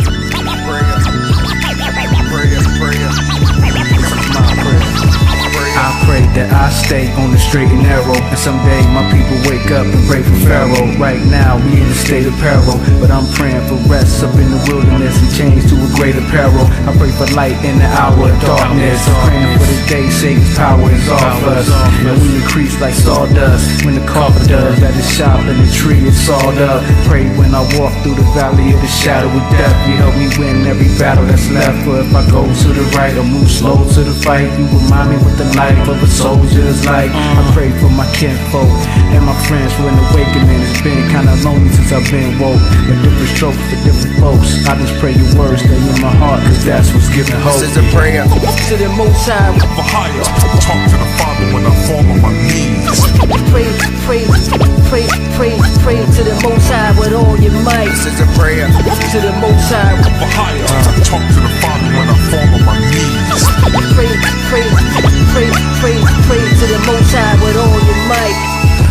I pray that I stay on the straight and narrow, and someday my people wake up and pray for Pharaoh. Right now we in a state of peril, but I'm praying for rest up in the wilderness and change to a greater peril. I pray for light in the hour of darkness, praying for the day Satan's power is off us, and we increase like sawdust when the carpenter does that is sharp and the tree is sawed up. Pray when I walk through the valley of the shadow of death, you help me win every battle that's left. For if I go to the right or move slow to the fight, you remind me what the life of a soldier is like. I pray for my kinfolk and my friends for an awakening. It's been kinda lonely since I've been woke. A different stroke for different folks. I just pray your words stay in my heart, cause that's what's giving hope. This is a prayer to the Most High. For higher, talk to the Father when I fall on my knees. Pray to the Most High with all your might. This is a prayer to the Most High. For higher, talk to the Father when I fall on my knees. Pray to the Most High with all your might.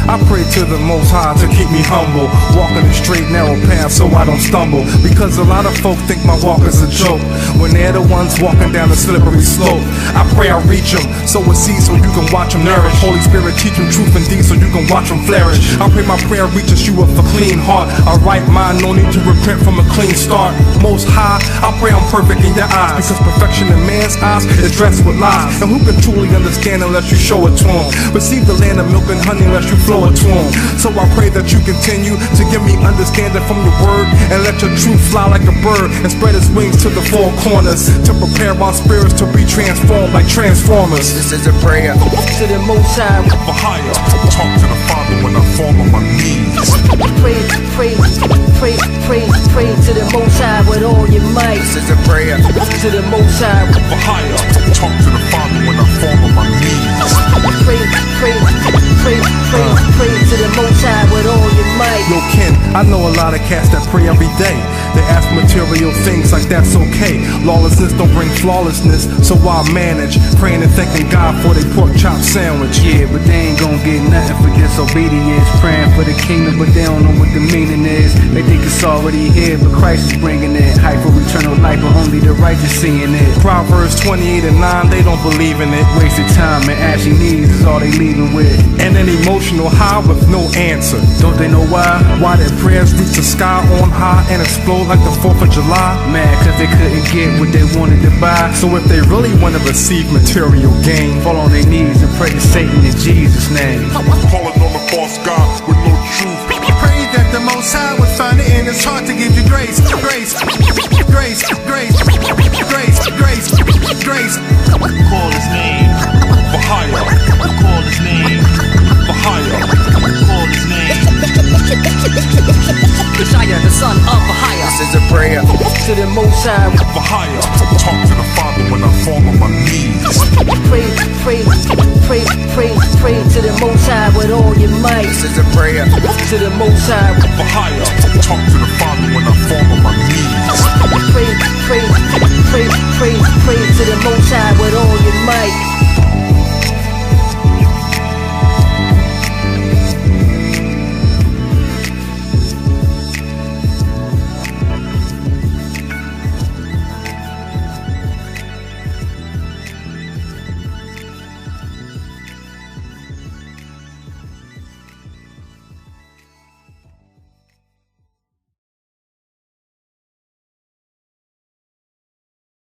I pray to the Most High to keep me humble, walking the straight narrow path so I don't stumble, because a lot of folk think my walk is a joke when they're the ones walking down the slippery slope. I pray I reach them, so it sees so you can watch them nourish. Holy Spirit teach them truth and deed so you gon' watch them flourish. I pray my prayer reaches you with a clean heart, a right mind, no need to repent from a clean start. Most high, I pray I'm perfect in your eyes, because perfection in man's eyes is dressed with lies. And who can truly understand unless you show it to him? Receive the land of milk and honey unless you flow it to him. So I pray that you continue to give me understanding from your word, and let your truth fly like a bird and spread its wings to the four corners, to prepare our spirits to be transformed like transformers. This is a prayer to the Most High, for higher. Talk to the Father when I fall on my knees. Pray, pray, pray, pray, pray to the Most High with all your might. This is a prayer to the Most High, for higher. Talk to the Father when I fall on my knees. Pray, pray, pray, pray, pray to the Most High with all your might. Yo, Ken, I know a lot of cats that pray every day. They ask material things like that's okay. Lawlessness don't bring flawlessness, so I manage praying and thanking God for their pork chop sandwich. Yeah, but they ain't gon' get nothing for disobedience. Praying for the kingdom, but they don't know what the meaning is. They think it's already here, but Christ is bringing it. Hype for eternal life, but only the righteous seeing it. Proverbs 28 and 9, they don't believe in it. Wasted time and ashy knees is all they leaving with. And an emotional high with no answer. Don't they know why? Why their prayers reach the sky on high and explode like the 4th of July? Mad cause they couldn't get what they wanted to buy. So if they really want to receive material gain, fall on their knees and pray to Satan in Jesus' name. Calling on the false God with no truth. Pray that the Most High would find it in his heart to give you grace, grace, grace, grace, grace, grace, grace. Call his name for higher. Call his name for higher. Call his name. Messiah, the son of Ahia. This is a prayer to the Most High, for higher. Talk to the Father when I fall on my knees. Pray, pray, pray, pray, pray to the Most High with all your might. This is a prayer to the Most High, for higher. Talk to the Father when I fall on my knees. Pray, pray, pray, pray, pray to the Most High with all